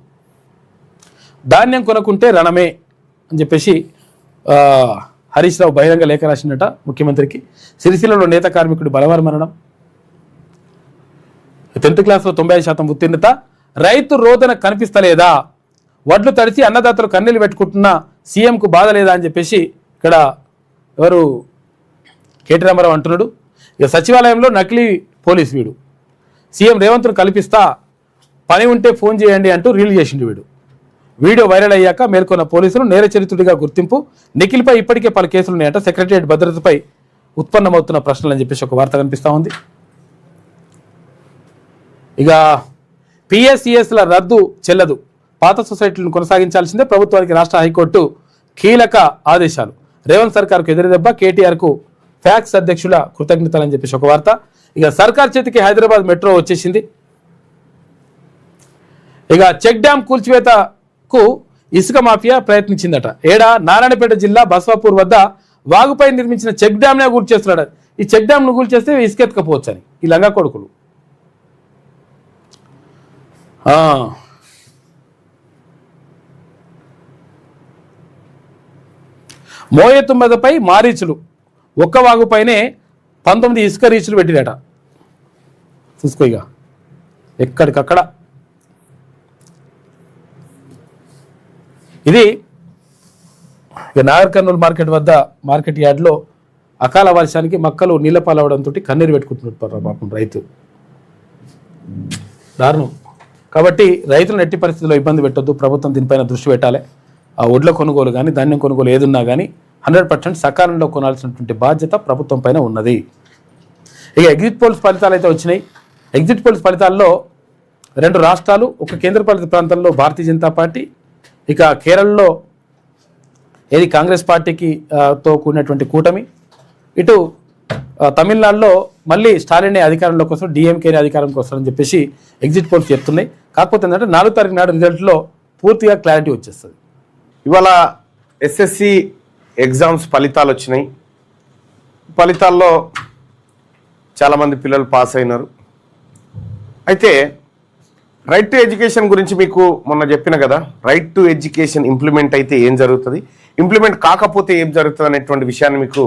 ధాన్యం కొనుక్కుంటే రణమే అని చెప్పేసి హరీష్ రావు బహిరంగ లేఖ రాసిందట ముఖ్యమంత్రికి. సిరిసిల్లలో నేత కార్మికుడు బలవర మరణం. 10th క్లాస్లో 90% ఉత్తీర్ణత. రైతు రోదన కనిపిస్తలేదా? వడ్లు తడిచి అన్నదాతలు కన్నీళ్ళు పెట్టుకుంటున్న సీఎంకు బాధ లేదా అని చెప్పేసి ఇక్కడ ఎవరు కేటీ రామారావు అంటున్నాడు. ఇక సచివాలయంలో నకిలీ పోలీస్ వీడు. సీఎం రేవంత్ను కల్పిస్తా, పని ఉంటే ఫోన్ చేయండి అంటూ రీల్ చేసిండు వీడు. వీడియో వైరల్ అయ్యాక మేల్కొన్న పోలీసులు నేర చరిత్రుడిగా గుర్తింపు. నిఖిల్పై ఇప్పటికే పలు కేసులు ఉన్నాయంట. సెక్రటరియట్ భద్రతపై ఉత్పన్నమవుతున్న ప్రశ్నలు అని చెప్పేసి ఒక వార్త కనిపిస్తూ ఉంది. ఇక పిఎస్సిఎస్ల రద్దు చెల్లదు, పాత సొసైటీలను కొనసాగించాల్సిందే, ప్రభుత్వానికి రాష్ట్ర హైకోర్టు కీలక ఆదేశాలు. రేవంత్ సర్కార్కు ఎదురుదెబ్బ, కేటీఆర్కు ఫ్యాక్స్ అధ్యక్షుల కృతజ్ఞతలు అని చెప్పేసి ఒక వార్త. ఇక సర్కార్ చేతికి హైదరాబాద్ మెట్రో వచ్చేసింది. ఇక చెక్ డ్యామ్ కూల్చివేతకు ఇసుక మాఫియా ప్రయత్నించిందట. నారాయణపేట జిల్లా బస్వాపూర్ వద్ద వాగుపై నిర్మించిన చెక్ డ్యామ్నే కూల్చేస్తున్నాడు. ఈ చెక్ డ్యామ్ను కూల్చేస్తే ఇసుక ఎత్తుకపోవచ్చు అని ఈ లంగా కొడుకులు. మోయతుమ్మదపై మారీచులు, ఒక్క వాగుపైనే 19 ఇసుక రీచులు పెట్టిరట. చూసుకో ఇక ఎక్కడికక్కడ. ఇది ఇక నాగర్ కర్నూలు మార్కెట్ వద్ద మార్కెట్ యార్డ్లో అకాల వర్షానికి మొక్కలు నీళ్ల పాలవడంతో కన్నీరు పెట్టుకుంటున్నారు పాపం రైతు. దారుణం. కాబట్టి రైతులను ఎట్టి పరిస్థితుల్లో ఇబ్బంది పెట్టొద్దు. ప్రభుత్వం దీనిపైన దృష్టి పెట్టాలి. ఆ ఒడ్ల కొనుగోలు కానీ ధాన్యం కొనుగోలు ఏదున్నా కానీ 100% సకాలంలో కొనాల్సినటువంటి బాధ్యత ప్రభుత్వం పైన ఉన్నది. ఇక ఎగ్జిట్ పోల్స్ ఫలితాలు అయితే వచ్చినాయి. ఎగ్జిట్ పోల్స్ ఫలితాల్లో 2 రాష్ట్రాలు, ఒక కేంద్రపాలిత ప్రాంతంలో భారతీయ జనతా పార్టీ, ఇక కేరళలో ఏది కాంగ్రెస్ పార్టీకి తో కూడినటువంటి కూటమి, ఇటు తమిళనాడులో మళ్ళీ స్టాలినే అధికారంలోకి వస్తారు, డిఎంకేని అధికారంలోకి వస్తారని చెప్పేసి ఎగ్జిట్ పోల్స్ చెప్తున్నాయి. కాకపోతే ఏంటంటే 4వ తారీఖు నాడు రిజల్ట్లో పూర్తిగా క్లారిటీ వచ్చేస్తుంది. ఇవాళ ఎస్ఎస్సి ఎగ్జామ్స్ ఫలితాలు వచ్చినాయి. ఫలితాల్లో చాలామంది పిల్లలు పాస్ అయినారు. అయితే రైట్ టు ఎడ్యుకేషన్ గురించి మీకు మొన్న చెప్పిన కదా, రైట్ టు ఎడ్యుకేషన్ ఇంప్లిమెంట్ అయితే ఏం జరుగుతుంది, ఇంప్లిమెంట్ కాకపోతే ఏం జరుగుతుంది అనేటువంటి విషయాన్ని మీకు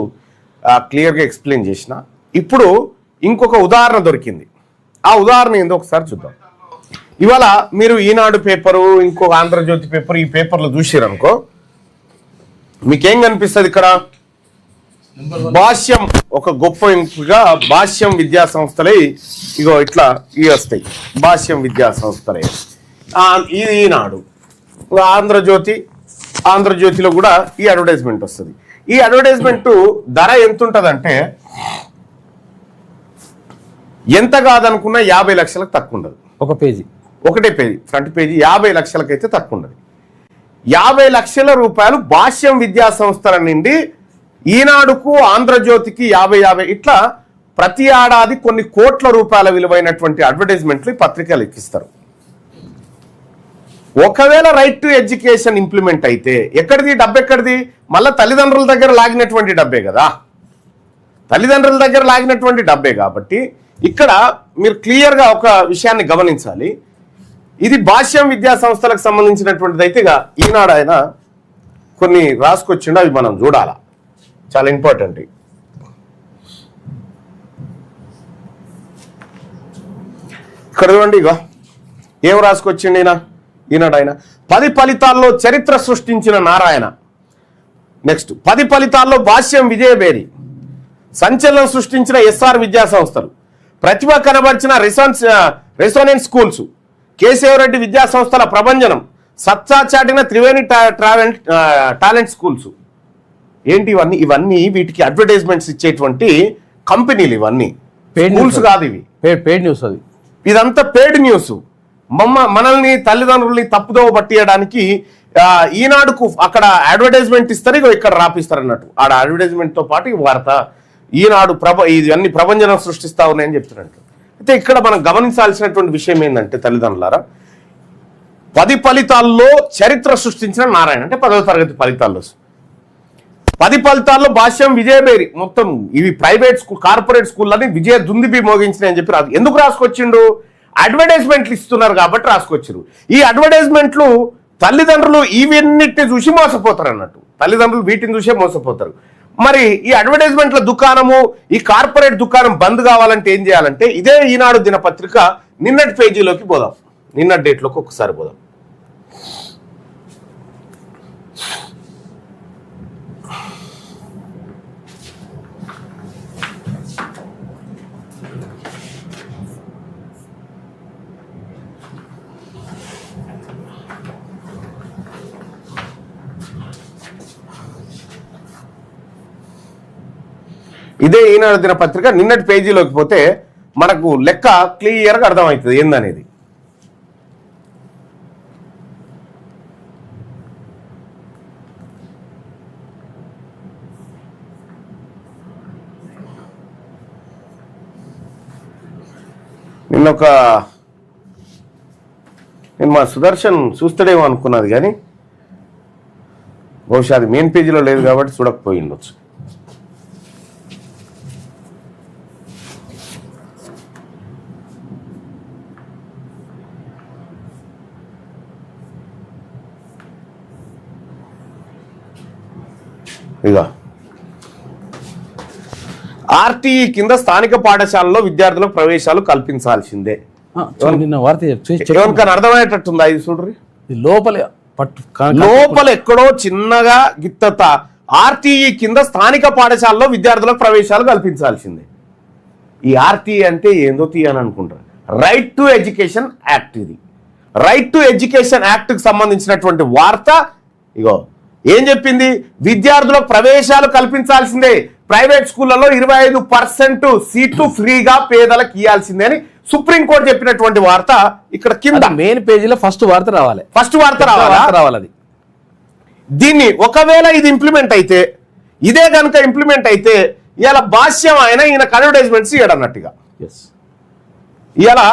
క్లియర్గా ఎక్స్ప్లెయిన్ చేసిన. ఇప్పుడు ఇంకొక ఉదాహరణ దొరికింది. ఆ ఉదాహరణ ఏందో ఒకసారి చూద్దాం. ఇవాళ మీరు ఈనాడు పేపరు, ఇంకో ఆంధ్రజ్యోతి పేపర్, ఈ పేపర్లు చూసిరనుకో మీకేం కనిపిస్తుంది? ఇక్కడ భాష్యం ఒక గొప్ప ఎంపికగా భాష్యం విద్యా సంస్థలే ఇగో ఇట్లా ఇవి వస్తాయి. భాష్యం విద్యా సంస్థలే ఇది ఈనాడు. ఆంధ్రజ్యోతిలో కూడా ఈ అడ్వర్టైజ్మెంట్ వస్తుంది. ఈ అడ్వర్టైజ్మెంట్ ధర ఎంత ఉంటుందంటే ఎంత కాదనుకున్నా 50 లక్షలకు తక్కువ ఉండదు. ఒకటే పేజీ ఫ్రంట్ పేజీ 50 లక్షలకైతే తక్కువ ఉండదు. 50 లక్షల రూపాయలు భాష్యం విద్యా సంస్థల నుండి ఈనాడుకు ఆంధ్రజ్యోతికి 50 ఇట్లా ప్రతి ఏడాది కొన్ని కోట్ల రూపాయల విలువైనటువంటి అడ్వర్టైజ్మెంట్లు పత్రికలు ఎక్కిస్తారు. ఒకవేళ రైట్ టు ఎడ్యుకేషన్ ఇంప్లిమెంట్ అయితే ఎక్కడిది డబ్బు? ఎక్కడిది? మళ్ళీ తల్లిదండ్రుల దగ్గర లాగినటువంటి డబ్బే కదా, తల్లిదండ్రుల దగ్గర లాగినటువంటి డబ్బే. కాబట్టి ఇక్కడ మీరు క్లియర్గా ఒక విషయాన్ని గమనించాలి. ఇది భాష్యం విద్యా సంస్థలకు సంబంధించినటువంటిది అయితే ఈనాడు ఆయన కొన్ని రాసుకొచ్చిండో అవి మనం చూడాలా, చాలా ఇంపార్టెంట్. ఇక్కడ చూడండి, ఇక ఏం రాసుకొచ్చిండి ఈనాడు ఆయన 10 ఫలితాల్లో చరిత్ర సృష్టించిన నారాయణ. నెక్స్ట్ 10 ఫలితాల్లో భాష్యం విజయబేరి, సంచలనం సృష్టించిన ఎస్ఆర్ విద్యా సంస్థలు, ప్రతిభ కనబరిచిన రెసోనెన్స్ స్కూల్స్, కేశవరెడ్డి విద్యా సంస్థల ప్రభంజనం, సత్తా చాటిన త్రివేణి టాలెంట్ స్కూల్స్. ఏంటి ఇవన్నీ వీటికి అడ్వర్టైజ్మెంట్స్ ఇచ్చేటువంటి కంపెనీలు. ఇవన్నీ స్కూల్స్ కాదు, ఇవి పెయిడ్ న్యూస్. అది ఇదంతా పెయిడ్ న్యూస్. మనల్ని తల్లిదండ్రుల్ని తప్పుదోవ పట్టియడానికి ఈనాడుకు అక్కడ అడ్వర్టైజ్మెంట్ ఇస్తారు, ఇక్కడ రాపిస్తారు అన్నట్టు. ఆడ అడ్వర్టైజ్మెంట్ తో పాటు ఈ వార్త ఈనాడు ఇవన్నీ ప్రభంజనం సృష్టిస్తా ఉన్నాయని చెప్తున్నట్టు. అయితే ఇక్కడ మనం గమనించాల్సినటువంటి విషయం ఏంటంటే తల్లిదండ్రులారా, 10 ఫలితాల్లో చరిత్ర సృష్టించిన నారాయణ అంటే 10వ తరగతి ఫలితాల్లో 10 ఫలితాల్లో భాష్యం విజయబేరి. మొత్తం ఇవి ప్రైవేట్ స్కూల్, కార్పొరేట్ స్కూళ్ళని విజయ దుందిబి మోగించినాయి అని చెప్పి ఎందుకు రాసుకొచ్చిండు? అడ్వర్టైజ్మెంట్లు ఇస్తున్నారు కాబట్టి రాసుకొచ్చారు. ఈ అడ్వర్టైజ్మెంట్లు తల్లిదండ్రులు ఇవన్నిటిని చూసి మోసపోతారు అన్నట్టు. తల్లిదండ్రులు వీటిని చూసే మోసపోతారు. మరి ఈ అడ్వర్టైజ్మెంట్ల దుకాణము, ఈ కార్పొరేట్ దుకాణం బంద్ కావాలంటే ఏం చేయాలంటే ఇదే ఈనాడు దినపత్రిక నిన్నటి పేజీలోకి పోదాం, నిన్నటి డేట్లోకి ఒకసారి పోదాం. ఇదే ఈనాడు దినపత్రిక నిన్నటి పేజీలోకి పోతే మనకు లెక్క క్లియర్గా అర్థమవుతుంది ఏందనేది. నేను మా సుదర్శన్ చూస్తాడేమో అనుకున్నది, కానీ బహుశా అది మెయిన్ పేజీలో లేదు కాబట్టి చూడకపోయి ఉండొచ్చు. ఇక ఆర్టీఈ కింద స్థానిక పాఠశాలలో విద్యార్థులకు ప్రవేశాలు కల్పించాల్సిందే. ఎవరికైనా అర్థమయ్యేటట్టుందా? ఇది చూడ్రి, లోపల ఎక్కడో చిన్నగా గిత్తత ఆర్టీఈ కింద స్థానిక పాఠశాలలో విద్యార్థులకు ప్రవేశాలు కల్పించాల్సిందే. ఈ ఆర్టీఈ అంటే ఏందో తీయని అనుకుంటారు. Right to education act. ఇది రైట్ టు ఎడ్యుకేషన్ యాక్ట్ కి సంబంధించినటువంటి వార్త. ఇగో ఏం చెప్పింది? విద్యార్థులకు ప్రవేశాలు కల్పించాల్సిందే, ప్రైవేట్ స్కూళ్లలో 25% సీట్లు ఫ్రీగా పేదలకు ఇవ్వాల్సిందే అని సుప్రీంకోర్టు చెప్పినటువంటి వార్త ఇక్కడ కింద మెయిన్ పేజీలో ఫస్ట్ వార్త రావాలి. రావాలి. దీన్ని ఒకవేళ ఇది ఇంప్లిమెంట్ అయితే, ఇదే కనుక ఇంప్లిమెంట్ అయితే ఇలా భాష్యం ఆయన ఈయనకు అడ్వర్టైజ్మెంట్స్ ఇవ్వడన్నట్టుగా. ఇలా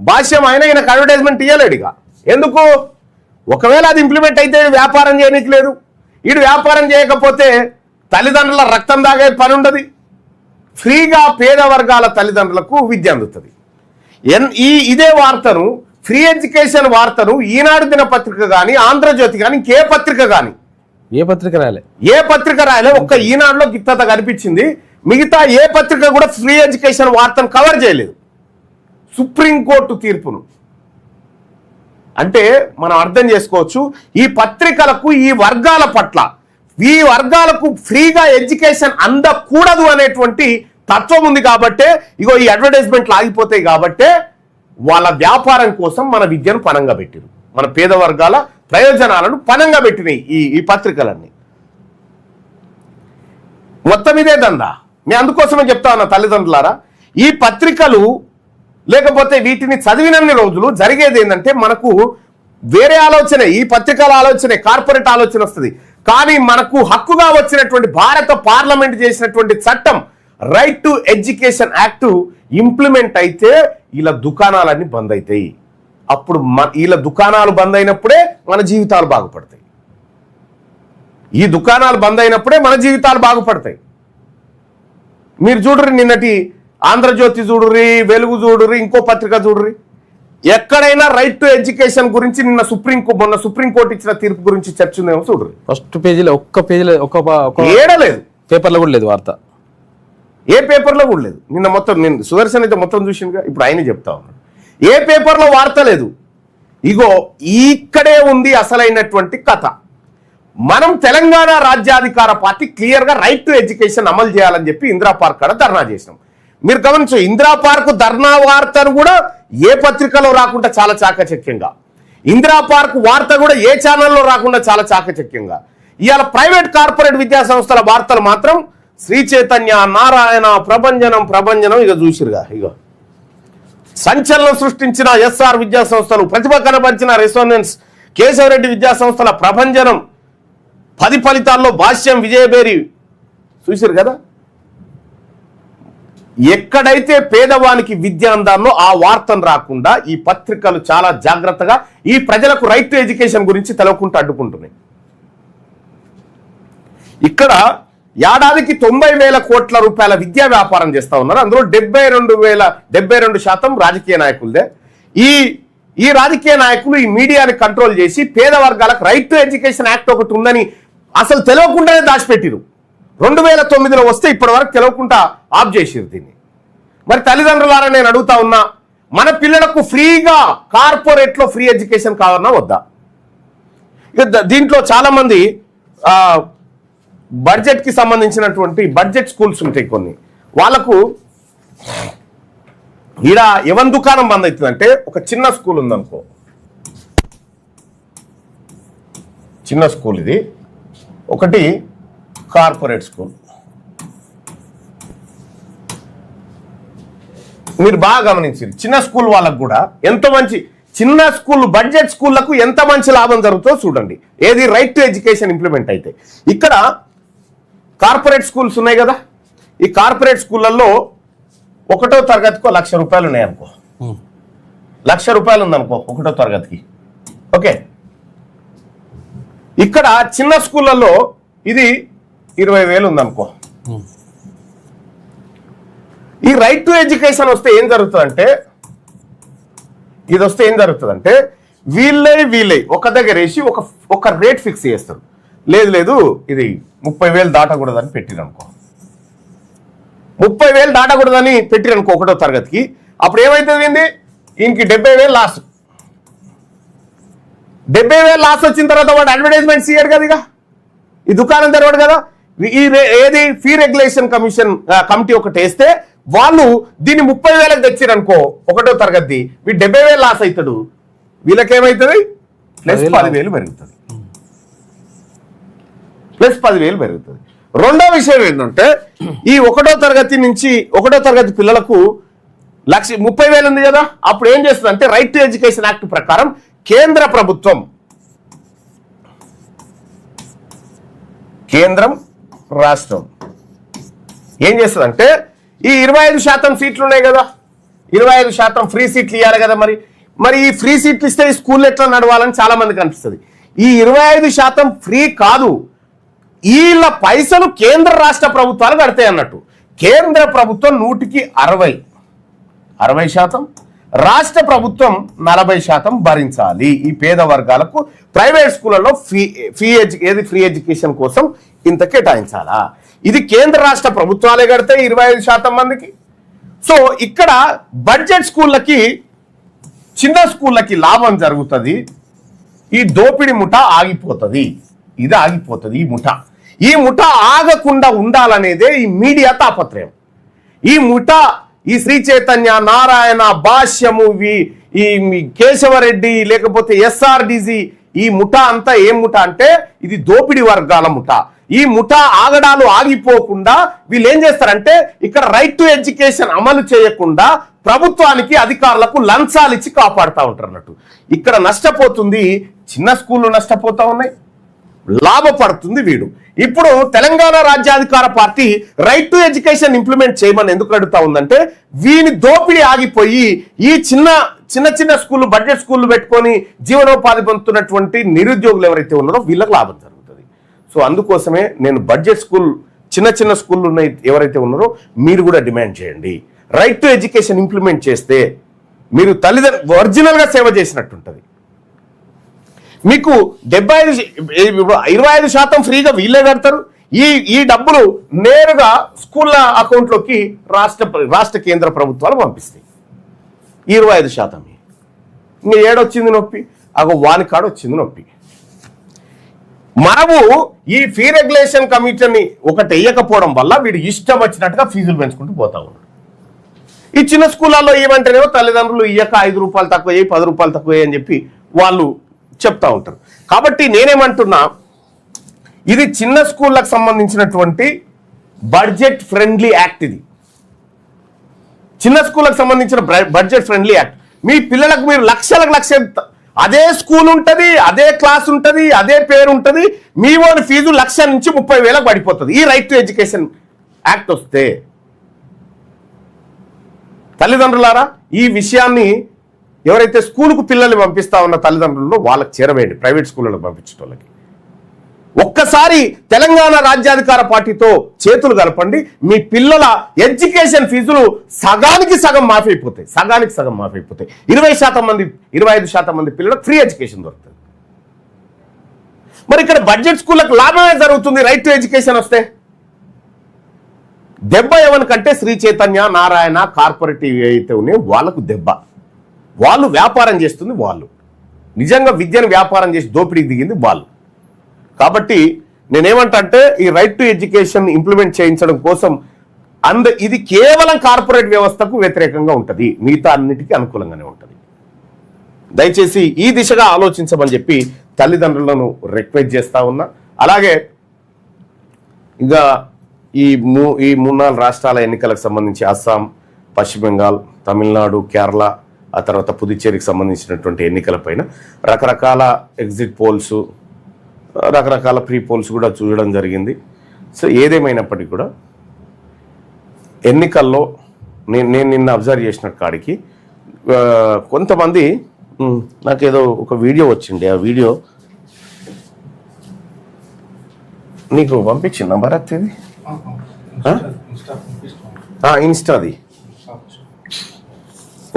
భాష్యం ఆయన ఈయనకు అడ్వర్టైజ్మెంట్ ఇవ్వలేడుగా. ఎందుకు? ఒకవేళ అది ఇంప్లిమెంట్ అయితే వ్యాపారం చేయడానికి లేదు. వీడు వ్యాపారం చేయకపోతే తల్లిదండ్రుల రక్తం తాగే పని ఉండదు. ఫ్రీగా పేద వర్గాల తల్లిదండ్రులకు విద్య అందుతుంది. ఇదే వార్తను, ఫ్రీ ఎడ్యుకేషన్ వార్తను ఈనాడు దినపత్రిక కానీ, ఆంధ్రజ్యోతి కానీ, ఇంకే పత్రిక కానీ, ఏ పత్రిక రాయలే. ఒక్క ఈనాడులో గిత్తత కనిపించింది. మిగతా ఏ పత్రిక కూడా ఫ్రీ ఎడ్యుకేషన్ వార్తను కవర్ చేయలేదు. సుప్రీంకోర్టు తీర్పును అంటే మనం అర్థం చేసుకోవచ్చు, ఈ పత్రికలకు ఈ వర్గాల పట్ల, ఈ వర్గాలకు ఫ్రీగా ఎడ్యుకేషన్ అందకూడదు అనేటువంటి తత్వం ఉంది. కాబట్టే ఇగో ఈ అడ్వర్టైజ్మెంట్లు ఆగిపోతాయి. కాబట్టే వాళ్ళ వ్యాపారం కోసం మన విద్యను పనంగా పెట్టిరు, మన పేద వర్గాల ప్రయోజనాలను పనంగా పెట్టినాయి ఈ పత్రికలన్నీ. మొత్తం ఇదే దందా. నేను అందుకోసమే చెప్తా ఉన్నా తల్లిదండ్రులారా, ఈ పత్రికలు లేకపోతే వీటిని చదివినన్ని రోజులు జరిగేది ఏంటంటే మనకు వేరే ఆలోచనే, ఈ పత్రికల ఆలోచనే, కార్పొరేట్ ఆలోచన వస్తుంది. కానీ మనకు హక్కుగా వచ్చినటువంటి భారత పార్లమెంట్ చేసినటువంటి చట్టం right to education act implement అయితే ఇలా దుకాణాలన్నీ బంద్ అవుతాయి. అప్పుడు ఇలా దుకాణాలు బంద్ అయినప్పుడే మన జీవితాలు బాగుపడతాయి. ఈ దుకాణాలు బంద్ అయినప్పుడే మన జీవితాలు బాగుపడతాయి. మీరు చూడరు, నిన్నటి ఆంధ్రజ్యోతి చూడుర్రి, వెలుగు చూడుర్రి, ఇంకో పత్రిక చూడుర్రి, ఎక్కడైనా రైట్ టు ఎడ్యుకేషన్ గురించి మొన్న సుప్రీంకోర్టు ఇచ్చిన తీర్పు గురించి చర్చ ఉందేమో చూడుర్రి. ఫస్ట్ పేజీలో ఒక్క ఏడలేదు, పేపర్లో కూడా లేదు వార్త, ఏ పేపర్లో కూడా లేదు. నేను సుదర్శన్ అయితే మొత్తం చూసిందిగా, ఇప్పుడు ఆయన చెప్తా ఉన్నాడు. ఏ పేపర్లో వార్త లేదు. ఇగో ఇక్కడే ఉంది అసలైనటువంటి కథ. మనం తెలంగాణ రాజ్యాధికార పార్టీ క్లియర్ గా రైట్ టు ఎడ్యుకేషన్ అమలు చేయాలని చెప్పి ఇందిరా పార్క్ కాడ ధర్నా చేసినాం. మీరు గమనించు, ఇందిరా పార్క్ ధర్నా వార్తను కూడా ఏ పత్రికలో రాకుండా చాలా చాకచక్యంగా, ఇందిరా పార్క్ వార్త కూడా ఏ ఛానల్లో రాకుండా చాలా చాకచక్యంగా, ఇవాళ ప్రైవేట్ కార్పొరేట్ విద్యా సంస్థల వార్తలు మాత్రం శ్రీ చైతన్య, నారాయణ, ప్రభంజనం ఇక చూసిరుగా. ఇక సంచలనం సృష్టించిన ఎస్ఆర్ విద్యా సంస్థలు, ప్రతిభ కనబరిచిన రెసోనెన్స్, కేశవరెడ్డి విద్యా సంస్థల ప్రభంజనం, 10 ఫలితాల్లో భాష్యం, విజయబేరి చూసిరు కదా. ఎక్కడైతే పేదవానికి విద్య అందాలో ఆ వార్తను రాకుండా ఈ పత్రికలు చాలా జాగ్రత్తగా ఈ ప్రజలకు రైట్ టు ఎడ్యుకేషన్ గురించి తెలవకుండా అడ్డుకుంటున్నాయి. ఇక్కడ ఏడాదికి 90,000 కోట్ల రూపాయల విద్యా వ్యాపారం చేస్తా ఉన్నారు. అందులో 72% రాజకీయ నాయకులదే. ఈ రాజకీయ నాయకులు ఈ మీడియాని కంట్రోల్ చేసి పేద వర్గాలకు రైట్ టు ఎడ్యుకేషన్ యాక్ట్ ఒకటి ఉందని అసలు తెలియకుండానే దాచిపెట్టిరు. 2009లో వస్తే ఇప్పటి వరకు తెలియకుండా ఆఫ్ చేసిరు దీన్ని. మరి తల్లిదండ్రులారా నేను అడుగుతా ఉన్నా, మన పిల్లలకు ఫ్రీగా కార్పొరేట్ లో ఫ్రీ ఎడ్యుకేషన్ కావాలన్నా వద్దా? దీంట్లో చాలా మంది బడ్జెట్ కి సంబంధించినటువంటి బడ్జెట్ స్కూల్స్ ఉంటాయి కొన్ని, వాళ్ళకు ఈడ ఎవరి దుకాణం బంద్ అవుతుందంటే, ఒక చిన్న స్కూల్ ఉందనుకో, చిన్న స్కూల్ ఇది, ఒకటి కార్పొరేట్ స్కూల్. మీరు బాగా గమనించారు, చిన్న స్కూల్ వాళ్ళకు కూడా ఎంత మంచి, చిన్న స్కూల్ బడ్జెట్ స్కూళ్లకు ఎంత మంచి లాభం జరుగుతుందో చూడండి. ఏది రైట్ టు ఎడ్యుకేషన్ ఇంప్లిమెంట్ అయితే. ఇక్కడ కార్పొరేట్ స్కూల్స్ ఉన్నాయి కదా, ఈ కార్పొరేట్ స్కూళ్ళల్లో 1వ తరగతికి 1,00,000 రూపాయలు ఉన్నాయి అనుకో, 1,00,000 రూపాయలు ఉందనుకో 1వ తరగతికి. ఓకే, ఇక్కడ చిన్న స్కూళ్ళల్లో ఇది 20,000 ఉందనుకో. ఈ రైట్ టు ఎడ్యుకేషన్ వస్తే ఏం జరుగుతుందంటే, ఇది వస్తే ఏం జరుగుతుందంటే వీళ్ళే ఒక దగ్గర వేసి ఒక రేట్ ఫిక్స్ చేస్తారు. లేదు ఇది 30,000 దాటకూడదని పెట్టిరనుకో, 30,000 దాటకూడదని పెట్టిరనుకో 1వ తరగతికి. అప్పుడు ఏమైతుంది, ఈయనకి 70,000 లాస్. 70,000 లాస్ వచ్చిన తర్వాత వాడు అడ్వర్టైజ్మెంట్స్ ఇయ్యాడు కదా, ఇక ఈ దుకాణం తెరవాడు కదా. ఏది ఫీ రెగ్యులేషన్ కమిటీ ఒకటి వేస్తే వాళ్ళు దీన్ని 30,000కి తెచ్చిరనుకో 1వ తరగతి, వీడు 70,000 లాస్ అవుతాడు. వీళ్ళకేమవుతుంది, +10,000 పెరుగుతుంది, +10,000 పెరుగుతుంది. రెండో విషయం ఏంటంటే, ఈ 1వ తరగతి నుంచి 1వ తరగతి పిల్లలకు 30,000 ఉంది కదా, అప్పుడు ఏం చేస్తుంది అంటే రైట్ టు ఎడ్యుకేషన్ యాక్ట్ ప్రకారం కేంద్ర ప్రభుత్వం, కేంద్రం రాష్ట్రం ఏం చేస్తుందంటే, ఈ 25% సీట్లు ఉన్నాయి కదా, 25% ఫ్రీ సీట్లు ఇవ్వాలి కదా. మరి ఈ ఫ్రీ సీట్లు ఇస్తే ఈ స్కూల్ ఎట్లా నడవాలని చాలా మందికి అనిపిస్తుంది. ఈ 25% ఫ్రీ కాదు, వీళ్ళ పైసలు కేంద్ర రాష్ట్ర ప్రభుత్వాలు కడతాయి అన్నట్టు. కేంద్ర ప్రభుత్వం 60%, రాష్ట్ర ప్రభుత్వం 40% భరించాలి. ఈ పేద వర్గాలకు ప్రైవేట్ స్కూళ్ళలో ఫ్రీ ఎడ్యుకేషన్ కోసం ఇంత కేటాయించాలా? ఇది కేంద్ర రాష్ట్ర ప్రభుత్వాలే కడితే 25% మందికి. సో ఇక్కడ బడ్జెట్ స్కూళ్ళకి, చిన్న స్కూళ్ళకి లాభం జరుగుతుంది. ఈ దోపిడి ముఠ ఆగిపోతుంది. ఇది ఆగిపోతుంది. ఈ ముఠ ఆగకుండా ఉండాలనేదే ఈ మీడియా తాపత్రయం. ఈ ముఠ, ఈ శ్రీ చైతన్య, నారాయణ, భాష్యము, ఈ కేశవరెడ్డి, లేకపోతే SRDC, ఈ ముఠ అంతా ఏం ముఠ అంటే ఇది దోపిడి వర్గాల ముఠ. ఈ ముఠ ఆగడాలు ఆగిపోకుండా వీళ్ళు ఏం చేస్తారంటే ఇక్కడ రైట్ టు ఎడ్యుకేషన్ అమలు చేయకుండా ప్రభుత్వానికి, అధికారులకు లంచాలు ఇచ్చి కాపాడుతూ ఉంటారు అన్నట్టు. ఇక్కడ నష్టపోతుంది చిన్న స్కూళ్ళు, నష్టపోతా ఉన్నాయి, లాభపడుతుంది వీడు. ఇప్పుడు తెలంగాణ రాజ్యాధికార party right to education implement చేయమని ఎందుకు అడుగుతా ఉందంటే వీని దోపిడీ ఆగిపోయి ఈ చిన్న స్కూళ్ళు, బడ్జెట్ స్కూళ్ళు పెట్టుకొని జీవనోపాధి పొందుతున్నటువంటి నిరుద్యోగులు ఎవరైతే ఉన్నారో వీళ్ళకి లాభం జరుగుతుంది. సో అందుకోసమే నేను బడ్జెట్ స్కూల్, చిన్న స్కూళ్ళు ఉన్నాయి ఎవరైతే ఉన్నారో మీరు కూడా డిమాండ్ చేయండి. రైట్ టు ఎడ్యుకేషన్ ఇంప్లిమెంట్ చేస్తే మీరు ఒరిజినల్గా సేవ చేసినట్టుంటుంది. మీకు 25% ఫ్రీగా వీళ్ళే కడతారు. ఈ డబ్బులు నేరుగా స్కూళ్ళ అకౌంట్లోకి రాష్ట్ర కేంద్ర ప్రభుత్వాలు పంపిస్తాయి. 25% ఇంకా ఏడొచ్చింది నొప్పి, వాని కాడ వచ్చింది నొప్పి. మనము ఈ ఫీ రెగ్యులేషన్ కమిటీని ఒకటి వేయకపోవడం వల్ల వీడు ఇష్టం వచ్చినట్టుగా ఫీజులు పెంచుకుంటూ పోతా ఉన్నాడు. ఈ చిన్న స్కూళ్ళల్లో ఏమంటేనేమో తల్లిదండ్రులు ఇయ్యక 5 రూపాయలు తక్కువ, 10 రూపాయలు తక్కువ అని చెప్పి వాళ్ళు చెప్తా ఉంటారు. కాబట్టి నేనేమంటున్నా, ఇది చిన్న స్కూళ్ళకు సంబంధించినటువంటి బడ్జెట్ ఫ్రెండ్లీ యాక్ట్. ఇది చిన్న స్కూళ్ళకు సంబంధించిన బడ్జెట్ ఫ్రెండ్లీ యాక్ట్. మీ పిల్లలకు మీరు లక్షలకు అదే స్కూల్ ఉంటుంది, అదే క్లాస్ ఉంటుంది, అదే పేరు ఉంటుంది, మీ ఓన్ ఫీజు 1,00,000 నుంచి 30,000 పడిపోతుంది. ఈ రైట్ టు ఎడ్యుకేషన్ యాక్ట్ వస్తే తల్లిదండ్రులారా ఈ విషయాన్ని ఎవరైతే స్కూలుకు పిల్లల్ని పంపిస్తా ఉన్న తల్లిదండ్రుల్లో వాళ్ళకి చేరవేయండి. ప్రైవేట్ స్కూళ్ళలో పంపించే వాళ్ళకి ఒక్కసారి తెలంగాణ రాజ్యాధికార పార్టీతో చేతులు కలపండి. మీ పిల్లల ఎడ్యుకేషన్ ఫీజులు సగానికి సగం మాఫీ అయిపోతాయి. 25% మంది పిల్లలకు ఫ్రీ ఎడ్యుకేషన్ దొరుకుతుంది. మరి ఇక్కడ బడ్జెట్ స్కూళ్ళకు లాభమే జరుగుతుంది రైట్ టు ఎడ్యుకేషన్ వస్తే. దెబ్బ ఎవరికంటే శ్రీ చైతన్య, నారాయణ, కార్పొరేటివ్ అయితే ఉన్నాయో వాళ్ళకు దెబ్బ. వాళ్ళు వ్యాపారం చేస్తుంది, వాళ్ళు నిజంగా విద్యను వ్యాపారం చేసి దోపిడీకి దిగింది వాళ్ళు. కాబట్టి నేనేమంటే ఈ రైట్ టు ఎడ్యుకేషన్ ఇంప్లిమెంట్ చేయించడం కోసం ఇది కేవలం కార్పొరేట్ వ్యవస్థకు వ్యతిరేకంగా ఉంటుంది, మిగతా అన్నిటికీ అనుకూలంగానే ఉంటుంది. దయచేసి ఈ దిశగా ఆలోచించమని చెప్పి తల్లిదండ్రులను రిక్వెస్ట్ చేస్తా ఉన్నా. అలాగే ఇంకా ఈ 3-4 రాష్ట్రాల ఎన్నికలకు సంబంధించి అస్సాం, పశ్చిమ బెంగాల్, తమిళనాడు, కేరళ, ఆ తర్వాత పుదుచ్చేరికి సంబంధించినటువంటి ఎన్నికలపైన రకరకాల ఎగ్జిట్ పోల్స్, రకరకాల ప్రీ పోల్స్ కూడా చూడడం జరిగింది. సో ఏదేమైనప్పటికీ కూడా ఎన్నికల్లో నేను నిన్న అబ్జర్వ్ చేసిన కాడికి కొంతమంది నాకేదో ఒక వీడియో వచ్చింది. ఆ వీడియో నీకు పంపించిందా భరత్? ఇది ఇన్స్టాది.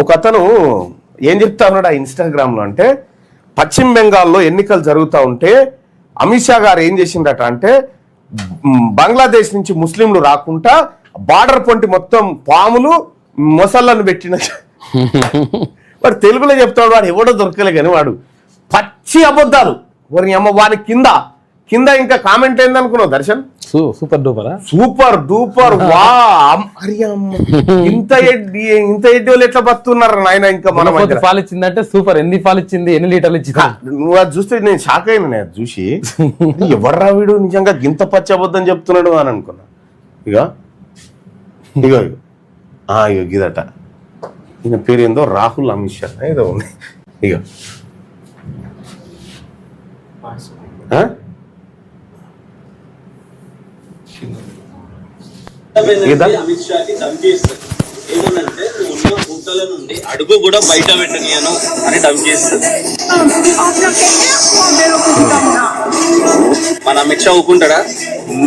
ఒక అతను ఏం చెప్తా ఉన్నాడు ఆ ఇన్స్టాగ్రామ్లో అంటే, పశ్చిమ బెంగాల్లో ఎన్నికలు జరుగుతూ ఉంటే అమిత్ షా గారు ఏం చేసిందట అంటే బంగ్లాదేశ్ నుంచి ముస్లింలు రాకుండా బార్డర్ పొంటి మొత్తం పాములు మొసళ్ళను పెట్టిన. వాడు తెలుగులో చెప్తాడు, వాడు ఎవడో దొరకలే కానీ వాడు పచ్చి అబద్ధాలు. వాని కింద ఇంకా కామెంట్ ఏందనుకున్నావు Darshan? Super duper, super duper, వా ఇంత ఎడ్డోళ్ళు ఎట్లా బతున్నారు నాయన. ఇంకా మనం ఫాల్ ఇచ్చిందంటే సూపర్. ఎన్ని ఫాల్ ఇచ్చింది, ఎన్ని లీటర్లు ఇచ్చింది నువ్వు అది చూస్తే నేను షాక్ అయినా. నేను చూసి ఎవర్రా వీడు నిజంగా గింత పచ్చి అబద్ధం చెప్తున్నాడు అని అనుకున్నా. ఇగో గిదట, ఈయన పేరు ఏందో రాహుల్ అమిత్ షా ఏదో ఉంది. ఇగో అమిత్ షాకి ధమ్కేస్తారు. ఏమనంటే ఉన్న గుట్టల నుండి అడుగు కూడా బయట పెట్టనియను అని ధమ్కేస్తుంది. మన అమిత్ షా ఊకుంటాడా?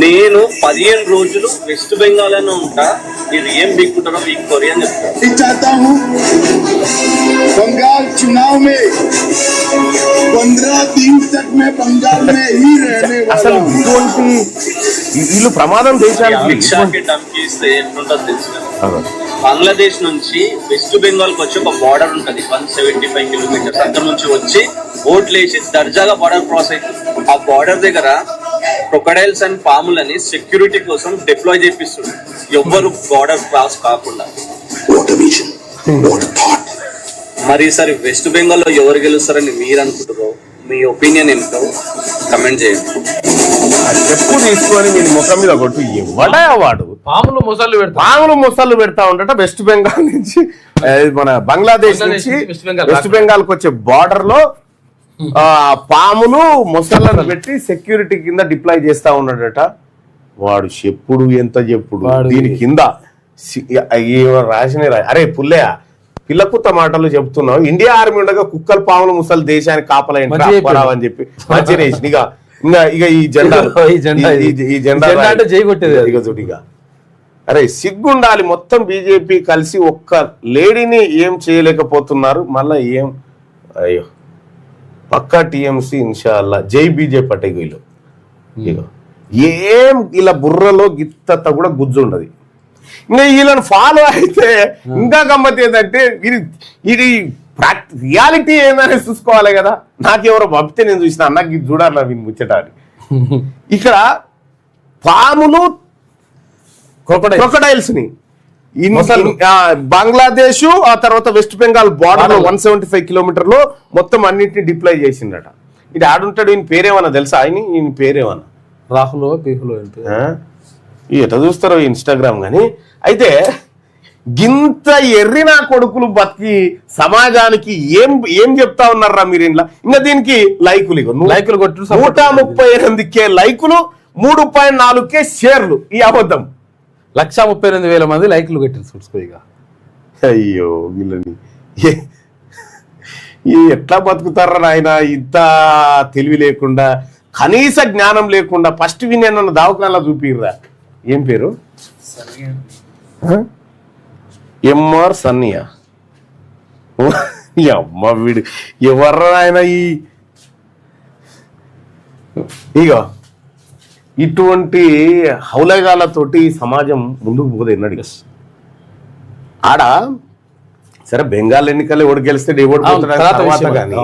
నేను 15 రోజులు వెస్ట్ బెంగాల్ అని ఉంటా, మీరు ఏం బిక్కుంటారో బిక్కోరి అని చెప్తాను. चाहता हूँ बंगाल चुनाव में 15 दिन तक मैं बंगाल में ही रहने అసలు वाला हूँ। ఇటువంటి వీళ్ళు ప్రమాదం దేశానికి అమిత్ షాకి ధమ్కి ఇస్తే ఎట్లుంటుందో తెలుసు కదా. బంగ్లాదేశ్ నుంచి వెస్ట్ బెంగాల్ కి వచ్చి ఒక బార్డర్ ఉంటది 175 కిలోమీటర్స్. అక్కడ నుంచి వచ్చి ఓట్లేసి దర్జాగా బార్డర్ క్రాస్ అవుతుంది. ఆ బార్డర్ దగ్గర క్రొకడైల్స్ అండ్ పాములని సెక్యూరిటీ కోసం డిప్లాయ్ చేపిస్తుంది, ఎవ్వరు బార్డర్ క్రాస్ కాకుండా. మరి ఈసారి వెస్ట్ బెంగాల్ లో ఎవరు గెలుస్తారని మీరు అనుకుంటారో, మీ ఒపీనియన్ ఏంటో కమెంట్ చేయండి. చెప్పు తీసుకొని మీ ముఖం మీద కొట్టు. ఎవడా వాడు పాములు మొసళ్ళు పెడతా ఉండట. వెస్ట్ బెంగాల్ నుంచి మన బంగ్లాదేశ్ నుంచి వెస్ట్ బెంగాల్ కి వచ్చే బార్డర్ లో పాములు మొసళ్ళను పెట్టి సెక్యూరిటీ కింద డిప్లాయ్ చేస్తా ఉన్నాడట. వాడు చెప్పుడు ఎంత చెప్పుడు. దీని కింద రాసిన అరే పుల్లయ్య పిల్లకుత్త మాటలు చెప్తున్నావు. ఇండియా ఆర్మీ ఉండగా కుక్కలు పాములు ముసలు దేశానికి కాపలా అని చెప్పి మంచిగా ఇక ఈ జెండా చూడిగా అరే సిగ్గుండాలి. మొత్తం బీజేపీ కలిసి ఒక్క లేడీని ఏం చేయలేకపోతున్నారు. మళ్ళా ఏం అయ్యో పక్కా టీఎంసీ ఇన్షాల్లా జై బీజేపీ పట్టేగీలు. ఏం ఇలా బుర్రలో గిత్త కూడా గుజ్జు ఉండదు. ఇంకా వీళ్ళని ఫాలో అయితే ఇంకా గమ్మత్ ఏంటంటే ఇది రియాలిటీ ఏందని చూసుకోవాలి కదా. నాకెవరో పంపితే నేను చూసిన నాకు ఇది చూడాలి వీళ్ళు ముచ్చటాన్ని. ఇక్కడ పాములు క్రొకడైల్స్ ని బంగ్లాదేశ్ ఆ తర్వాత వెస్ట్ బెంగాల్ బార్డర్ 175 కిలోమీటర్ లో మొత్తం అన్నింటినీ డిప్లాయ్ చేసిండట. ఇది ఆడుంటాడు. ఈయన పేరేమన్నా తెలుసా? ఈయన పేరేమన్నా రాహులో ఎట్లా చూస్తారో ఇన్స్టాగ్రామ్ గాని. అయితే గింత ఎర్రి నా కొడుకులు బతికి సమాజానికి ఏం చెప్తా ఉన్నారా మీరు ఇంట్లో. ఇంకా దీనికి లైకులు 138K లైకులు, 3.4K షేర్లు. ఈ అబద్ధం 138,000 మంది లైకులు కట్టింది చూసుకో. అయ్యో వీళ్ళని ఎట్లా బతుకుతారా నాయన. ఇంత తెలివి లేకుండా, కనీస జ్ఞానం లేకుండా. ఫస్ట్ విన్న దావకాలా చూపిర్రా. ఏం పేరు? ఎంఆర్ సన్నియా. అమ్మ వీడు ఎవర్రా ఆయన. ఇగో ఇటువంటి హౌలగాలతోటి సమాజం ముందుకు పోదు ఎన్నడిగా. ఆడ సరే బెంగాల్ ఎన్నికలు ఎవడు గెలిస్తే ఎవడు పోతాడు తర్వాత కానీ